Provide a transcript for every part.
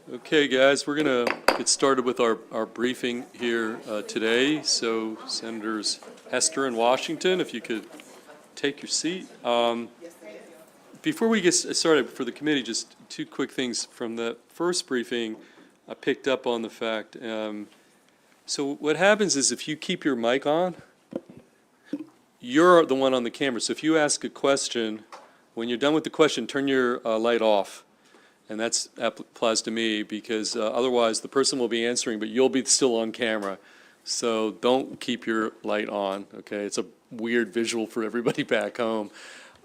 Okay, guys, we're going to get started with our briefing here today. So Senators Hester and Washington, if you could take your seat. Before we get started for the committee, just two quick things. From the first briefing, I picked up on the fact, so what happens is if you keep your mic on, you're the one on the camera. So if you ask a question, when you're done with the question, turn your light off. And that applies to me because otherwise the person will be answering, but you'll be still on camera. So don't keep your light on, okay? It's a weird visual for everybody back home.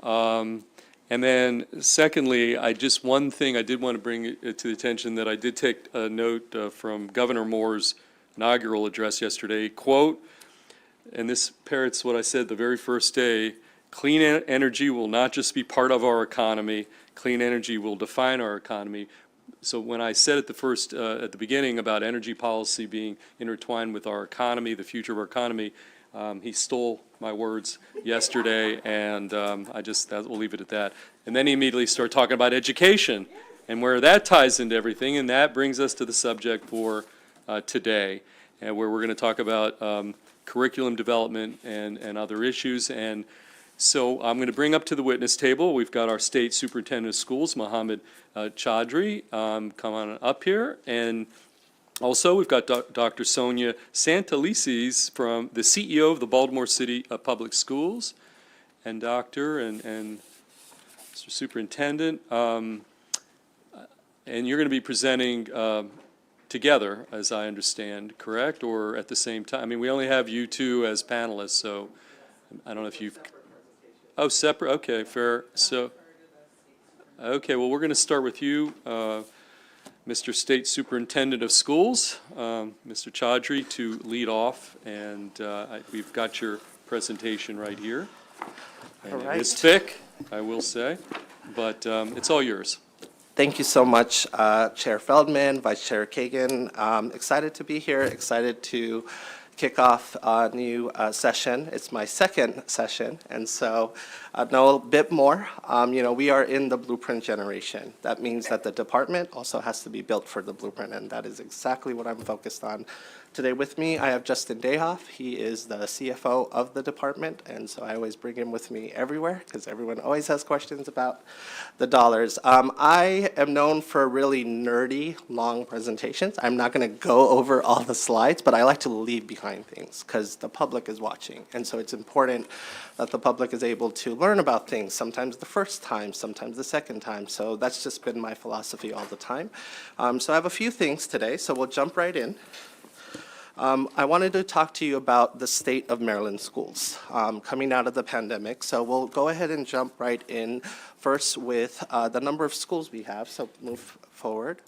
And then secondly, one thing I did want to bring it to the attention that I did take a note from Governor Moore's inaugural address yesterday, quote, and this parrots what I said the very first day, clean energy will not just be part of our economy, clean energy will define our economy. So when I said at the beginning about energy policy being intertwined with our economy, the future of our economy, he stole my words yesterday, and we'll leave it at that. And then he immediately started talking about education and where that ties into everything, and that brings us to the subject for today, and where we're going to talk about curriculum development and other issues. And so I'm going to bring up to the witness table, we've got our State Superintendent of Schools, Mohammed Chaudhry, come on up here. And also we've got Dr. Sonia Santelices, from the CEO of the Baltimore City Public Schools, and Dr. and Mr. Superintendent. And you're going to be presenting together, as I understand, correct? Or at the same time? I mean, we only have you two as panelists, so I don't know if you've... Oh, separate, okay, fair. So, okay, well, we're going to start with you, Mr. State Superintendent of Schools, Mr. Chaudhry, to lead off, and we've got your presentation right here. And all right. It is thick, I will say, but it's all yours. Thank you so much, Chair Feldman, Vice Chair Kagan. Excited to be here, excited to kick off a new session. It's my second session, and so I know a bit more. We are in the blueprint generation. That means that the department also has to be built for the blueprint, and that is exactly what I'm focused on. Today with me, I have Justin Dayhoff. He is the CFO of the department, and so I always bring him with me everywhere because everyone always has questions about the dollars. I am known for really nerdy, long presentations. I'm not going to go over all the slides, but I like to leave behind things because the public is watching, and so it's important that the public is able to learn about things, sometimes the first time, sometimes the second time. So that's just been my philosophy all the time. So I have a few things today, so we'll jump right in. I wanted to talk to you about the state of Maryland schools coming out of the pandemic. So we'll go ahead and jump right in first with the number of schools we have. So move forward.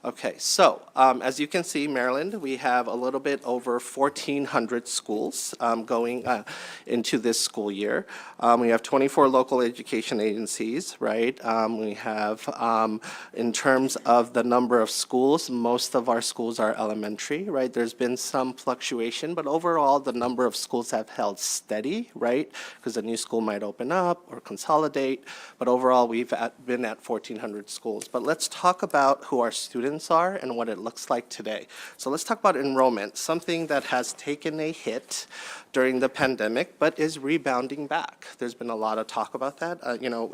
Okay, so as you can see, Maryland, we have a little bit over 1,400 schools going into this school year. We have 24 local education agencies, right? We have, in terms of the number of schools, most of our schools are elementary, right? There's been some fluctuation, but overall, the number of schools have held steady, right? Because a new school might open up or consolidate, but overall, we've been at 1,400 schools. But let's talk about who our students are and what it looks like today. So let's talk about enrollment, something that has taken a hit during the pandemic, but is rebounding back. There's been a lot of talk about that.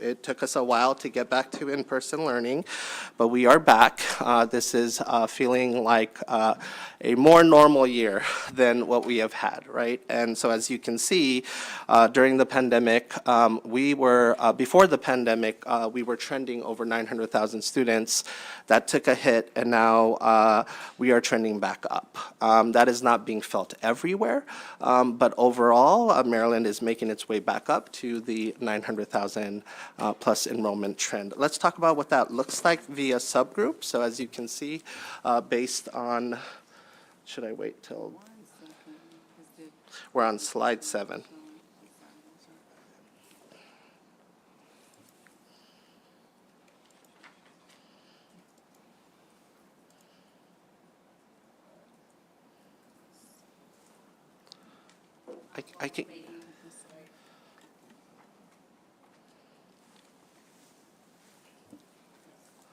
It took us a while to get back to in-person learning, but we are back. This is feeling like a more normal year than what we have had, right? And so as you can see, during the pandemic, before the pandemic, we were trending over 900,000 students. That took a hit, and now we are trending back up. That is not being felt everywhere, but overall, Maryland is making its way back up to the 900,000 plus enrollment trend. Let's talk about what that looks like via subgroup. So as you can see, based on, should I wait till, we're on slide 7. I can.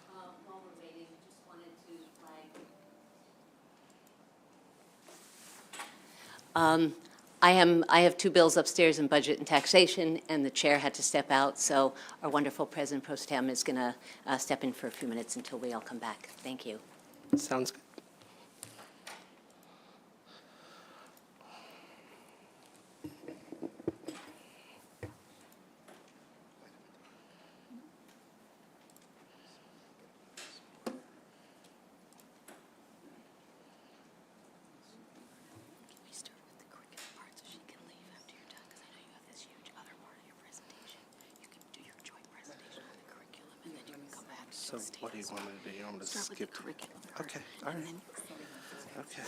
While we're waiting, just wanted I have two bills upstairs in budget and taxation, and the chair had to step out, so our wonderful President Pro Tem is going to step in for a few minutes until we all come back. Thank you. Sounds good. So what do you want me to do? You want me to skip? Curriculum. Okay, all right. Okay.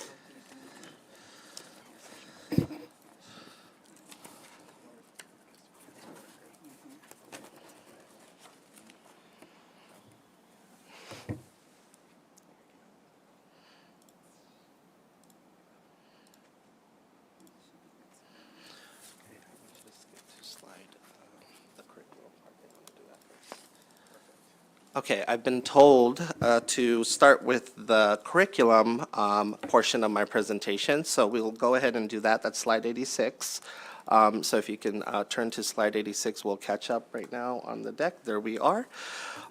Okay, I've been told to start with the curriculum portion of my presentation, so we'll go ahead and do that. That's slide 86. So if you can turn to slide 86, we'll catch up right now on the deck. There we are.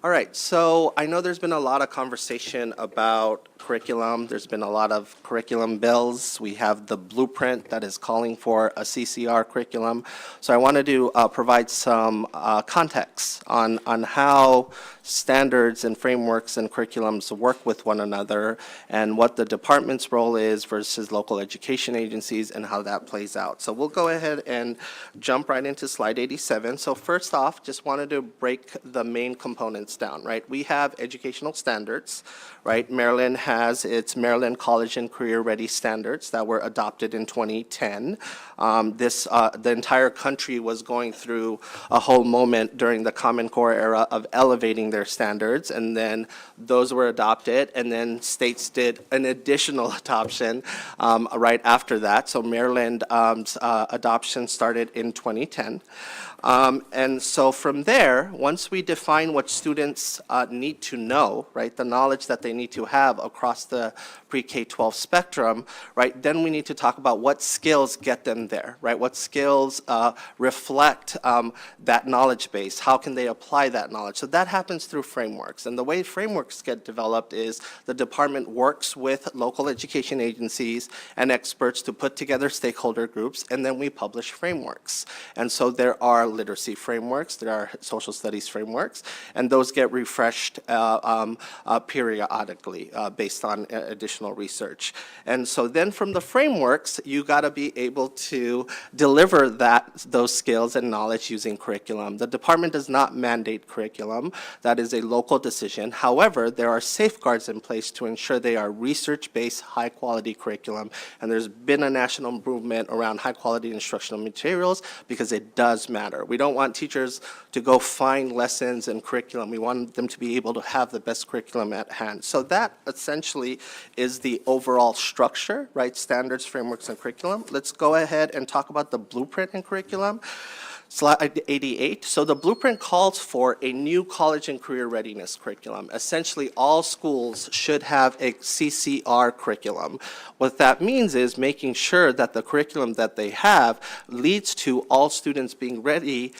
All right, so I know there's been a lot of conversation about curriculum. There's been a lot of curriculum bills. We have the blueprint that is calling for a CCR curriculum. So I wanted to provide some context on how standards and frameworks and curriculums work with one another and what the department's role is versus local education agencies and how that plays out. So we'll go ahead and jump right into slide 87. So first off, just wanted to break the main components down, right? We have educational standards, right? Maryland has its Maryland College and Career Ready Standards that were adopted in 2010. The entire country was going through a whole moment during the Common Core era of elevating their standards, and then those were adopted, and then states did an additional adoption right after that. So Maryland adoption started in 2010. And so from there, once we define what students need to know, right, the knowledge that they need to have across the pre-K-12 spectrum, right, then we need to talk about what skills get them there, right? What skills reflect that knowledge base? How can they apply that knowledge? So that happens through frameworks. And the way frameworks get developed is the department works with local education agencies and experts to put together stakeholder groups, and then we publish frameworks. And so there are literacy frameworks, there are social studies frameworks, and those get refreshed periodically based on additional research. And so then from the frameworks, you got to be able to deliver those skills and knowledge using curriculum. The department does not mandate curriculum. That is a local decision. However, there are safeguards in place to ensure they are research-based, high-quality curriculum. And there's been a national movement around high-quality instructional materials because it does matter. We don't want teachers to go find lessons and curriculum. We want them to be able to have the best curriculum at hand. So that essentially is the overall structure, right? Standards, frameworks, and curriculum. Let's go ahead and talk about the blueprint and curriculum. Slide 88. So the blueprint calls for a new college and career readiness curriculum. Essentially, all schools should have a CCR curriculum. What that means is making sure that the curriculum that they have leads to all students being ready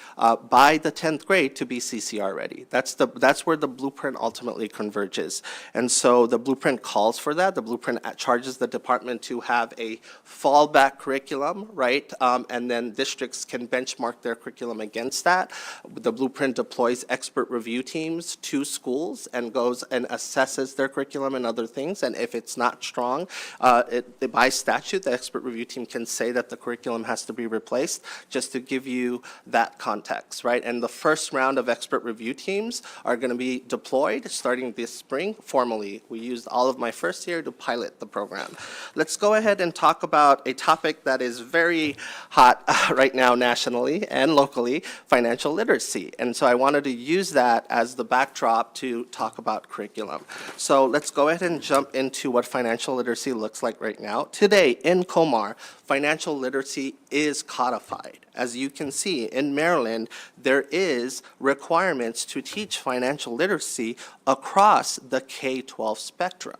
by the 10th grade to be CCR ready. That's where the blueprint ultimately converges. And so the blueprint calls for that. The blueprint charges the department to have a fallback curriculum, right? And then districts can benchmark their curriculum against that. The blueprint deploys expert review teams to schools and goes and assesses their curriculum and other things. And if it's not strong, by statute, the expert review team can say that the curriculum has to be replaced, just to give you that context, right? And the first round of expert review teams are going to be deployed starting this spring formally. We used all of my first year to pilot the program. Let's go ahead and talk about a topic that is very hot right now nationally and locally, financial literacy. And so I wanted to use that as the backdrop to talk about curriculum. So let's go ahead and jump into what financial literacy looks like right now. Today in Comar, financial literacy is codified. As you can see, in Maryland, there is requirements to teach financial literacy across the K-12 spectrum.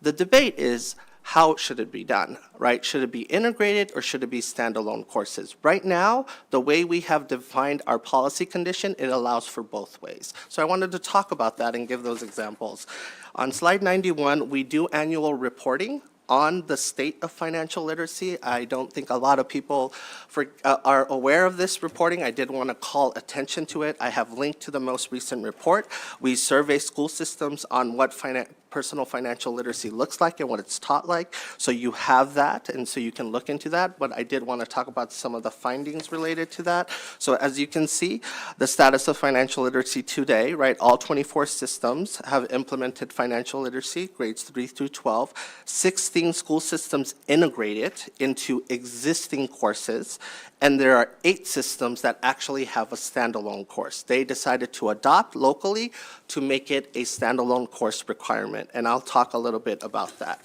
The debate is, how should it be done, right? Should it be integrated or should it be standalone courses? Right now, the way we have defined our policy condition, it allows for both ways. So I wanted to talk about that and give those examples. On slide 91, we do annual reporting on the state of financial literacy. I don't think a lot of people are aware of this reporting. I did want to call attention to it. I have linked to the most recent report. We survey school systems on what personal financial literacy looks like and what it's taught like. So you have that, and so you can look into that. But I did want to talk about some of the findings related to that. So as you can see, the status of financial literacy today, right? All 24 systems have implemented financial literacy, grades 3 through 12. 16 school systems integrate it into existing courses, and there are 8 systems that actually have a standalone course. They decided to adopt locally to make it a standalone course requirement, and I'll talk a little bit about that.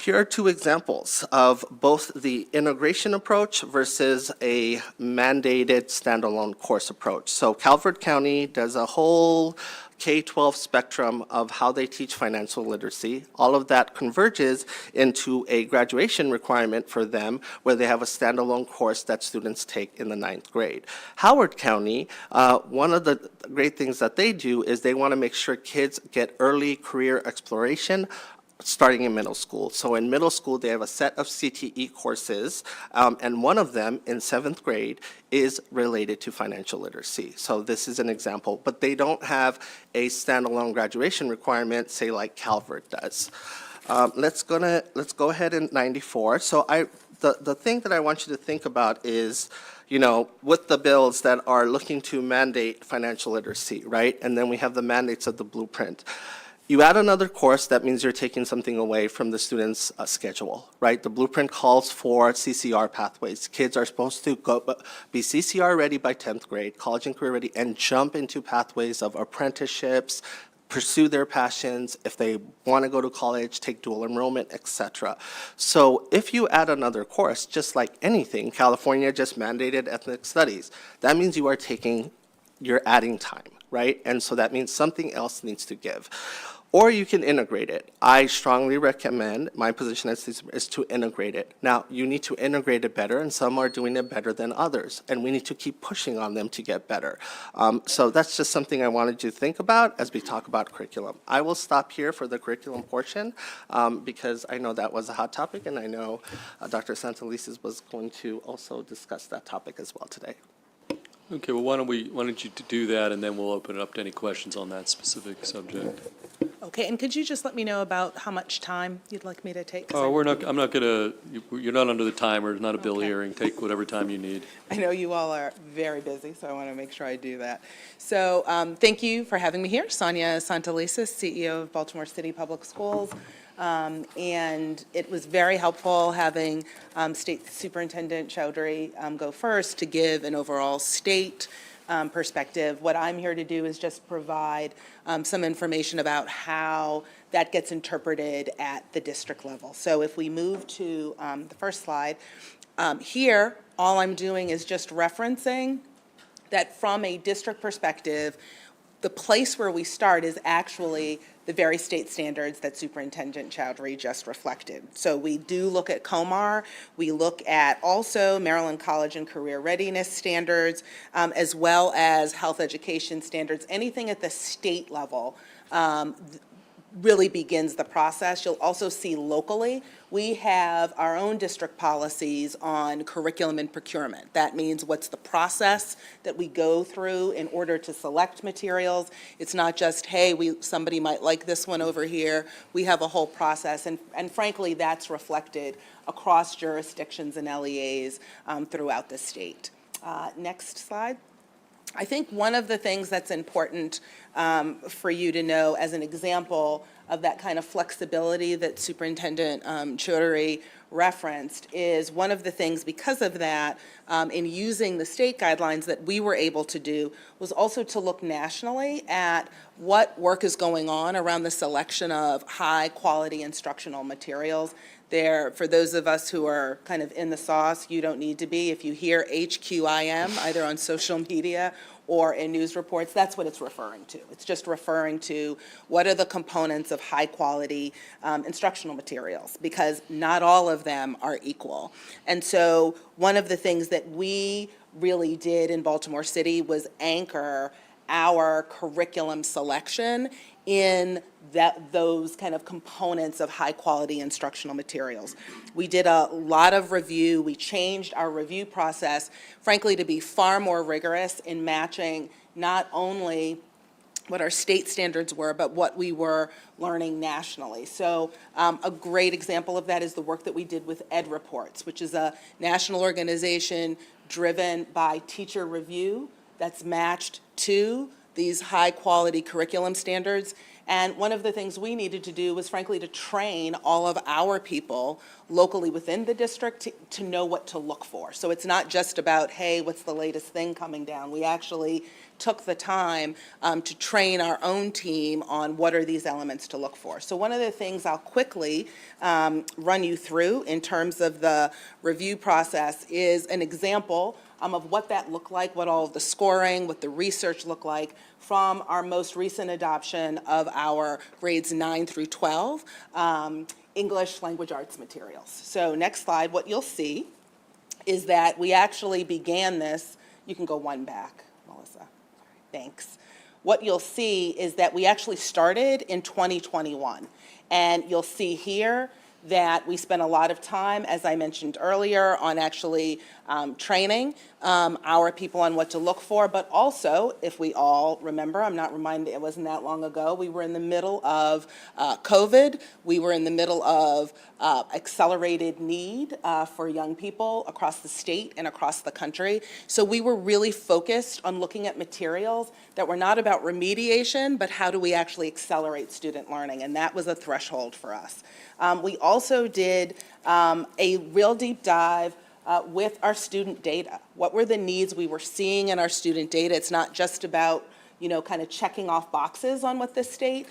Here are 2 examples of both the integration approach versus a mandated standalone course approach. So Calvert County does a whole K-12 spectrum of how they teach financial literacy. All of that converges into a graduation requirement for them where they have a standalone course that students take in the 9th grade. Howard County, one of the great things that they do is they want to make sure kids get early career exploration starting in middle school. So in middle school, they have a set of CTE courses, and one of them in 7th grade is related to financial literacy. So this is an example, but they don't have a standalone graduation requirement, say like Calvert does. Let's go ahead in 94. So the thing that I want you to think about is, you know, with the bills that are looking to mandate financial literacy, right? And then we have the mandates of the blueprint. You add another course, that means you're taking something away from the student's schedule, right? The blueprint calls for CCR pathways. Kids are supposed to be CCR ready by 10th grade, college and career ready, and jump into pathways of apprenticeships, pursue their passions. If they want to go to college, take dual enrollment, etc. So if you add another course, just like anything, California just mandated ethnic studies. That means you're adding time, right? And so that means something else needs to give. Or you can integrate it. I strongly recommend, my position is to integrate it. Now, you need to integrate it better, and some are doing it better than others, and we need to keep pushing on them to get better. So that's just something I wanted you to think about as we talk about curriculum. I will stop here for the curriculum portion because I know that was a hot topic, and I know Dr. Santelises was going to also discuss that topic as well today. Okay, well, why don't you do that, and then we'll open it up to any questions on that specific subject. Okay, and could you just let me know about how much time you'd like me to take? 'Cause I'm not gonna, you're not under the timer, it's not a bill Okay. hearing, take whatever time you need. I know you all are very busy, so I want to make sure I do that. So thank you for having me here. Sonia Santelises, CEO of Baltimore City Public Schools. And it was very helpful having State Superintendent Chowdhury go first to give an overall state perspective. What I'm here to do is just provide some information about how that gets interpreted at the district level. So if we move to the first slide, here, all I'm doing is just referencing that from a district perspective, the place where we start is actually the very state standards that Superintendent Chowdhury just reflected. So we do look at COMAR, we look at also Maryland College and Career Readiness standards, as well as health education standards. Anything at the state level really begins the process. You'll also see locally, we have our own district policies on curriculum and procurement. That means what's the process that we go through in order to select materials. It's not just, hey, somebody might like this one over here. We have a whole process, and frankly, that's reflected across jurisdictions and LEAs throughout the state. Next slide. I think one of the things that's important for you to know as an example of that kind of flexibility that Superintendent Chowdhury referenced is one of the things, because of that, in using the state guidelines that we were able to do was also to look nationally at what work is going on around the selection of high quality instructional materials. There, for those of us who are kind of in the sauce, you don't need to be. If you hear HQIM, either on social media or in news reports, that's what it's referring to. It's just referring to what are the components of high-quality instructional materials, because not all of them are equal. And so one of the things that we really did in Baltimore City was anchor our curriculum selection in those kind of components of high-quality instructional materials. We did a lot of review. We changed our review process, frankly, to be far more rigorous in matching not only what our state standards were, but what we were learning nationally. So a great example of that is the work that we did with Ed Reports, which is a national organization driven by teacher review that's matched to these high-quality curriculum standards. And one of the things we needed to do was, frankly, to train all of our people locally within the district to know what to look for. So it's not just about, hey, what's the latest thing coming down? We actually took the time to train our own team on what are these elements to look for. So one of the things I'll quickly run you through in terms of the review process is an example of what that looked like, what all of the scoring, what the research looked like from our most recent adoption of our grades 9 through 12 English language arts materials. So next slide, what you'll see is that we actually began this. You can go one back, Melissa. Thanks. What you'll see is that we actually started in 2021. And you'll see here that we spent a lot of time, as I mentioned earlier, on actually training our people on what to look for, but also, if we all remember, I'm not reminded, it wasn't that long ago, we were in the middle of COVID, we were in the middle of accelerated need for young people across the state and across the country. So we were really focused on looking at materials that were not about remediation, but how do we actually accelerate student learning, and that was a threshold for us. We also did a real deep dive with our student data. What were the needs we were seeing in our student data? It's not just about, you know, kind of checking off boxes on what the state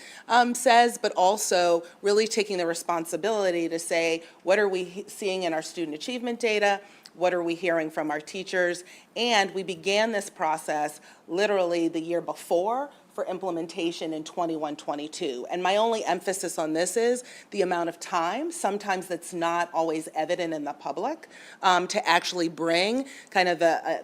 says, but also really taking the responsibility to say, what are we seeing in our student achievement data? What are we hearing from our teachers? And we began this process literally the year before for implementation in 21-22. And my only emphasis on this is the amount of time, sometimes that's not always evident in the public, to actually bring kind of a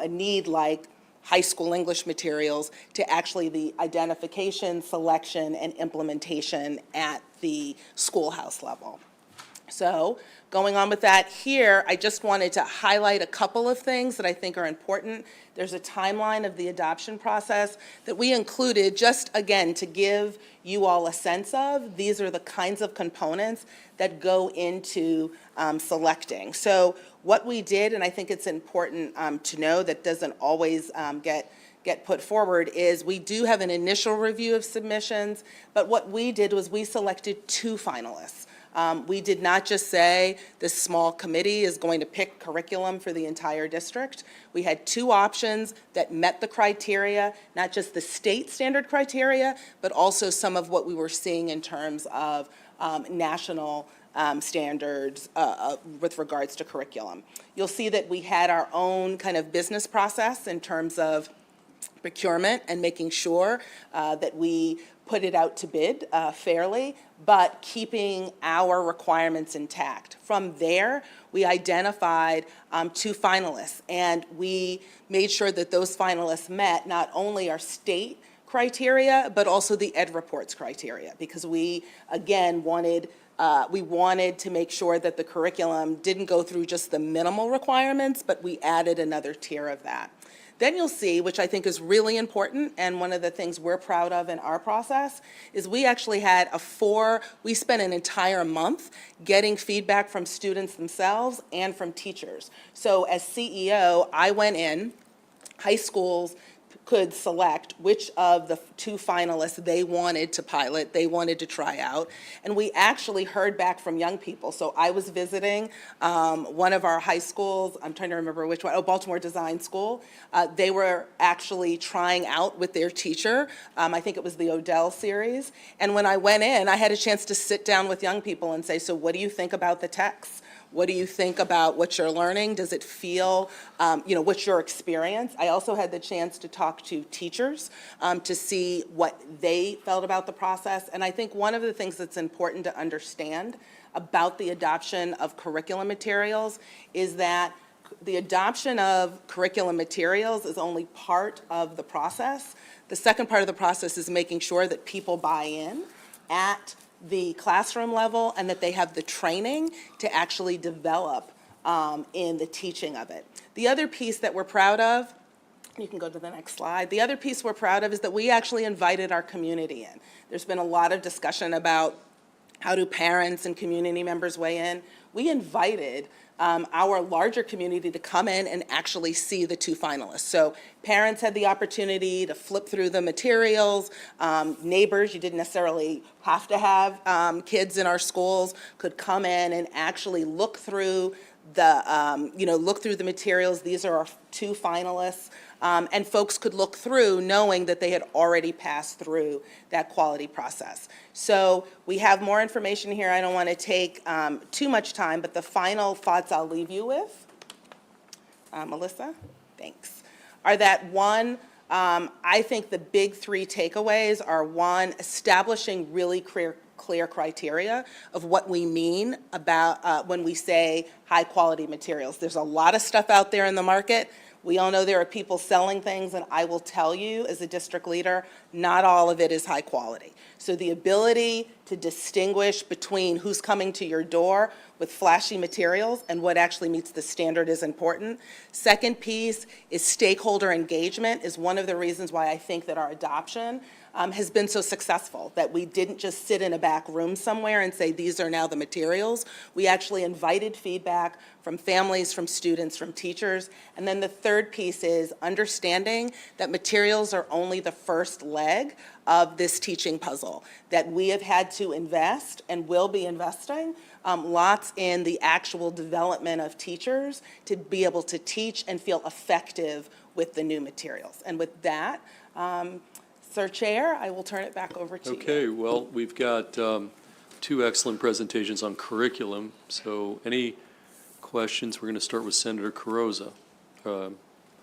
need like high school English materials to actually the identification, selection, and implementation at the schoolhouse level. So going on with that here, I just wanted to highlight a couple of things that I think are important. There's a timeline of the adoption process that we included just, again, to give you all a sense of. These are the kinds of components that go into selecting. So what we did, and I think it's important to know that doesn't always get put forward, is we do have an initial review of submissions, but what we did was we selected 2 finalists. We did not just say this small committee is going to pick curriculum for the entire district. We had 2 options that met the criteria, not just the state standard criteria, but also some of what we were seeing in terms of national standards with regards to curriculum. You'll see that we had our own kind of business process in terms of procurement and making sure that we put it out to bid fairly, but keeping our requirements intact. From there, we identified 2 finalists, and we made sure that those finalists met not only our state criteria, but also the Ed Reports criteria, because we, again, wanted to make sure that the curriculum didn't go through just the minimal requirements, but we added another tier of that. Then you'll see, which I think is really important, and one of the things we're proud of in our process, is we actually had we spent an entire month getting feedback from students themselves and from teachers. So as CEO, I went in, high schools could select which of the 2 finalists they wanted to pilot, they wanted to try out. And we actually heard back from young people. So I was visiting one of our high schools, I'm trying to remember which one, Baltimore Design School. They were actually trying out with their teacher. I think it was the Odell series. And when I went in, I had a chance to sit down with young people and say, so what do you think about the text? What do you think about what you're learning? Does it feel, what's your experience? I also had the chance to talk to teachers to see what they felt about the process. And I think one of the things that's important to understand about the adoption of curriculum materials is that the adoption of curriculum materials is only part of the process. The second part of the process is making sure that people buy in at the classroom level and that they have the training to actually develop in the teaching of it. The other piece that we're proud of, you can go to the next slide. The other piece we're proud of is that we actually invited our community in. There's been a lot of discussion about how do parents and community members weigh in. We invited our larger community to come in and actually see the two finalists. So parents had the opportunity to flip through the materials. Neighbors, you didn't necessarily have to have kids in our schools, could come in and actually look through the materials. These are our two finalists. And folks could look through knowing that they had already passed through that quality process. So we have more information here. I don't want to take too much time, but the final thoughts I'll leave you with, Melissa, thanks, are that one, I think the big three takeaways are one, establishing really clear criteria of what we mean about when we say high quality materials. There's a lot of stuff out there in the market. We all know there are people selling things, and I will tell you as a district leader, not all of it is high quality. So the ability to distinguish between who's coming to your door with flashy materials and what actually meets the standard is important. Second piece is stakeholder engagement is one of the reasons why I think that our adoption has been so successful, that we didn't just sit in a back room somewhere and say, these are now the materials. We actually invited feedback from families, from students, from teachers. And then the third piece is understanding that materials are only the first leg of this teaching puzzle, that we have had to invest and will be investing lots in the actual development of teachers to be able to teach and feel effective with the new materials. And with that, Sir Chair, I will turn it back over to you. Okay, well, we've got two excellent presentations on curriculum. So any questions? We're going to start with Senator Carrozza.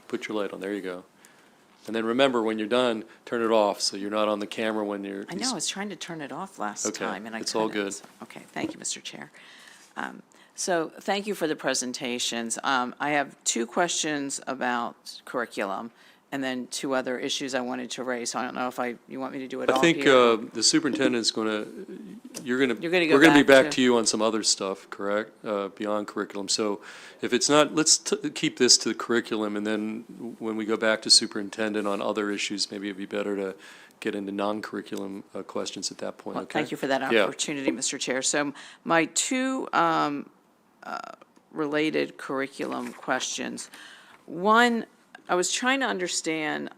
Put your light on. There you go. And then remember, when you're done, turn it off so you're not on the camera when you're... I know, I was trying to turn it off last Okay, time, and I couldn't. it's all good. Okay, thank you, Mr. Chair. So thank you for the presentations. I have two questions about curriculum, and then two other issues I wanted to raise. So I don't know if you want me to do it I all think here. the superintendent's going to, You're gonna go we're going to be back back to- to you on some other stuff, correct? Beyond curriculum. So if it's not, let's keep this to the curriculum, and then when we go back to superintendent on other issues, maybe it'd be better to get into non-curriculum questions at that point, Well, okay? thank you for that Yeah. opportunity, Mr. Chair. So my two related curriculum questions. One, I was trying to understand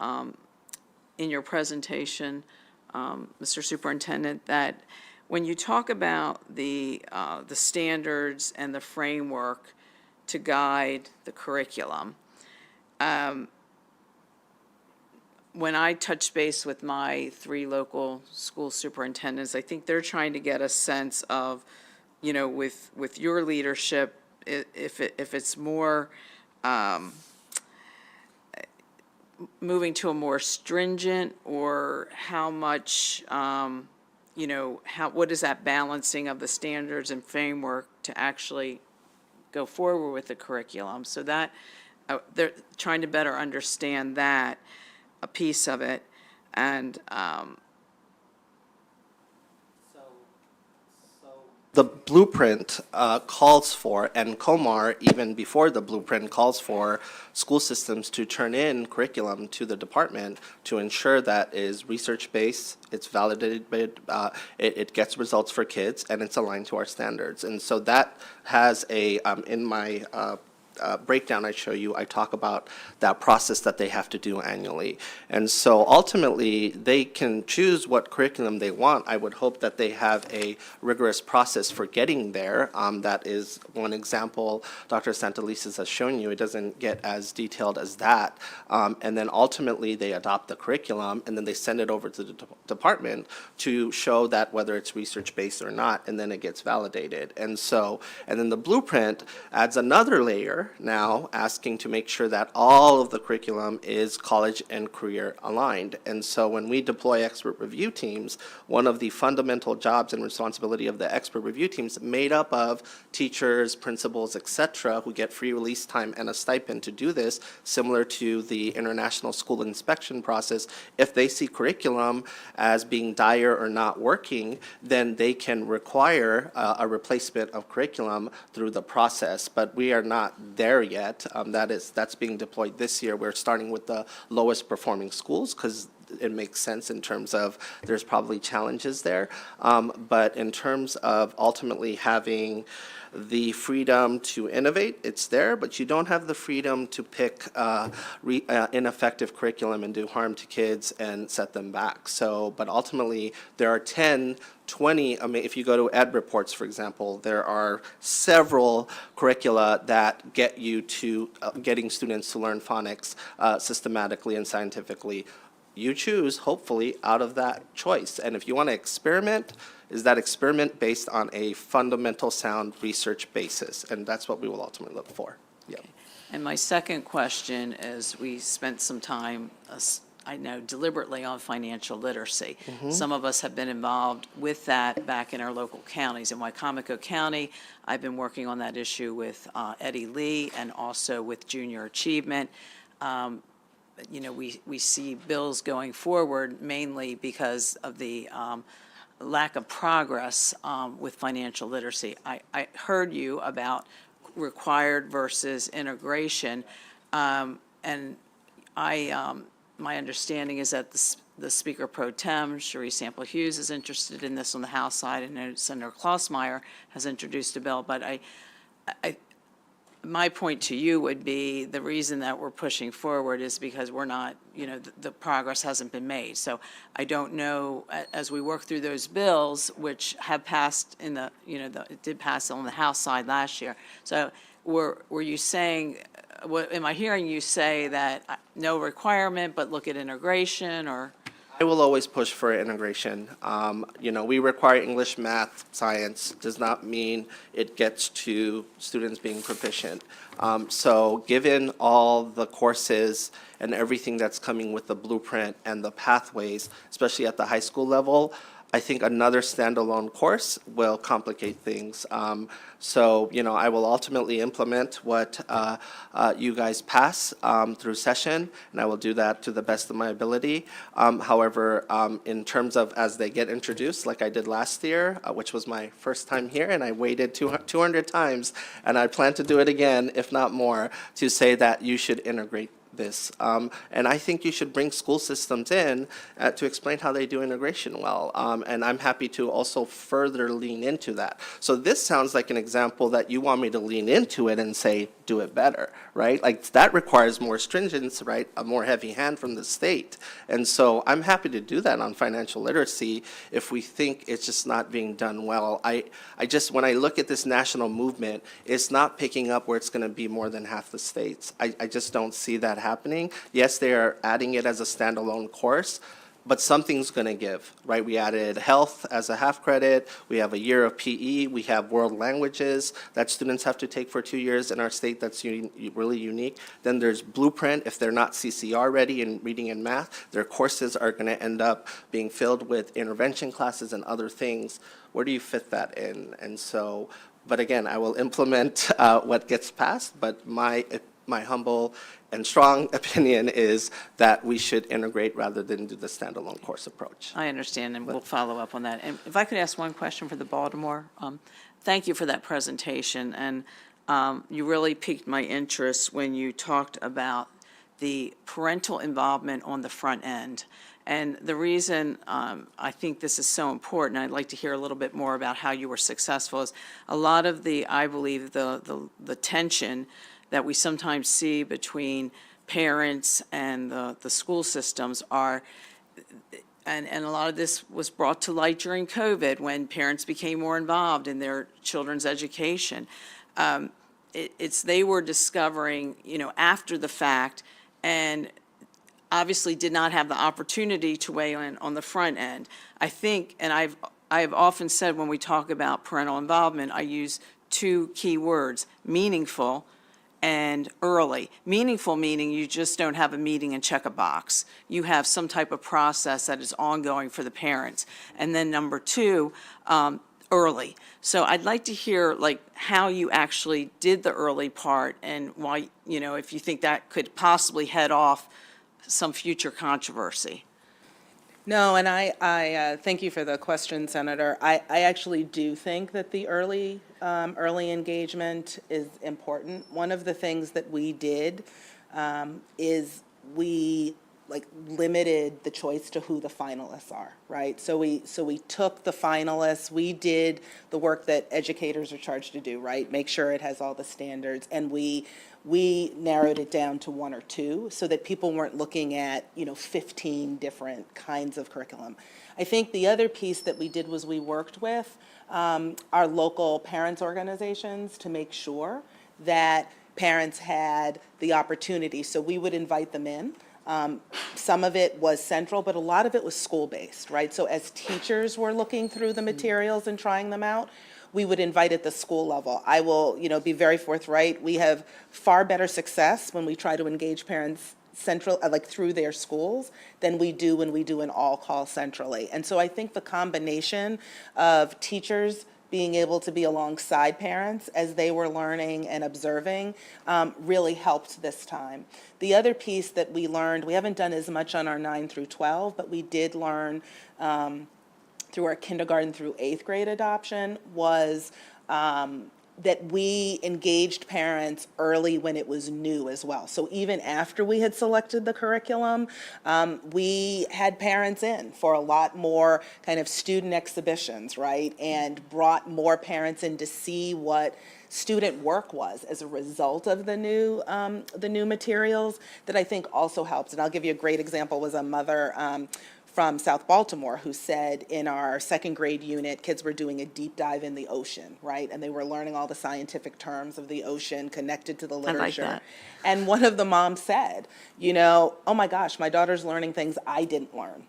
in your presentation, Mr. Superintendent, that when you talk about the standards and the framework to guide the curriculum, when I touch base with my three local school superintendents, I think they're trying to get a sense of, with your leadership, if it's more moving to a more stringent, or how much, what is that balancing of the standards and framework to actually go forward with the curriculum? So that, they're trying to better understand that, a piece of it, and, The blueprint calls for, and COMAR, even before the blueprint, calls for school systems to turn in curriculum to the department to ensure that is research-based, it's validated, it gets results for kids, and it's aligned to our standards. And so that has a, in my breakdown I show you, I talk about that process that they have to do annually. And so ultimately, they can choose what curriculum they want. I would hope that they have a rigorous process for getting there. That is one example Dr. Santelices has shown you. It doesn't get as detailed as that. And then ultimately, they adopt the curriculum, and then they send it over to the department to show that whether it's research-based or not, and then it gets validated. And then the blueprint adds another layer now, asking to make sure that all of the curriculum is college and career aligned. And so when we deploy expert review teams, one of the fundamental jobs and responsibility of the expert review teams, made up of teachers, principals, et cetera, who get free release time and a stipend to do this, similar to the international school inspection process. If they see curriculum as being dire or not working, then they can require a replacement of curriculum through the process. But we are not there yet. That's being deployed this year. We're starting with the lowest performing schools because it makes sense in terms of there's probably challenges there. But in terms of ultimately having the freedom to innovate, it's there, but you don't have the freedom to pick ineffective curriculum and do harm to kids and set them back. So, but ultimately, there are 10, 20, if you go to ed reports, for example, there are several curricula that get you to getting students to learn phonics systematically and scientifically. You choose, hopefully, out of that choice. And if you want to experiment, is that experiment based on a fundamental sound research basis? And that's what we will ultimately look for. Yeah. And my second question is, we spent some time, I know, deliberately on financial literacy. Some of us have been involved with that back in our local counties. In Wycomico County, I've been working on that issue with Eddie Lee and also with junior achievement. You know, we see bills going forward mainly because of the lack of progress with financial literacy. I heard you about required versus integration, and my understanding is that the Speaker Pro Tem, Cherie Sample Hughes, is interested in this on the House side, and Senator Klausmeyer has introduced a bill. But my point to you would be the reason that we're pushing forward is because we're not, you know, the progress hasn't been made. So I don't know, as we work through those bills, which have passed in the, you know, it did pass on the House side last year. So were you saying, am I hearing you say that no requirement, but look at integration, or? I will always push for integration. You know, we require English, math, science, does not mean it gets to students being proficient. So given all the courses and everything that's coming with the blueprint and the pathways, especially at the high school level, I think another standalone course will complicate things. So, you know, I will ultimately implement what you guys pass through session, and I will do that to the best of my ability. However, in terms of as they get introduced, like I did last year, which was my first time here, and I waited 200 times, and I plan to do it again, if not more, to say that you should integrate this. And I think you should bring school systems in to explain how they do integration well. And I'm happy to also further lean into that. So this sounds like an example that you want me to lean into it and say, do it better, right? Like that requires more stringence, right? A more heavy hand from the state. And so I'm happy to do that on financial literacy if we think it's just not being done well. I just, when I look at this national movement, it's not picking up where it's going to be more than half the states. I just don't see that happening. Yes, they are adding it as a standalone course, but something's going to give, right? We added health as a half credit. We have a year of PE. We have world languages that students have to take for 2 years in our state. That's really unique. Then there's Blueprint. If they're not CCR ready in reading and math, their courses are going to end up being filled with intervention classes and other things. Where do you fit that in? And so, but again, I will implement what gets passed, but my humble and strong opinion is that we should integrate rather than do the standalone course approach. I understand, and we'll follow up on that. And if I could ask one question for the Baltimore, thank you for that presentation, and you really piqued my interest when you talked about the parental involvement on the front end. And the reason I think this is so important, I'd like to hear a little bit more about how you were successful, is a lot of the, I believe, the tension that we sometimes see between parents and the school systems are, and a lot of this was brought to light during COVID when parents became more involved in their children's education. They were discovering, after the fact, and obviously did not have the opportunity to weigh in on the front end. I think, and I have often said when we talk about parental involvement, I use two key words: meaningful and early. Meaningful meaning you just don't have a meeting and check a box. You have some type of process that is ongoing for the parents. And then number two, early. So I'd like to hear how you actually did the early part and why, if you think that could possibly head off some future controversy. No, and I thank you for the question, Senator. I actually do think that the early engagement is important. One of the things that we did is we limited the choice to who the finalists are, right? So we took the finalists, we did the work that educators are charged to do, right? Make sure it has all the standards, and we narrowed it down to one or two so that people weren't looking at, 15 different kinds of curriculum. I think the other piece that we did was we worked with our local parents organizations to make sure that parents had the opportunity. So we would invite them in. Some of it was central, but a lot of it was school-based, right? So as teachers were looking through the materials and trying them out, we would invite at the school level. I will, be very forthright. We have far better success when we try to engage parents through their schools than we do when we do an all-call centrally. And so I think the combination of teachers being able to be alongside parents as they were learning and observing really helped this time. The other piece that we learned, we haven't done as much on our 9 through 12, but we did learn through our kindergarten through 8th grade adoption was that we engaged parents early when it was new as well. So even after we had selected the curriculum, we had parents in for a lot more kind of student exhibitions, right? And brought more parents in to see what student work was as a result of the new materials that I think also helped. And I'll give you a great example was a mother from South Baltimore who said in our 2nd grade unit, kids were doing a deep dive in the ocean, right? And they were learning all the scientific terms of the ocean connected to the literature. I like that. And one of the moms said, oh my gosh, my daughter's learning things I didn't learn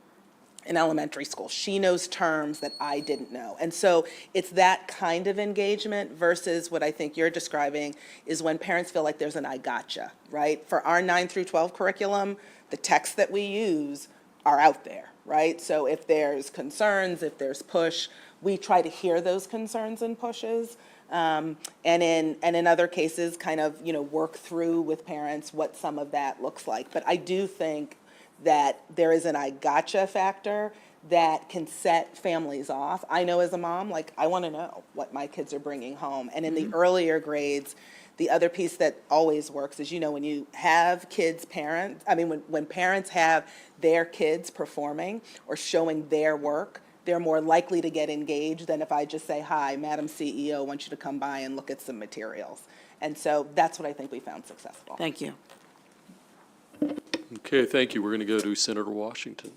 in elementary school. She knows terms that I didn't know. And so it's that kind of engagement versus what I think you're describing is when parents feel like there's an I gotcha, right? For our 9 through 12 curriculum, the texts that we use are out there, right? So if there's concerns, if there's push, we try to hear those concerns and pushes. And in other cases, kind of, work through with parents what some of that looks like. But I do think that there is an I gotcha factor that can set families off. I know as a mom, I want to know what my kids are bringing home. And in the earlier grades, the other piece that always works is, when you have when parents have their kids performing or showing their work, they're more likely to get engaged than if I just say, hi, Madam CEO, I want you to come by and look at some materials. And so that's what I think we found successful. Thank you. Okay, thank you. We're going to go to Senator Washington.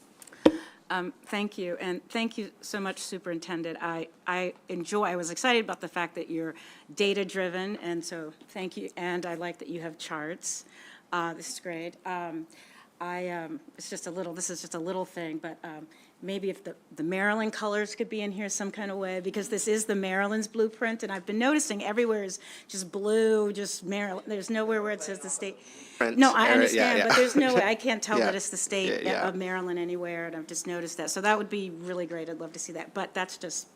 Thank you, and thank you so much, Superintendent. I was excited about the fact that you're data-driven, and so thank you, and I like that you have charts. This is great. This is just a little thing, but maybe if the Maryland colors could be in here some kind of way, because this is the Maryland's blueprint, and I've been noticing everywhere is just blue, just Maryland. There's nowhere where it says the state. No, I understand, but there's no way. I can't tell that it's the state of Maryland anywhere, and I've just noticed that. So that would be really great. I'd love to see that, but that's just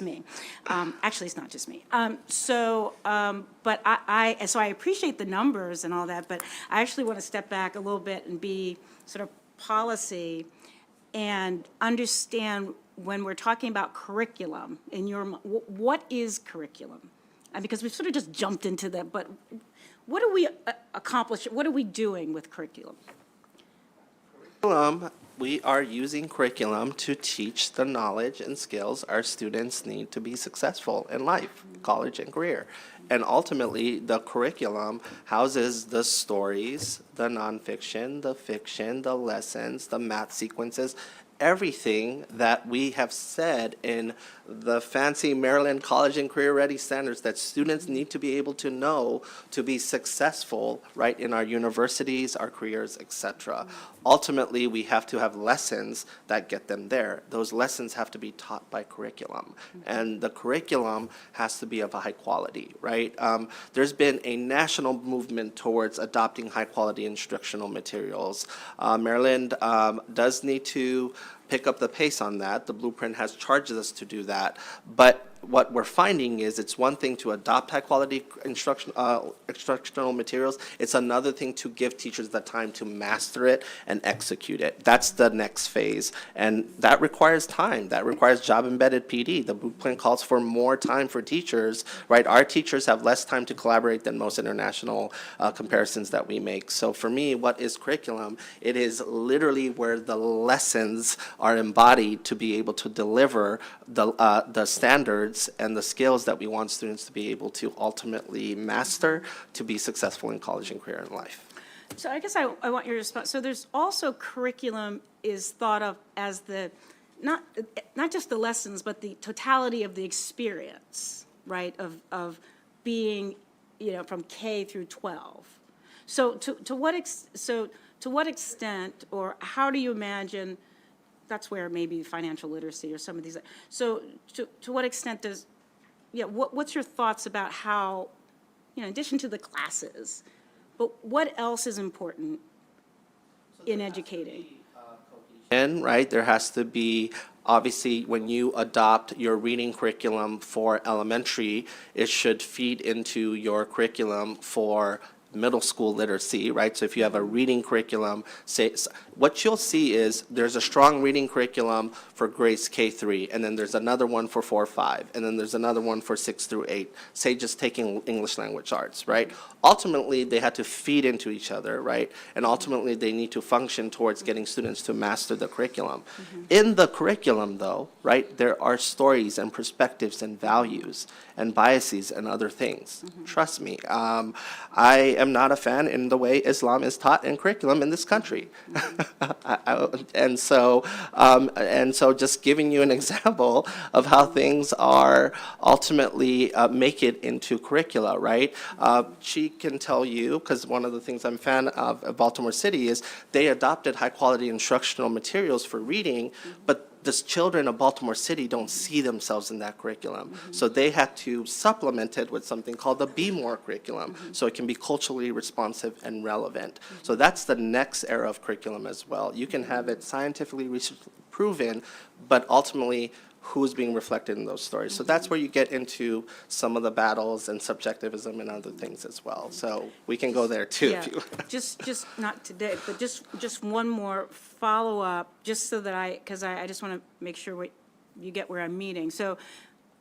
me. Actually, it's not just me. But I appreciate the numbers and all that, but I actually want to step back a little bit and be sort of policy and understand when we're talking about curriculum what is curriculum? Because we've sort of just jumped into that, but what do we accomplish? What are we doing with curriculum? Curriculum we are using curriculum to teach the knowledge and skills our students need to be successful in life, college and career. And ultimately, the curriculum houses the stories, the nonfiction, the fiction, the lessons, the math sequences, everything that we have said in the fancy Maryland College and Career Ready standards that students need to be able to know to be successful, right, in our universities, our careers, etc. Ultimately, we have to have lessons that get them there. Those lessons have to be taught by curriculum, and the curriculum has to be of a high quality, right? There's been a national movement towards adopting high-quality instructional materials. Maryland does need to pick up the pace on that. The blueprint has charged us to do that. But what we're finding is it's one thing to adopt high-quality instructional materials. It's another thing to give teachers the time to master it and execute it. That's the next phase. And that requires time. That requires job-embedded PD. The blueprint calls for more time for teachers, right? Our teachers have less time to collaborate than most international comparisons that we make. So for me, what is curriculum? It is literally where the lessons are embodied to be able to deliver the standards and the skills that we want students to be able to ultimately master to be successful in college and career and life. So I guess I want your response. So there's also curriculum is thought of as the, not just the lessons, but the totality of the experience, right, of being, from K through 12. So to what extent, or how do you imagine, that's where maybe financial literacy or some of these, so to what extent does, what's your thoughts about how, in addition to the classes, but what else is important in educating? And, right, there has to be, obviously, when you adopt your reading curriculum for elementary, it should feed into your curriculum for middle school literacy, right? So if you have a reading curriculum, what you'll see is there's a strong reading curriculum for grades K-3, and then there's another one for 4-5, and then there's another one for 6-8, say just taking English language arts, right? Ultimately, they had to feed into each other, right? And ultimately, they need to function towards getting students to master the curriculum. In the curriculum, though, right, there are stories and perspectives and values and biases and other things. Trust me. I am not a fan in the way Islam is taught in curriculum in this country. And so just giving you an example of how things are ultimately make it into curricula, right? She can tell you, because one of the things I'm a fan of Baltimore City is they adopted high-quality instructional materials for reading, but the children of Baltimore City don't see themselves in that curriculum. So they had to supplement it with something called the Be More curriculum, so it can be culturally responsive and relevant. So that's the next era of curriculum as well. You can have it scientifically proven, but ultimately, who's being reflected in those stories. So that's where you get into some of the battles and subjectivism and other things as well. So we can go there too. Yeah, If you just not today, but just one more follow-up, just so that because I just want to make sure you get where I'm meeting. So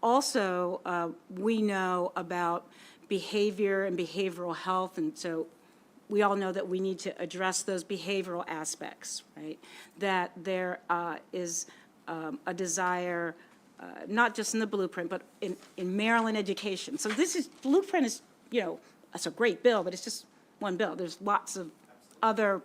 also, we know about behavior and behavioral health, and so we all know that we need to address those behavioral aspects, right? That there is a desire, not just in the blueprint, but in Maryland education. So blueprint is, that's a great bill, but it's just one bill. There's lots of other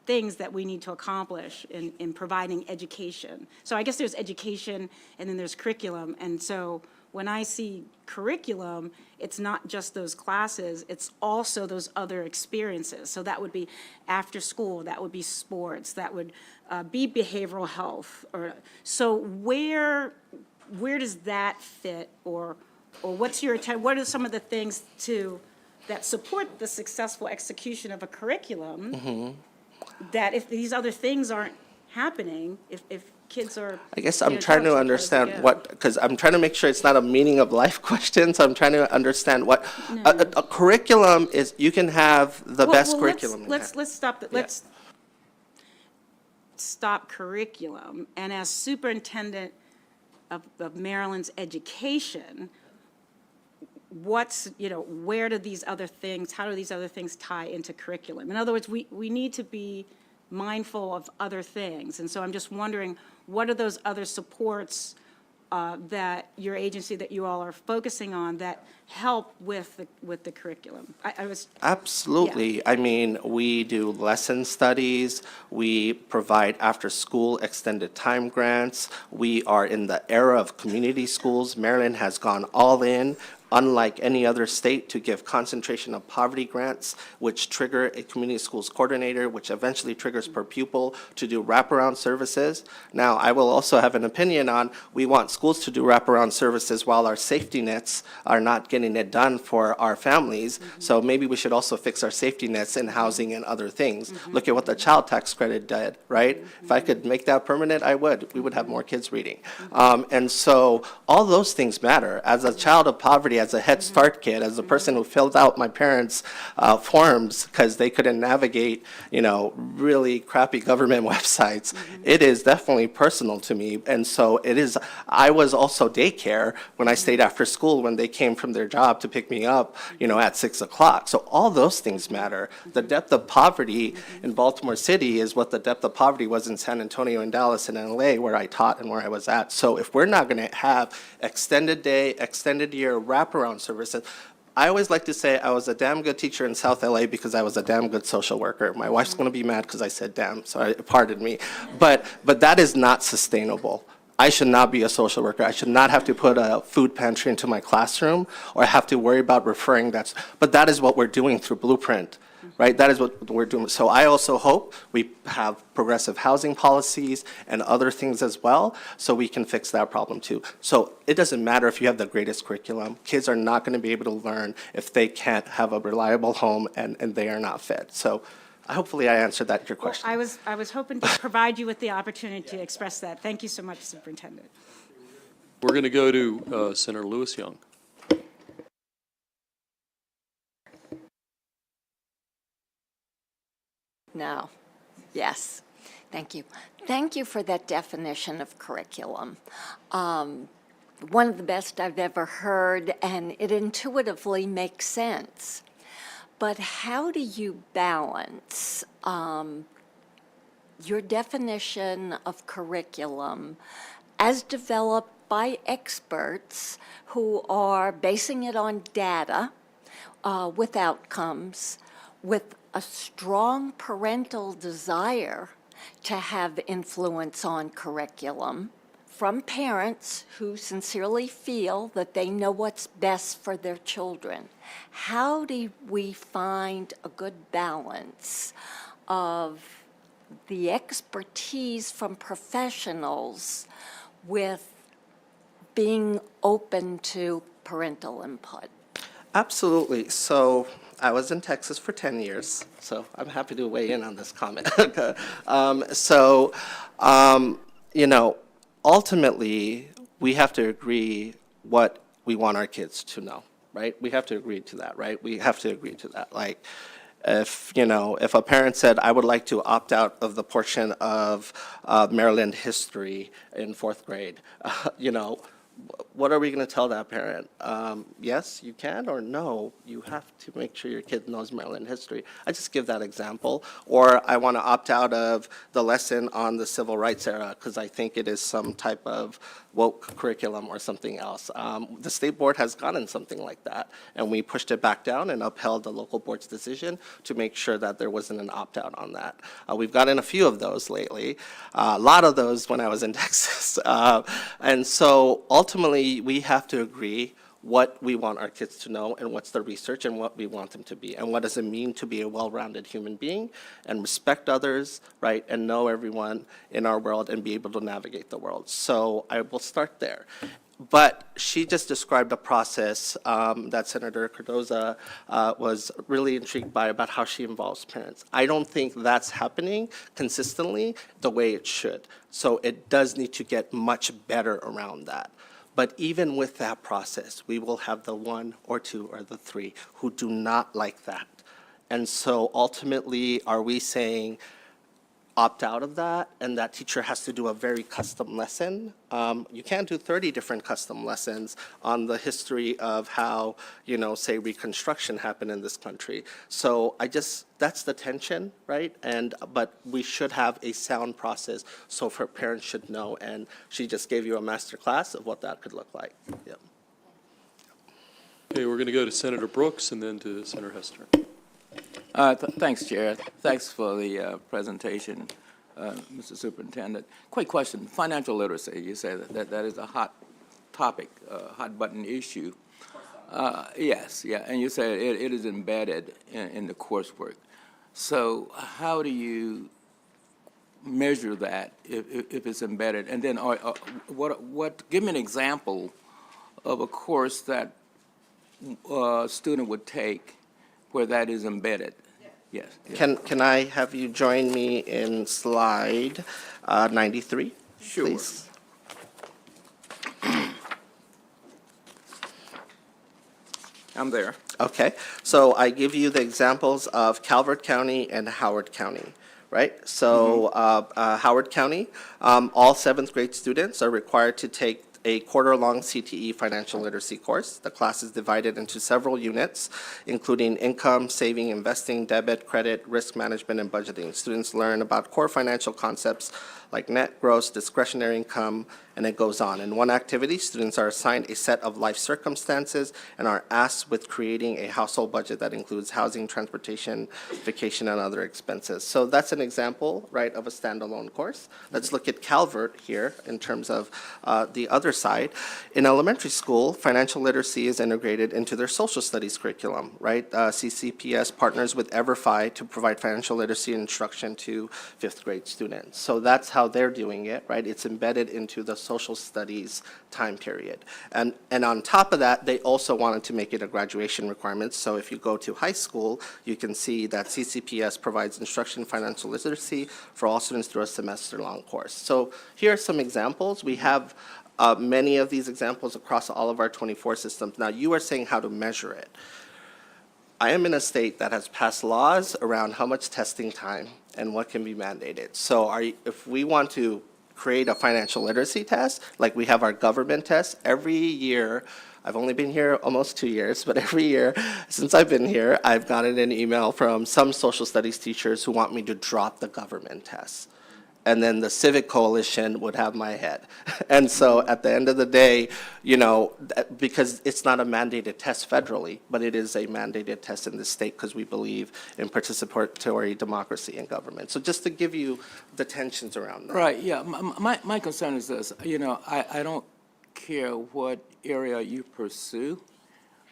things that we need to accomplish in providing education. So I guess there's education, and then there's curriculum. And so when I see curriculum, it's not just those classes, it's also those other experiences. So that would be after school, that would be sports, that would be behavioral health. So where does that fit, or what's your what are some of the things that support the successful execution of a curriculum, that if these other things aren't happening, if kids are, I guess I'm trying to understand because I'm trying to make sure it's not a meaning of life question, so I'm trying to understand what a curriculum is. You can have the best curriculum. Let's stop that. Let's stop curriculum. And as superintendent of Maryland's education, where do these other things, how do these other things tie into curriculum? In other words, we need to be mindful of other things. And so I'm just wondering, what are those other supports that your agency, that you all are focusing on, that help with the curriculum? I was, Absolutely. I mean, we do lesson studies, we provide after-school extended time grants. We are in the era of community schools. Maryland has gone all in, unlike any other state, to give concentration of poverty grants, which trigger a community schools coordinator, which eventually triggers per pupil to do wraparound services. Now, I will also have an opinion on, we want schools to do wraparound services while our safety nets are not getting it done for our families. So maybe we should also fix our safety nets in housing and other things. Look at what the child tax credit did, right? If I could make that permanent, I would. We would have more kids reading. And so all those things matter. As a child of poverty, as a Head Start kid, as a person who filled out my parents' forms because they couldn't navigate, really crappy government websites, it is definitely personal to me. And so it is, I was also daycare when I stayed after school when they came from their job to pick me up, at 6 o'clock. So all those things matter. The depth of poverty in Baltimore City is what the depth of poverty was in San Antonio and Dallas and LA, where I taught and where I was at. So if we're not going to have extended day, extended year wraparound services, I always like to say I was a damn good teacher in South LA because I was a damn good social worker. My wife's going to be mad because I said damn, so pardon me. But that is not sustainable. I should not be a social worker. I should not have to put a food pantry into my classroom or have to worry about referring that. But that is what we're doing through Blueprint, right? That is what we're doing. So I also hope we have progressive housing policies and other things as well, so we can fix that problem too. So it doesn't matter if you have the greatest curriculum. Kids are not going to be able to learn if they can't have a reliable home and they are not fed. So hopefully I answered your question. I was hoping to provide you with the opportunity to express that. Thank you so much, Superintendent. We're going to go to Senator Lewis Young. No. Yes. Thank you. Thank you for that definition of curriculum. One of the best I've ever heard, and it intuitively makes sense. But how do you balance your definition of curriculum as developed by experts who are basing it on data with outcomes, with a strong parental desire to have influence on curriculum from parents who sincerely feel that they know what's best for their children? How do we find a good balance of the expertise from professionals with being open to parental input? Absolutely. So I was in Texas for 10 years, so I'm happy to weigh in on this comment. Ultimately, we have to agree what we want our kids to know, right? We have to agree to that, right? We have to agree to that. Like, if a parent said, I would like to opt out of the portion of Maryland history in 4th grade, what are we going to tell that parent? Yes, you can, or no, you have to make sure your kid knows Maryland history. I just give that example. Or I want to opt out of the lesson on the civil rights era because I think it is some type of woke curriculum or something else. The state board has gotten something like that, and we pushed it back down and upheld the local board's decision to make sure that there wasn't an opt-out on that. We've gotten a few of those lately, a lot of those when I was in Texas. And so ultimately, we have to agree what we want our kids to know and what's the research and what we want them to be and what does it mean to be a well-rounded human being and respect others, right, and know everyone in our world and be able to navigate the world. So I will start there. But she just described a process that Senator Cardoza was really intrigued by about how she involves parents. I don't think that's happening consistently the way it should. So it does need to get much better around that. But even with that process, we will have the 1 or 2 or the 3 who do not like that. And so ultimately, are we saying, opt out of that, and that teacher has to do a very custom lesson. You can't do 30 different custom lessons on the history of how, say, Reconstruction happened in this country. So that's the tension, right? But we should have a sound process, so her parents should know, and she just gave you a master class of what that could look like. Yeah. Okay, we're going to go to Senator Brooks and then to Senator Hester. Thanks, Chair. Thanks for the presentation, Mr. Superintendent. Quick question, financial literacy, you say that is a hot topic, hot button issue. Yes, yeah, and you say it is embedded in the coursework. So how do you measure that if it's embedded? And then give me an example of a course that a student would take where that is embedded. Yes. Can I have you join me in slide 93, Sure. please? I'm there. Okay, so I give you the examples of Calvert County and Howard County, right? So Howard County, all seventh grade students are required to take a quarter-long CTE financial literacy course. The class is divided into several units, including income, saving, investing, debit, credit, risk management, and budgeting. Students learn about core financial concepts like net, gross, discretionary income, and it goes on. In one activity, students are assigned a set of life circumstances and are asked with creating a household budget that includes housing, transportation, vacation, and other expenses. So that's an example, right, of a standalone course. Let's look at Calvert here in terms of the other side. In elementary school, financial literacy is integrated into their social studies curriculum, right? CCPS partners with EverFi to provide financial literacy instruction to fifth grade students. So that's how they're doing it, right? It's embedded into the social studies time period. And on top of that, they also wanted to make it a graduation requirement. So if you go to high school, you can see that CCPS provides instruction in financial literacy for all students through a semester-long course. So here are some examples. We have many of these examples across all of our 24 systems. Now, you are saying how to measure it. I am in a state that has passed laws around how much testing time and what can be mandated. So if we want to create a financial literacy test, like we have our government test, every year, I've only been here almost 2 years, but every year since I've been here, I've gotten an email from some social studies teachers who want me to drop the government test. And then the Civic Coalition would have my head. And so at the end of the day, because it's not a mandated test federally, but it is a mandated test in the state because we believe in participatory democracy in government. So just to give you the tensions around that. Right, yeah. My concern is this, I don't care what area you pursue.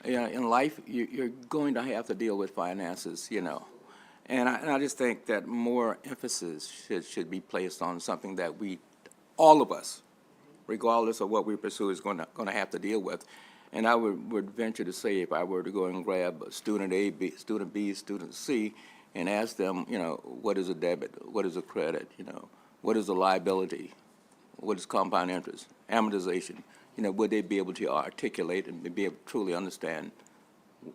In life, you're going to have to deal with finances, And I just think that more emphasis should be placed on something that all of us, regardless of what we pursue, is going to have to deal with. And I would venture to say, if I were to go and grab student A, student B, student C, and ask them, what is a debit, what is a credit, what is a liability, what is compound interest, amortization, would they be able to articulate and be able to truly understand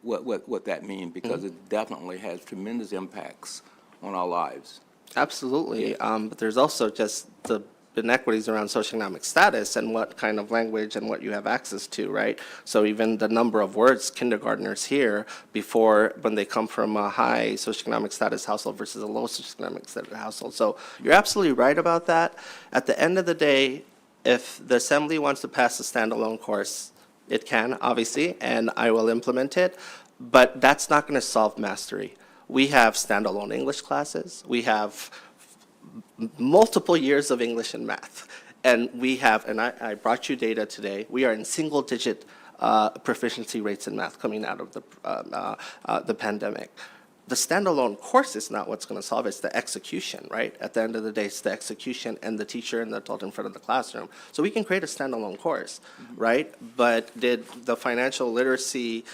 what that means, because it definitely has tremendous impacts on our lives. Absolutely, but there's also just the inequities around socioeconomic status and what kind of language and what you have access to, right? So even the number of words kindergartners hear when they come from a high socioeconomic status household versus a low socioeconomic status household. So you're absolutely right about that. At the end of the day, if the Assembly wants to pass a standalone course, it can, obviously, and I will implement it, but that's not going to solve mastery. We have standalone English classes. We have multiple years of English and math. And we have, and I brought you data today, we are in single-digit proficiency rates in math coming out of the pandemic. The standalone course is not what's going to solve it, it's the execution, right? At the end of the day, it's the execution and the teacher and the adult in front of the classroom. So we can create a standalone course, right? But did the financial literacy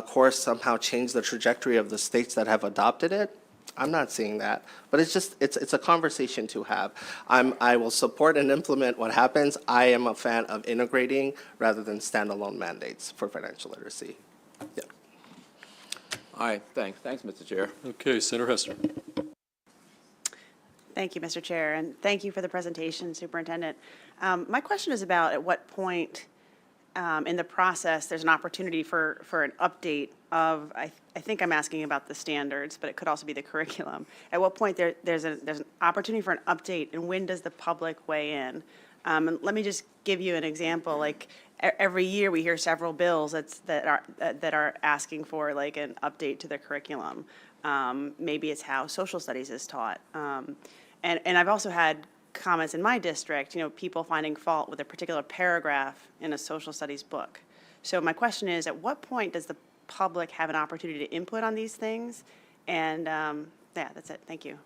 course somehow change the trajectory of the states that have adopted it? I'm not seeing that, but it's a conversation to have. I will support and implement what happens. I am a fan of integrating rather than standalone mandates for financial literacy. Yeah. All right, thanks, Mr. Chair. Okay, Senator Hester. Thank you, Mr. Chair, and thank you for the presentation, Superintendent. My question is about at what point in the process there's an opportunity for an update of, I think I'm asking about the standards, but it could also be the curriculum. At what point there's an opportunity for an update, and when does the public weigh in? And let me just give you an example. Like every year, we hear several bills that are asking for like an update to the curriculum. Maybe it's how social studies is taught. And I've also had comments in my district, people finding fault with a particular paragraph in a social studies book. So my question is, at what point does the public have an opportunity to input on these things? And yeah, that's it. Thank you.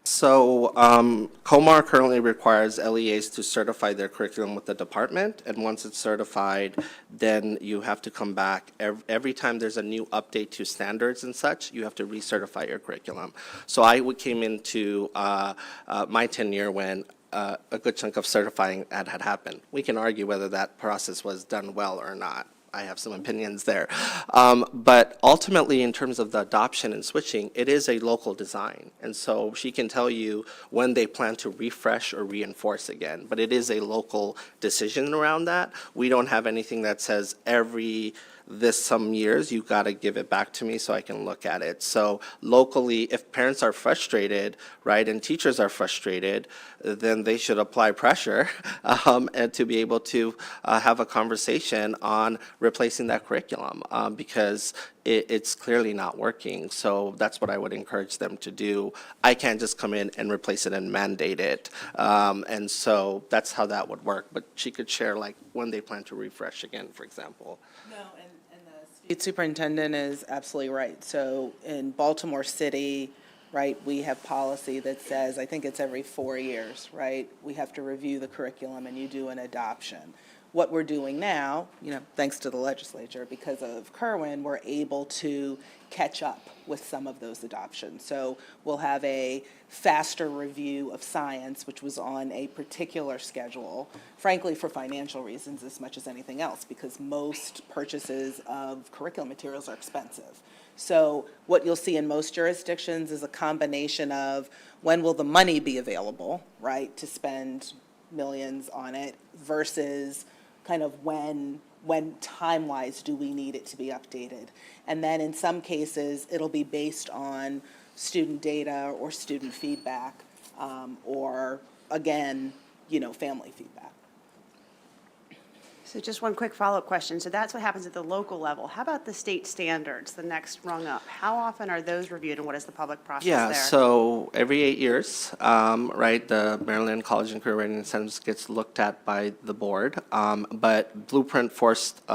So COMAR currently requires LEAs to certify their curriculum with the department, and once it's certified, then you have to come back. Every time there's a new update to standards and such, you have to recertify your curriculum. So came into my tenure when a good chunk of certifying had happened. We can argue whether that process was done well or not. I have some opinions there. But ultimately, in terms of the adoption and switching, it is a local design. And so she can tell you when they plan to refresh or reinforce again. But it is a local decision around that. We don't have anything that says some years, you got to give it back to me so I can look at it. So locally, if parents are frustrated, right, and teachers are frustrated, then they should apply pressure and to be able to have a conversation on replacing that curriculum because it's clearly not working. So that's what I would encourage them to do. I can't just come in and replace it and mandate it. And so that's how that would work. But she could share like when they plan to refresh again, for example. No, and the superintendent is absolutely right. So in Baltimore City, right, we have policy that says, I think it's every 4 years, right? We have to review the curriculum and you do an adoption. What we're doing now, thanks to the legislature, because of Kerwin, we're able to catch up with some of those adoptions. So we'll have a faster review of science, which was on a particular schedule, frankly, for financial reasons as much as anything else, because most purchases of curriculum materials are expensive. So what you'll see in most jurisdictions is a combination of when will the money be available, right, to spend millions on it versus kind of when time-wise do we need it to be updated. And then in some cases, it'll be based on student data or student feedback or, again, family feedback. So just one quick follow-up question. So that's what happens at the local level. How about the state standards, the next rung up? How often are those reviewed and what is the public process there? Yeah, so every 8 years, right, the Maryland College and Career Readiness Centers gets looked at by the board. But Blueprint forced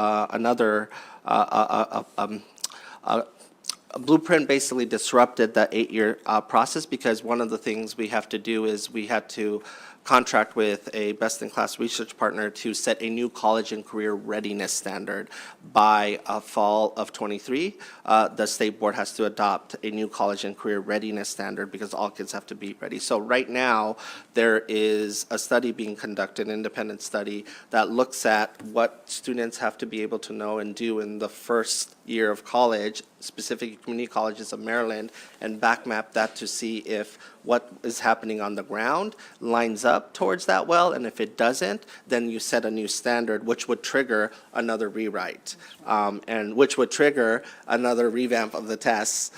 Blueprint basically disrupted the 8-year process because one of the things we have to do is we had to contract with a best-in-class research partner to set a new college and career readiness standard by fall of '23. The state board has to adopt a new college and career readiness standard because all kids have to be ready. So right now, there is a study being conducted, an independent study, that looks at what students have to be able to know and do in the first year of college, specific community colleges of Maryland, and backmap that to see if what is happening on the ground lines up towards that well, and if it doesn't, then you set a new standard, which would trigger another rewrite, and which would trigger another revamp of the tests,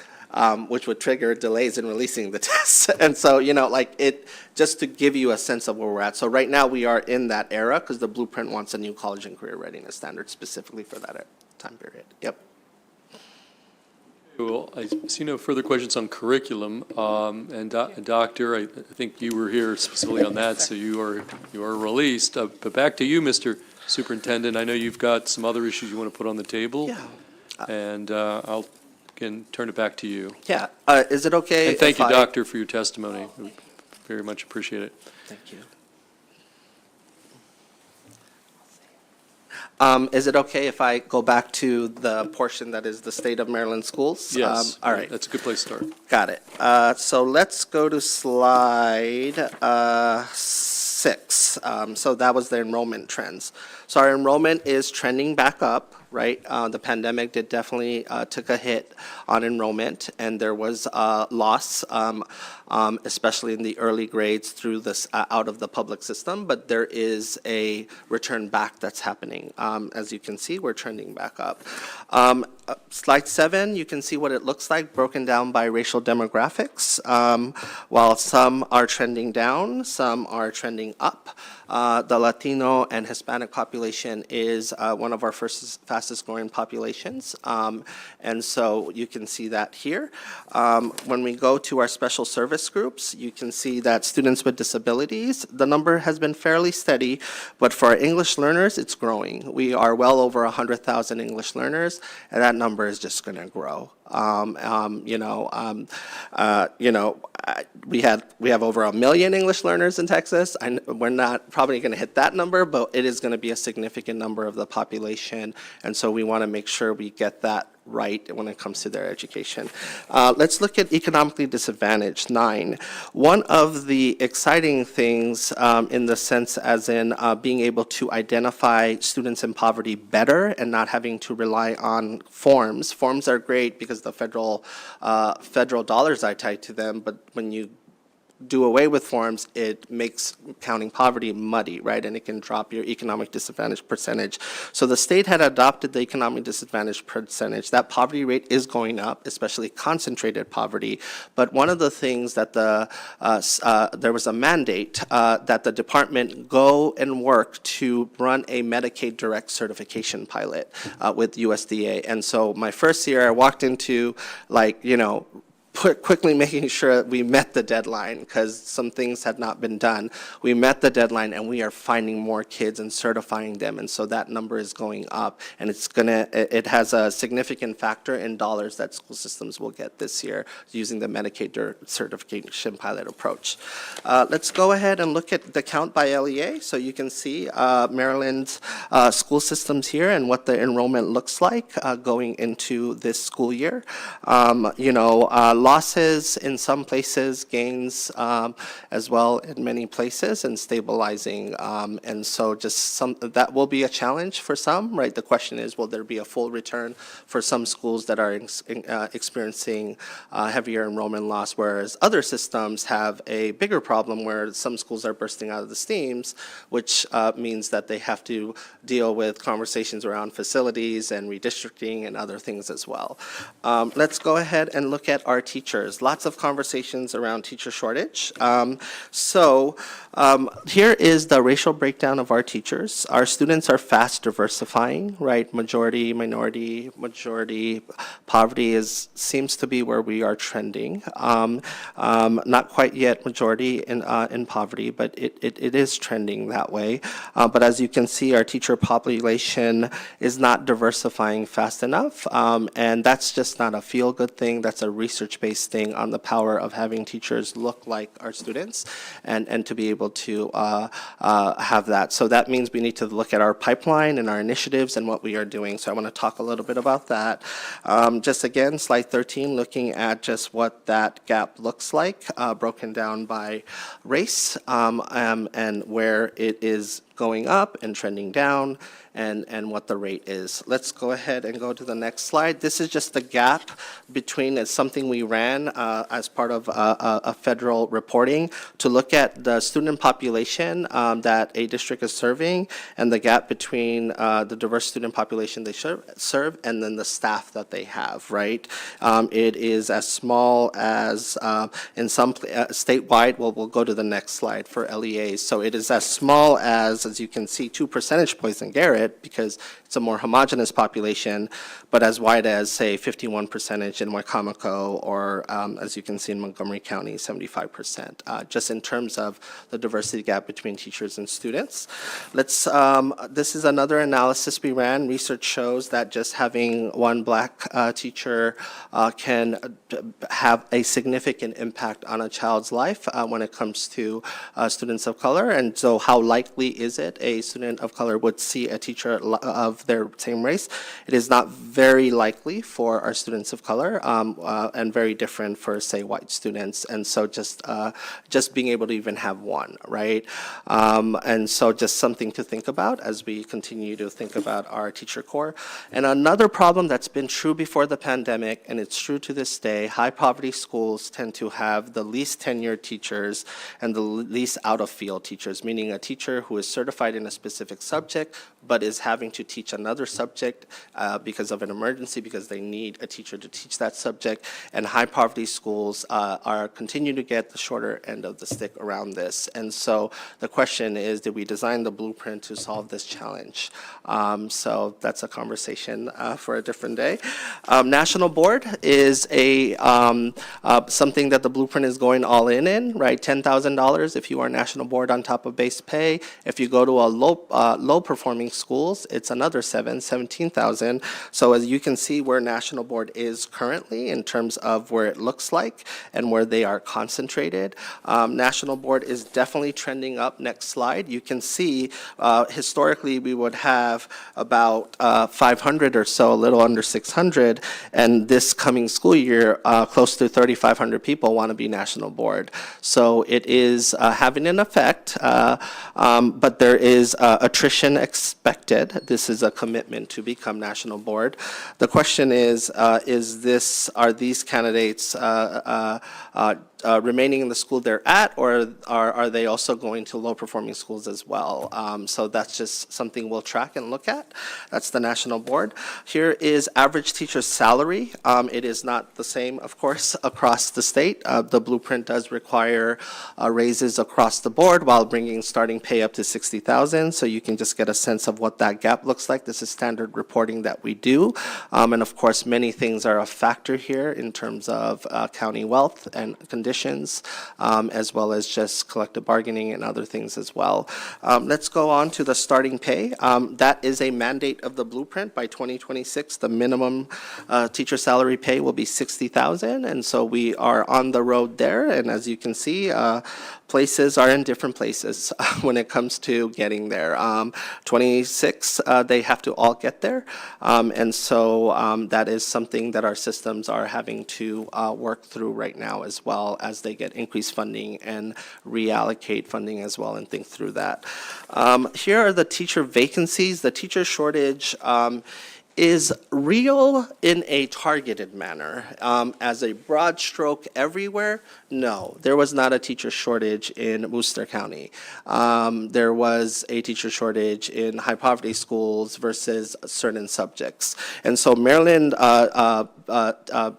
which would trigger delays in releasing the tests. And so, just to give you a sense of where we're at. So right now, we are in that era, because the Blueprint wants a new college and career readiness standard specifically for that time period. Yep. Well, I see no further questions on curriculum. And Doctor, I think you were here specifically on that, so you are released. But back to you, Mr. Superintendent. I know you've got some other issues you want to put on the table. Yeah. And I'll, again, turn it back to you. Yeah. Is it okay? And thank you, if Doctor, for your testimony. We very much appreciate it. Thank you. Is it okay if I go back to the portion that is the state of Maryland schools? Yes. All right. That's a good place to start. Got it. So let's go to slide 6. So that was the enrollment trends. So our enrollment is trending back up. right? The pandemic did definitely took a hit on enrollment, and there was loss, especially in the early grades through this out of the public system. But there is a return back that's happening. As you can see, we're trending back up. Slide 7, you can see what it looks like broken down by racial demographics. While some are trending down, some are trending up. The Latino and Hispanic population is one of our fastest growing populations. And so you can see that here. When we go to our special service groups, you can see that students with disabilities, the number has been fairly steady, but for our English learners, it's growing. We are well over 100,000 English learners, and that number is just going to grow. We have over 1 million English learners in Texas. We're not probably going to hit that number, but it is going to be a significant number of the population, and so we want to make sure we get that right when it comes to their education. Let's look at economically disadvantaged, 9. One of the exciting things in the sense as in being able to identify students in poverty better and not having to rely on forms. Forms are great because the federal dollars are tied to them, but when you do away with forms, it makes counting poverty muddy, right? And it can drop your economic disadvantage percentage. So the state had adopted the economic disadvantage percentage. That poverty rate is going up, especially concentrated poverty. But one of the things that there was a mandate that the department go and work to run a Medicaid direct certification pilot with USDA. And so my first year, I walked into quickly making sure we met the deadline because some things had not been done. We met the deadline and we are finding more kids and certifying them, and so that number is going up, and it has a significant factor in dollars that school systems will get this year using the Medicaid certification pilot approach. Let's go ahead and look at the count by LEA, so you can see Maryland's school systems here and what the enrollment looks like going into this school year. Losses in some places, gains as well in many places, and stabilizing. And so that will be a challenge for some, right? The question is, will there be a full return for some schools that are experiencing heavier enrollment loss, whereas other systems have a bigger problem where some schools are bursting out of the seams, which means that they have to deal with conversations around facilities and redistricting and other things as well. Let's go ahead and look at our teachers. Lots of conversations around teacher shortage. Here is the racial breakdown of our teachers. Our students are fast diversifying, right? Majority, minority, majority. Poverty seems to be where we are trending. Not quite yet majority in poverty, but it is trending that way. But as you can see, our teacher population is not diversifying fast enough, and that's just not a feel-good thing. That's a research-based thing on the power of having teachers look like our students and to be able to have that. So that means we need to look at our pipeline and our initiatives and what we are doing. So I want to talk a little bit about that. Just again, slide 13, looking at just what that gap looks like, broken down by race and where it is going up and trending down, and what the rate is. Let's go ahead and go to the next slide. This is just the gap between, it's something we ran as part of a federal reporting to look at the student population that a district is serving and the gap between the diverse student population they serve and then the staff that they have, right? It is as small as in some statewide, well, we'll go to the next slide for LEAs. So it is as small as you can see, 2 percentage points in Garrett because it's a more homogeneous population, but as wide as, say, 51% in Wicomico, or as you can see in Montgomery County, 75%, just in terms of the diversity gap between teachers and students. This is another analysis we ran. Research shows that just having one black teacher can have a significant impact on a child's life when it comes to students of color, and so how likely is opposite. A student of color would see a teacher of their same race. It is not very likely for our students of color, and very different for, say, white students. And so just being able to even have one, right? And so just something to think about as we continue to think about our teacher corps. And another problem that's been true before the pandemic, and it's true to this day, high poverty schools tend to have the least tenured teachers and the least out-of-field teachers, meaning a teacher who is certified in a specific subject but is having to teach another subject because of an emergency, because they need a teacher to teach that subject. And high poverty schools continue to get the shorter end of the stick around this. And so the question is, did we design the blueprint to solve this challenge? So that's a conversation for a different day. National board is something that the blueprint is going all in, right? $10,000 if you are national board on top of base pay. If you go to a low performing schools, it's another $17,000. So as you can see where national board is currently in terms of where it looks like and where they are concentrated. National board is definitely trending up. Next slide. You can see historically we would have about 500 or so, a little under 600, and this coming school year, close to 3,500 people want to be national board. So it is having an effect, but there is attrition expected. This is a commitment to become national board. The question is are these candidates remaining in the school they're at, or are they also going to low-performing schools as well? So that's just something we'll track and look at. That's the national board. Here is average teacher salary. It is not the same, of course, across the state. The blueprint does require raises across the board while bringing starting pay up to $60,000. So you can just get a sense of what that gap looks like. This is standard reporting that we do. And of course, many things are a factor here in terms of county wealth and conditions, as well as just collective bargaining and other things as well. Let's go on to the starting pay. That is a mandate of the blueprint. By 2026, the minimum teacher salary pay will be $60,000, and so we are on the road there. And as you can see, places are in different places when it comes to getting there. 26, they have to all get there, and so that is something that our systems are having to work through right now, as well as they get increased funding and reallocate funding as well and think through that. Here are the teacher vacancies. The teacher shortage is real in a targeted manner. As a broad stroke everywhere, no, there was not a teacher shortage in Worcester County. There was a teacher shortage in high poverty schools versus certain subjects. And so Maryland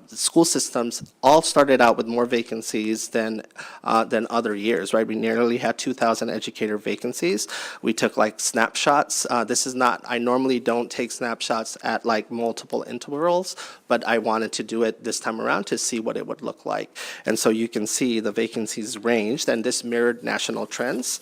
school systems all started out with more vacancies than other years, right? We nearly had 2,000 educator vacancies. We took like snapshots. This is not, I normally don't take snapshots at like multiple intervals, but I wanted to do it this time around to see what it would look like. And so you can see the vacancies ranged, and this mirrored national trends.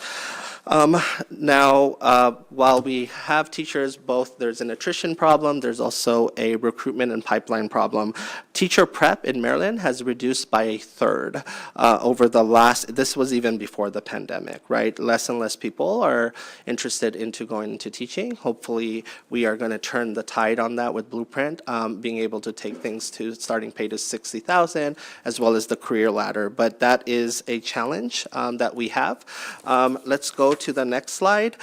Now, while we have teachers, both there's an attrition problem, there's also a recruitment and pipeline problem. Teacher prep in Maryland has reduced by a third over the last, this was even before the pandemic, right? Less and less people are interested into going into teaching. Hopefully, we are going to turn the tide on that with Blueprint, being able to take things to starting pay to $60,000, as well as the career ladder. But that is a challenge that we have. Let's go to the next slide.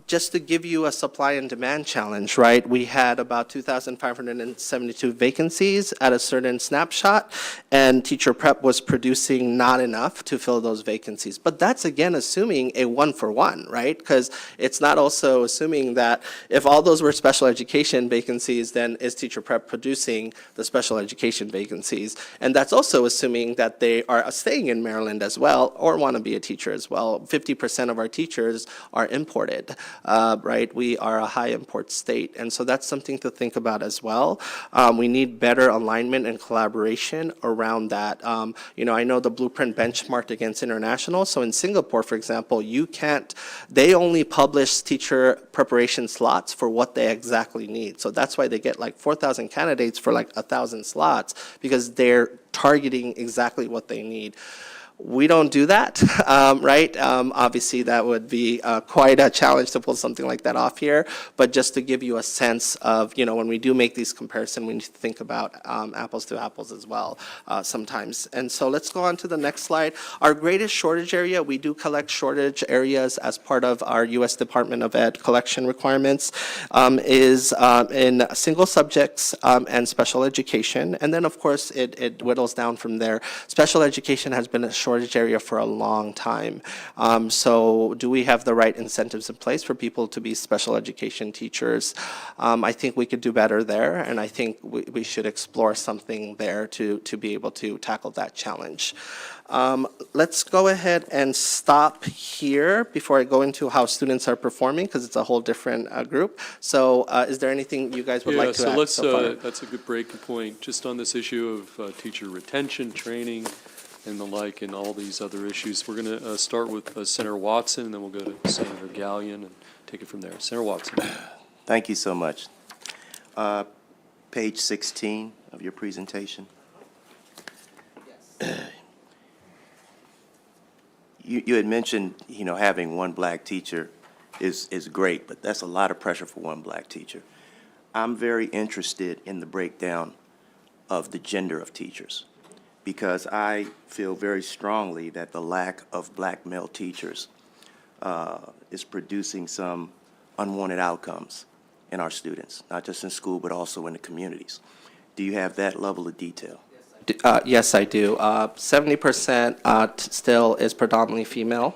Just to give you a supply and demand challenge, right? We had about 2,572 vacancies at a certain snapshot, and teacher prep was producing not enough to fill those vacancies. But that's again assuming a one-for-one, right? Because it's not also assuming that if all those were special education vacancies, then is teacher prep producing the special education vacancies? And that's also assuming that they are staying in Maryland as well, or want to be a teacher as well. 50% of our teachers are imported, right? We are a high import state, and so that's something to think about as well. We need better alignment and collaboration around that. You know, I know the Blueprint benchmarked against international, so in Singapore, for example, you can't, they only publish teacher preparation slots for what they exactly need. So that's why they get like 4,000 candidates for like 1,000 slots, because they're targeting exactly what they need. We don't do that, right? Obviously, that would be quite a challenge to pull something like that off here. But just to give you a sense of, when we do make these comparisons, we need to think about apples to apples as well sometimes. And so let's go on to the next slide. Our greatest shortage area, we do collect shortage areas as part of our U.S. Department of Ed collection requirements, is in single subjects and special education. And then, of course, it whittles down from there. Special education has been a shortage area for a long time. So do we have the right incentives in place for people to be special education teachers? I think we could do better there, and I think we should explore something there to be able to tackle that challenge. Let's go ahead and stop here before I go into how students are performing, because it's a whole different group. So is there anything you guys would like to add so far? That's a good breaking point, just on this issue of teacher retention, training, and the like, and all these other issues. We're going to start with Senator Watson, and then we'll go to Senator Gallion and take it from there. Senator Watson. Thank you so much. Page 16 of your presentation. You had mentioned, having one black teacher is great, but that's a lot of pressure for one black teacher. I'm very interested in the breakdown of the gender of teachers, because I feel very strongly that the lack of black male teachers is producing some unwanted outcomes in our students, not just in school, but also in the communities. Do you have that level of detail? Yes, I do. 70% still is predominantly female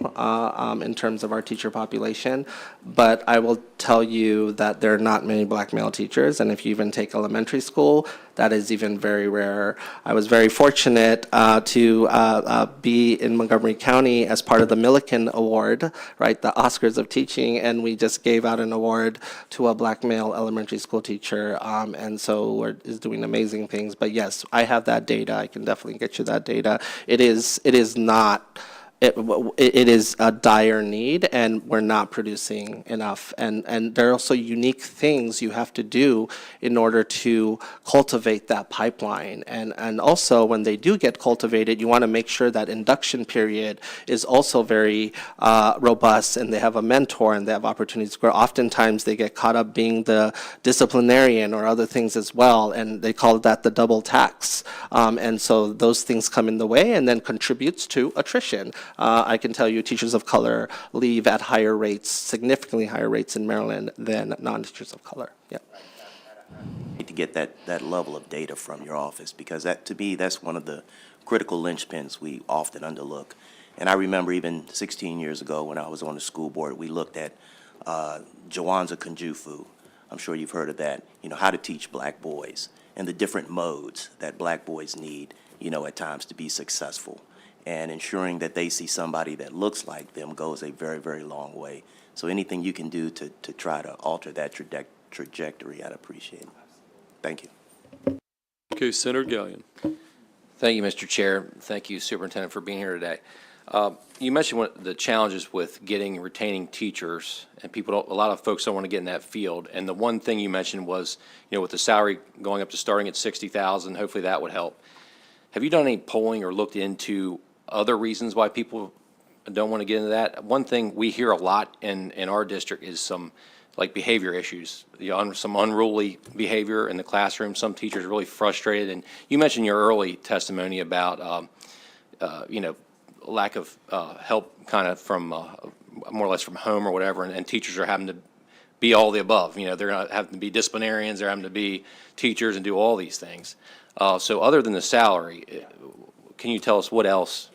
in terms of our teacher population, but I will tell you that there are not many black male teachers, and if you even take elementary school, that is even very rare. I was very fortunate to be in Montgomery County as part of the Milliken Award, right, the Oscars of teaching, and we just gave out an award to a black male elementary school teacher, and so is doing amazing things. But yes, I have that data. I can definitely get you that data. It is not. It is a dire need, and we're not producing enough. And there are also unique things you have to do in order to cultivate that pipeline. And also, when they do get cultivated, you want to make sure that induction period is also very robust, and they have a mentor, and they have opportunities where oftentimes they get caught up being the disciplinarian or other things as well, and they call that the double tax. And so those things come in the way and then contributes to attrition. I can tell you teachers of color leave at higher rates, significantly higher rates in Maryland than non-teachers of color. Yeah. Need to get that level of data from your office, because that, to me, that's one of the critical linchpins we often underlook. And I remember even 16 years ago when I was on the school board, we looked at Jawanza Kunjufu. I'm sure you've heard of that. How to teach black boys and the different modes that black boys need, at times to be successful. And ensuring that they see somebody that looks like them goes a very, very long way. So anything you can do to try to alter that trajectory, I'd appreciate it. Thank you. Okay, Senator Gallion. Thank you, Mr. Chair. Thank you, Superintendent, for being here today. You mentioned one of the challenges with retaining teachers, and a lot of folks don't want to get in that field. And the one thing you mentioned was, with the salary going up to starting at $60,000, hopefully that would help. Have you done any polling or looked into other reasons why people don't want to get into that? One thing we hear a lot in our district is some behavior issues, some unruly behavior in the classroom. Some teachers are really frustrated. And you mentioned your early testimony about, lack of help kind of from more or less from home or whatever, and teachers are having to be all the above. They're not having to be disciplinarians, they're having to be teachers and do all these things. So other than the salary, can you tell us what else?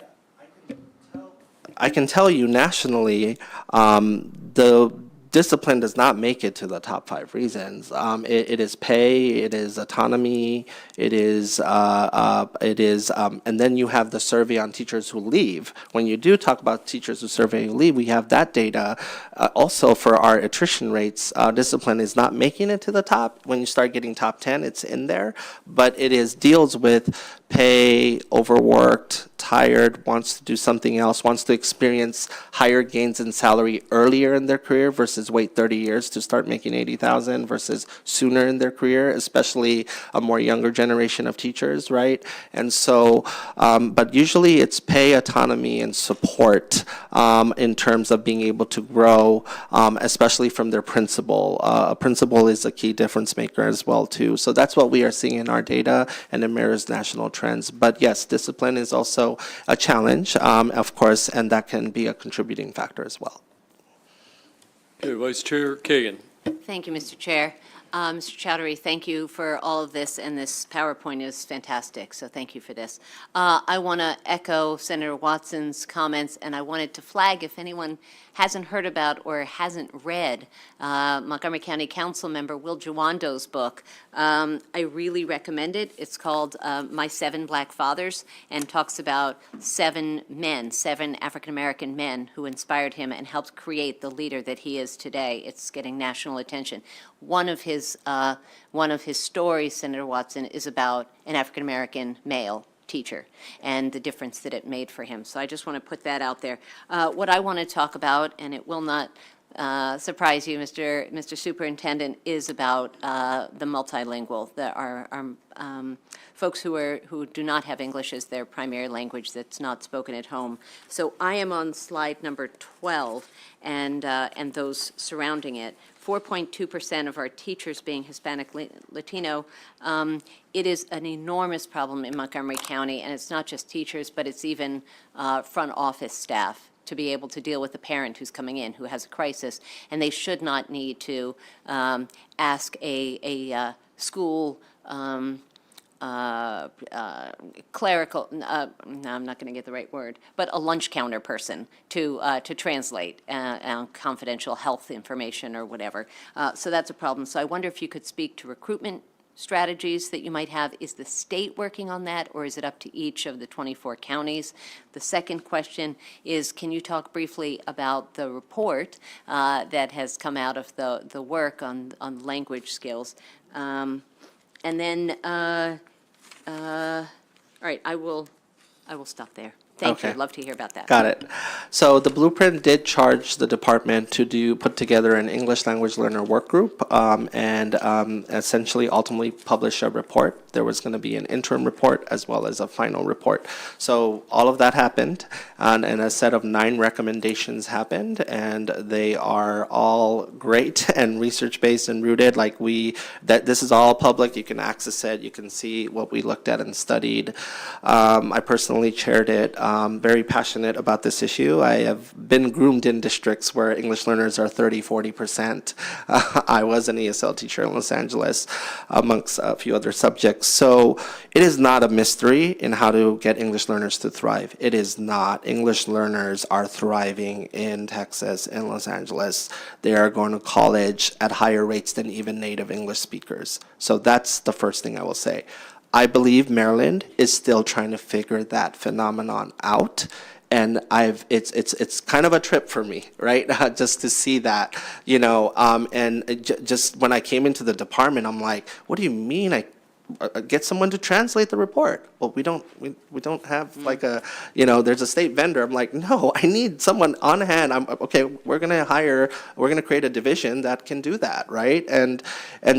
I can tell you nationally, the discipline does not make it to the top 5 reasons. It is pay, it is autonomy, it is, and then you have the survey on teachers who leave. When you do talk about teachers who survey who leave, we have that data. Also for our attrition rates, discipline is not making it to the top. When you start getting top 10, it's in there, but deals with pay, overworked, tired, wants to do something else, wants to experience higher gains in salary earlier in their career versus wait 30 years to start making 80,000 versus sooner in their career, especially a more younger generation of teachers, right? And so, but usually it's pay, autonomy, and support in terms of being able to grow, especially from their principal. A principal is a key difference maker as well, too. So that's what we are seeing in our data, and it mirrors national trends. But yes, discipline is also a challenge, of course, and that can be a contributing factor as well. Okay, Vice Chair Kagan. Thank you, Mr. Chair. Mr. Chowdhury, thank you for all of this, and this PowerPoint is fantastic, so thank you for this. I want to echo Senator Watson's comments, and I wanted to flag, if anyone hasn't heard about or hasn't read Montgomery County Council member Will Jawando's book. I really recommend it. It's called My 7 Black Fathers, and talks about 7 African-American men who inspired him and helped create the leader that he is today. It's getting national attention. One of his stories, Senator Watson, is about an African-American male teacher and the difference that it made for him. So I just want to put that out there. What I want to talk about, and it will not surprise you, Mr. Superintendent, is about the multilingual, our folks who do not have English as their primary language that's not spoken at home. So I am on slide number 12 and those surrounding it. 4.2% of our teachers being Hispanic Latino. It is an enormous problem in Montgomery County, and it's not just teachers, but it's even front office staff to be able to deal with a parent who's coming in who has a crisis, and they should not need to ask a school clerical, no, I'm not going to get the right word, but a lunch counter person to translate confidential health information or whatever. So that's a problem. So I wonder if you could speak to recruitment strategies that you might have. Is the state working on that, or is it up to each of the 24 counties? The second question is, can you talk briefly about the report that has come out of the work on language skills? And then, all right, I will stop there. Thank you. Okay. I'd love to hear about that. Got it. So the blueprint did charge the department to put together an English language learner work group and essentially ultimately publish a report. There was going to be an interim report as well as a final report. So all of that happened, and a set of 9 recommendations happened, and they are all great and research-based and rooted. This is all public. You can access it. You can see what we looked at and studied. I personally chaired it. Very passionate about this issue. I have been groomed in districts where English learners are 30-40%. I was an ESL teacher in Los Angeles, amongst a few other subjects. So it is not a mystery in how to get English learners to thrive. It is not. English learners are thriving in Texas, in Los Angeles. They are going to college at higher rates than even native English speakers. So that's the first thing I will say. I believe Maryland is still trying to figure that phenomenon out, and it's kind of a trip for me, right? Just to see that, just when I came into the department, I'm like, what do you mean get someone to translate the report? Well, we don't have there's a state vendor. I'm like, no, I need someone on hand. We're going to create a division that can do that, right? And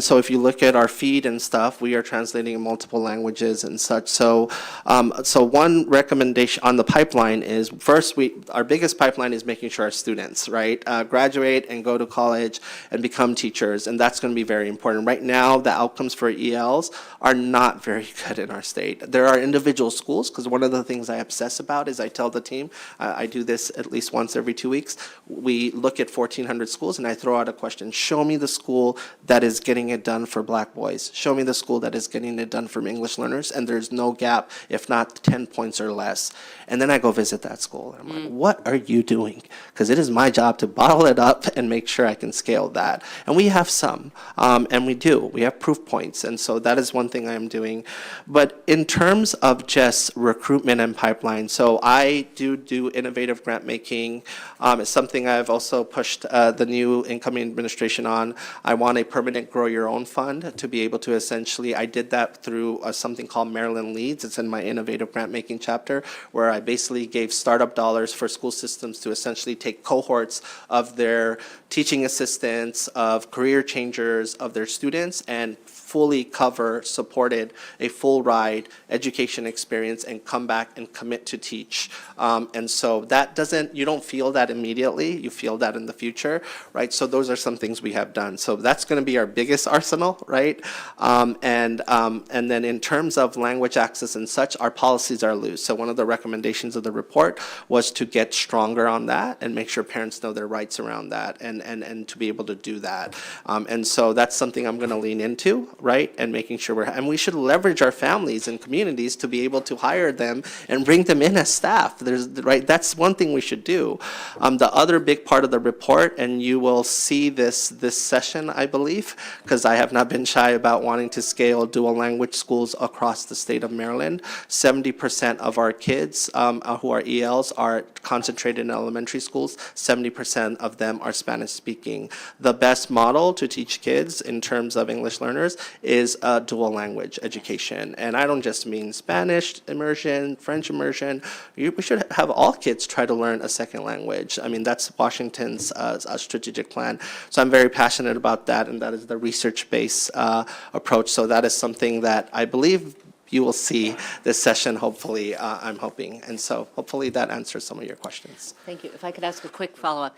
so if you look at our feed and stuff, we are translating in multiple languages and such. So one recommendation on the pipeline is, first, our biggest pipeline is making sure our students, right, graduate and go to college and become teachers, and that's going to be very important. Right now, the outcomes for ELs are not very good in our state. There are individual schools, because one of the things I obsess about is I tell the team, I do this at least once every 2 weeks, we look at 1,400 schools and I throw out a question, show me the school that is getting it done for Black boys. Show me the school that is getting it done for English learners, and there's no gap, if not 10 points or less. And then I go visit that school. And I'm like, what are you doing? Because it is my job to bottle it up and make sure I can scale that. And we have some, and we do. We have proof points. And so that is one something I'm doing. But in terms of just recruitment and pipeline, so I do innovative grant making. It's something I've also pushed the new incoming administration on. I want a permanent grow your own fund to be able to essentially, I did that through something called Maryland Leads. It's in my innovative grant making chapter, where I basically gave startup dollars for school systems to essentially take cohorts of their teaching assistants, of career changers, of their students, and fully cover, supported a full ride education experience and come back and commit to teach. And so that doesn't, you don't feel that immediately, you feel that in the future, right? So those are some things we have done. So that's gonna be our biggest arsenal, right? And then in terms of language access and such, our policies are loose. So one of the recommendations of the report was to get stronger on that and make sure parents know their rights around that and to be able to do that. And so that's something I'm gonna lean into, right? And making sure and we should leverage our families and communities to be able to hire them and bring them in as staff. Right, that's one thing we should do. The other big part of the report, and you will see this session, I believe, because I have not been shy about wanting to scale dual language schools across the state of Maryland. 70% of our kids who are ELs are concentrated in elementary schools. 70% of them are Spanish speaking. The best model to teach kids in terms of English learners is dual language education. And I don't just mean Spanish immersion, French immersion. We should have all kids try to learn a second language. I mean, that's Washington's strategic plan. So I'm very passionate about that, and that is the research-based approach. So that is something that I believe you will see this session, hopefully, I'm hoping. And so hopefully that answers some of your questions. Thank you. If I could ask a quick follow-up.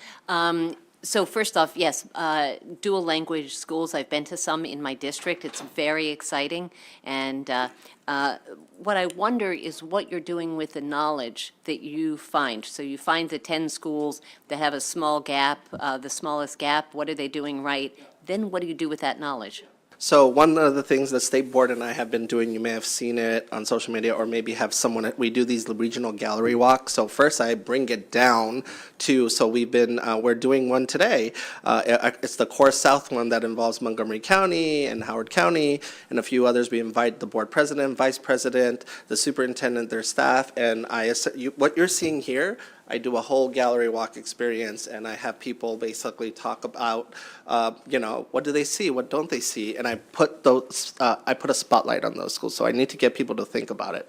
So first off, yes, dual language schools, I've been to some in my district. It's very exciting. And what I wonder is what you're doing with the knowledge that you find. So you find the 10 schools that have a small gap, the smallest gap. What are they doing right? Then what do you do with that knowledge? So one of the things the State Board and I have been doing, you may have seen it on social media or maybe have someone, we do these regional gallery walks. So first I bring it down to, so we're doing one today. It's the Core South one that involves Montgomery County and Howard County and a few others. We invite the board president, vice president, the superintendent, their staff, and what you're seeing here, I do a whole gallery walk experience, and I have people basically talk about, what do they see, what don't they see, and I put a spotlight on those schools. So I need to get people to think about it.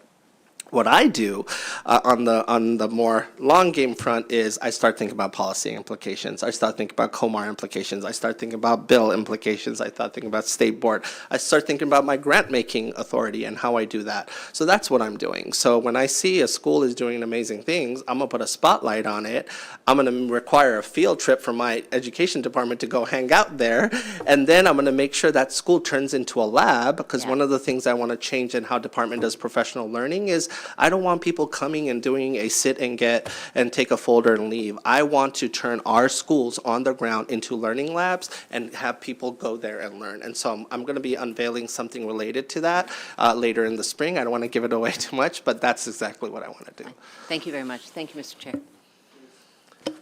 What I do on the more long game front is I start thinking about policy implications. I start thinking about COMAR implications. I start thinking about bill implications. I start thinking about state board. I start thinking about my grant making authority and how I do that. So that's what I'm doing. So when I see a school is doing amazing things, I'm gonna put a spotlight on it. I'm gonna require a field trip from my education department to go hang out there. And then I'm gonna make sure that school turns into a lab, because one of the things I wanna change in how department does professional learning is I don't want people coming and doing a sit and get and take a folder and leave. I want to turn our schools on the ground into learning labs and have people go there and learn. And so I'm going to be unveiling something related to that later in the spring. I don't want to give it away too much, but that's exactly what I want to do. Thank you very much. Thank you, Mr. Chair.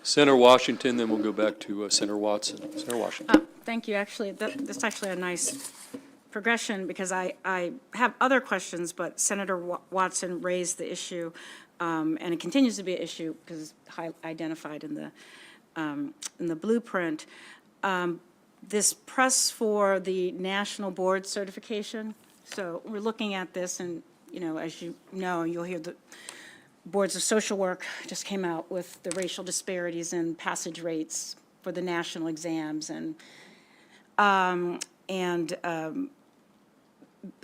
Senator Washington, then we'll go back to Senator Watson. Senator Washington. Thank you. Actually, that's actually a nice progression, because I have other questions, but Senator Watson raised the issue, and it continues to be an issue because it's identified in the blueprint. This press for the national board certification. So we're looking at this, and as you know, you'll hear the boards of social work just came out with the racial disparities in passage rates for the national exams, and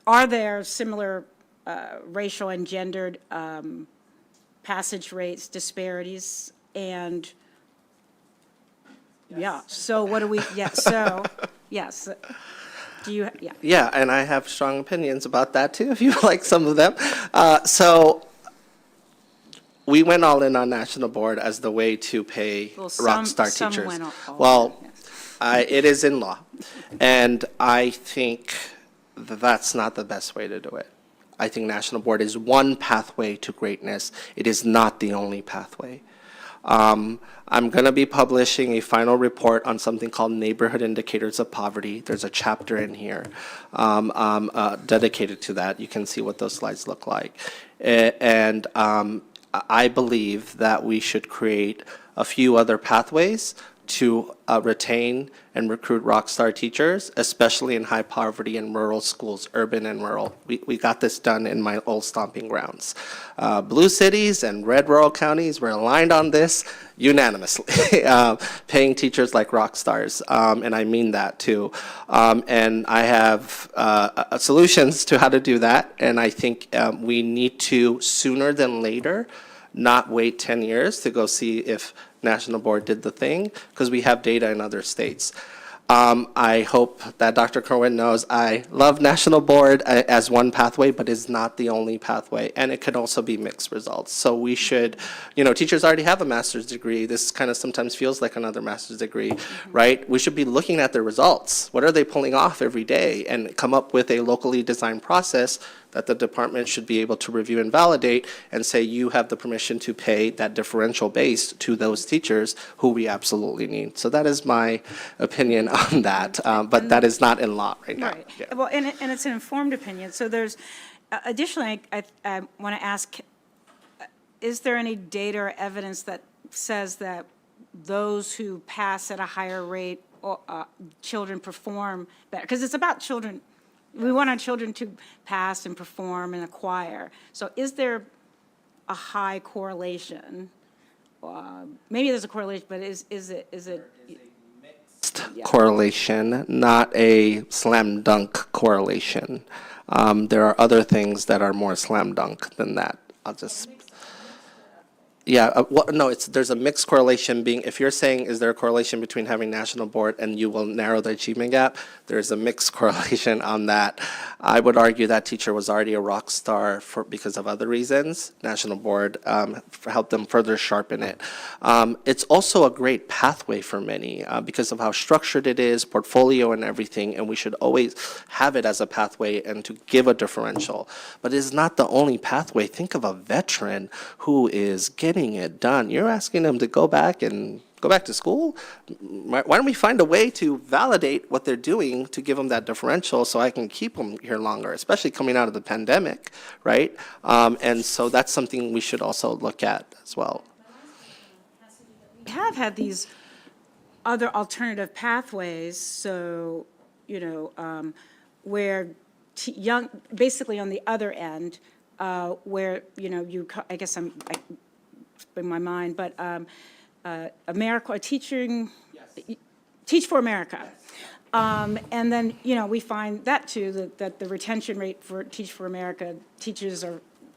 are there similar racial and gendered passage rates disparities? And so what do we? Yes. Do you? Yeah. Yeah, and I have strong opinions about that too, if you like some of them. So we went all in on national board as the way to pay rock star teachers. Went all well, in, yes. It is in law, and I think that's not the best way to do it. I think national board is one pathway to greatness. It is not the only pathway. I'm going to be publishing a final report on something called Neighborhood Indicators of Poverty. There's a chapter in here dedicated to that. You can see what those slides look like. And I believe that we should create a few other pathways to retain and recruit rockstar teachers, especially in high poverty and rural schools, urban and rural. We got this done in my old stomping grounds. Blue cities and red rural counties were aligned on this unanimously, paying teachers like rock stars, and I mean that too. And I have solutions to how to do that, and I think we need to, sooner than later, not wait 10 years to go see if National Board did the thing, because we have data in other states. I hope that Dr. Kerwin knows I love National Board as one pathway, but is not the only pathway, and it could also be mixed results. So we should, teachers already have a master's degree. This kind of sometimes feels like another master's degree, right? We should be looking at their results. What are they pulling off every day? And come up with a locally designed process that the department should be able to review and validate and say you have the permission to pay that differential base to those teachers who we absolutely need. So that is my opinion on that, but that is not in law right now. Right. Yeah. Well, and it's an informed opinion. So there's, additionally, I want to ask, is there any data or evidence that says that those who pass at a higher rate, children perform better? Because it's about children. We want our children to pass and perform and acquire. So is there a high correlation? Maybe there's a correlation, but is it? Correlation, not a slam dunk correlation. There are other things that are more slam dunk than that. I'll just. Yeah, no, there's a mixed correlation being, if you're saying, is there a correlation between having National Board and you will narrow the achievement gap? There's a mixed correlation on that. I would argue that teacher was already a rock star because of other reasons. National Board helped them further sharpen it. It's also a great pathway for many because of how structured it is, portfolio and everything, and we should always have it as a pathway and to give a differential. But it is not the only pathway. Think of a veteran who is getting it done. You're asking them to go back to school? Why don't we find a way to validate what they're doing to give them that differential so I can keep them here longer, especially coming out of the pandemic, right? And so that's something we should also look at as well. We have had these other alternative pathways, so, where basically on the other end, where, I guess in my mind, but America, Teach for America. And then, we find that too, that the retention rate for Teach for America teachers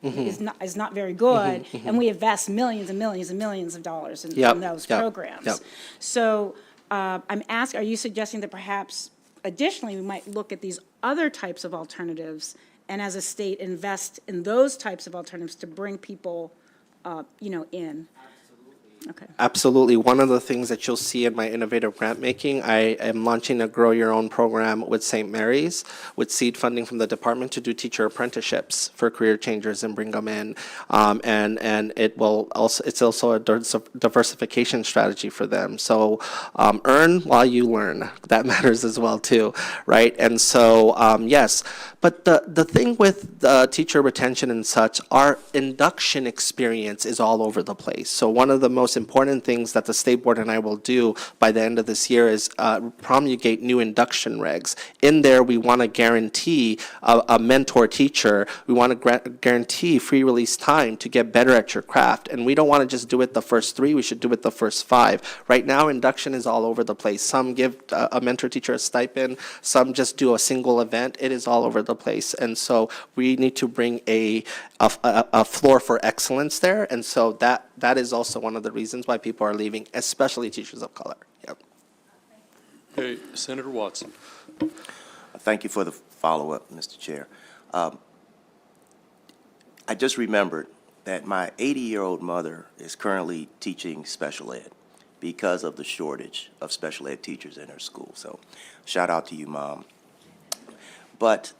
is not very good, and we invest millions and millions and millions of dollars in those programs. So I'm asking, are you suggesting that perhaps additionally we might look at these other types of alternatives and as a state invest in those types of alternatives to bring people in? Okay. Absolutely. One of the things that you'll see in my innovative grant making, I am launching a Grow Your Own program with St. Mary's with seed funding from the department to do teacher apprenticeships for career changers and bring them in. And it's also a diversification strategy for them. So earn while you learn. That matters as well too, right? And so yes, but the thing with teacher retention and such, our induction experience is all over the place. So one of the most important things that the State Board and I will do by the end of this year is promulgate new induction regs. In there, we want to guarantee a mentor teacher. We want to guarantee free release time to get better at your craft. And we don't want to just do it the first 3, we should do it the first 5. Right now, induction is all over the place. Some give a mentor teacher a stipend, some just do a single event. It is all over the place. And so we need to bring a floor for excellence there. And so that is also one of the reasons why people are leaving, especially teachers of color. Yep. Okay, Senator Watson. Thank you for the follow-up, Mr. Chair. I just remembered that my 80-year-old mother is currently teaching special ed because of the shortage of special ed teachers in her school. So shout out to you, Mom. But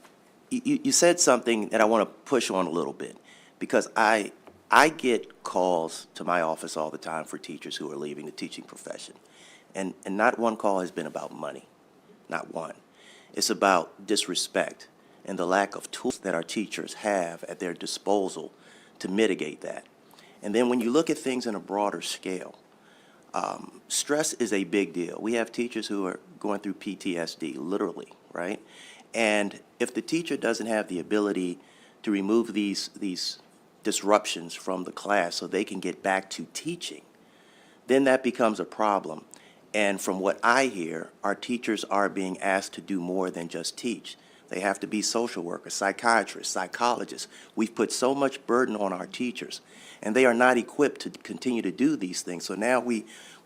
you said something that I want to push on a little bit, because I I get calls to my office all the time for teachers who are leaving the teaching profession. And not one call has been about money, not one. It's about disrespect and the lack of tools that our teachers have at their disposal to mitigate that. And then when you look at things in a broader scale, stress is a big deal. We have teachers who are going through PTSD, literally, right? And if the teacher doesn't have the ability to remove these disruptions from the class so they can get back to teaching, then that becomes a problem. And from what I hear, our teachers are being asked to do more than just teach. They have to be social workers, psychiatrists, psychologists. We've put so much burden on our teachers, and they are not equipped to continue to do these things. So now we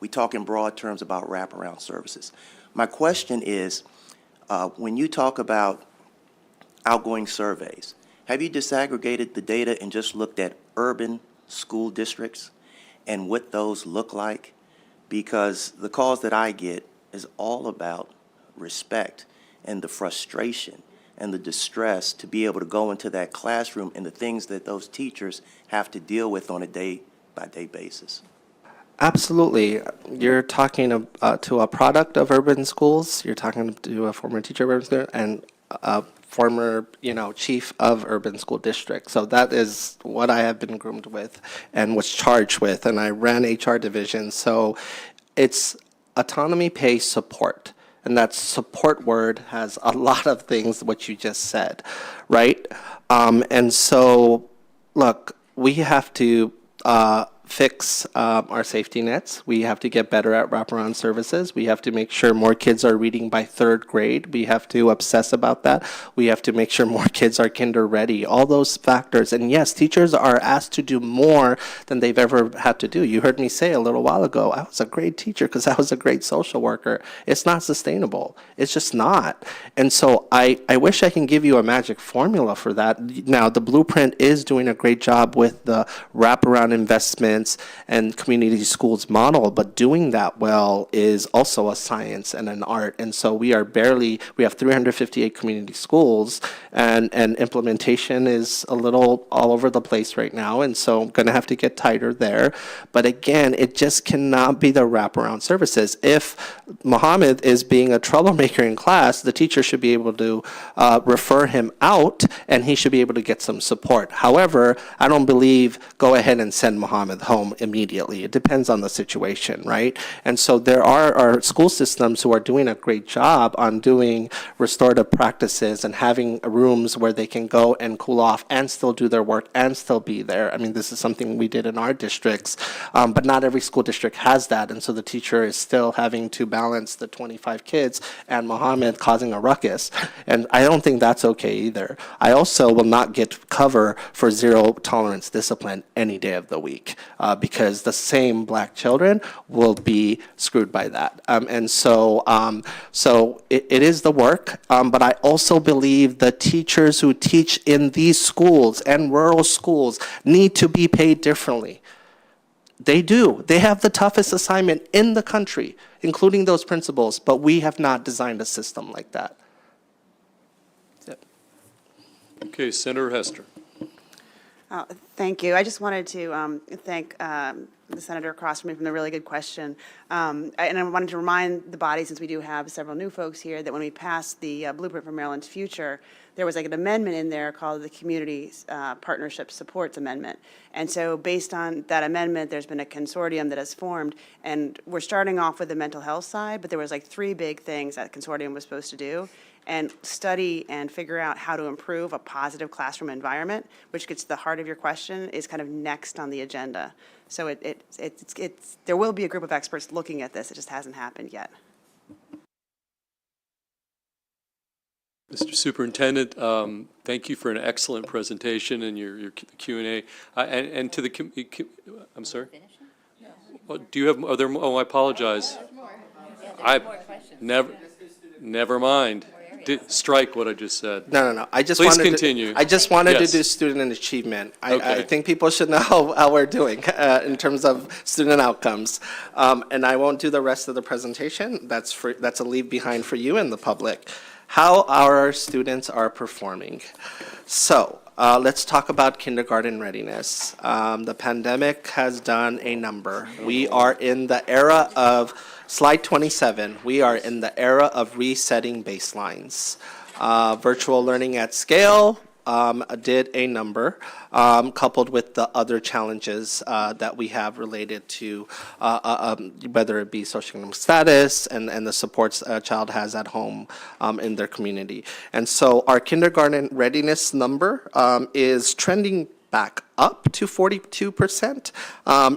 talk in broad terms about wraparound services. My question is, when you talk about outgoing surveys, have you disaggregated the data and just looked at urban school districts and what those look like? Because the calls that I get is all about respect and the frustration and the distress to be able to go into that classroom and the things that those teachers have to deal with on a day-by-day basis. Absolutely. You're talking to a product of urban schools. You're talking to a former teacher of urban schools and a former, chief of urban school district. So that is what I have been groomed with and was charged with. And I ran HR division. So it's autonomy pay support. And that support word has a lot of things, what you just said, right? And so, look, we have to fix our safety nets. We have to get better at wraparound services. We have to make sure more kids are reading by 3rd grade. We have to obsess about that. We have to make sure more kids are kinder ready. All those factors. And yes, teachers are asked to do more than they've ever had to do. You heard me say a little while ago, I was a great teacher because I was a great social worker. It's not sustainable. It's just not. And so I wish I can give you a magic formula for that. Now, the Blueprint is doing a great job with the wraparound investment and community schools model, but doing that well is also a science and an art. And so we have 358 community schools, and implementation is a little all over the place right now. And so I'm going to have to get tighter there. But again, it just cannot be the wraparound services. If Mohammed is being a troublemaker in class, the teacher should be able to refer him out, and he should be able to get some support. However, I don't believe go ahead and send Mohammed home immediately. It depends on the situation, right? And so there are our school systems who are doing a great job on doing restorative practices and having rooms where they can go and cool off and still do their work and still be there. I mean, this is something we did in our districts, but not every school district has that. And so the teacher is still having to balance the 25 kids and Mohammed causing a ruckus. And I don't think that's okay either. I also will not get cover for zero tolerance discipline any day of the week. Because the same black children will be screwed by that. And so it is the work, but I also believe the teachers who teach in these schools and rural schools need to be paid differently. They do. They have the toughest assignment in the country, including those principals, but we have not designed a system like that. Okay, Senator Hester. Thank you. I just wanted to thank the senator across from me for the really good question. And I wanted to remind the body, since we do have several new folks here, that when we passed the Blueprint for Maryland's Future, there was like an amendment in there called the Community Partnership Supports Amendment. And so based on that amendment, there's been a consortium that has formed, and we're starting off with the mental health side, but there was like 3 big things that consortium was supposed to do. And study and figure out how to improve a positive classroom environment, which gets to the heart of your question, is kind of next on the agenda. So there will be a group of experts looking at this. It just hasn't happened yet. Mr. Superintendent, thank you for an excellent presentation and your Q&A. And to the, I'm sorry? Oh, do you have, I apologize. Never mind. Strike what I just said. No. Please continue. I just wanted Yes. to do student achievement. Okay. I think people should know how we're doing in terms of student outcomes. And I won't do the rest of the presentation. That's a leave behind for you and the public. How our students are performing. So Let's talk about kindergarten readiness. The pandemic has done a number. We are in the era of, slide 27, we are in the era of resetting baselines. Virtual learning at scale did a number, coupled with the other challenges that we have related to whether it be socioeconomic status and the supports a child has at home in their community. And so our kindergarten readiness number is trending back up to 42%.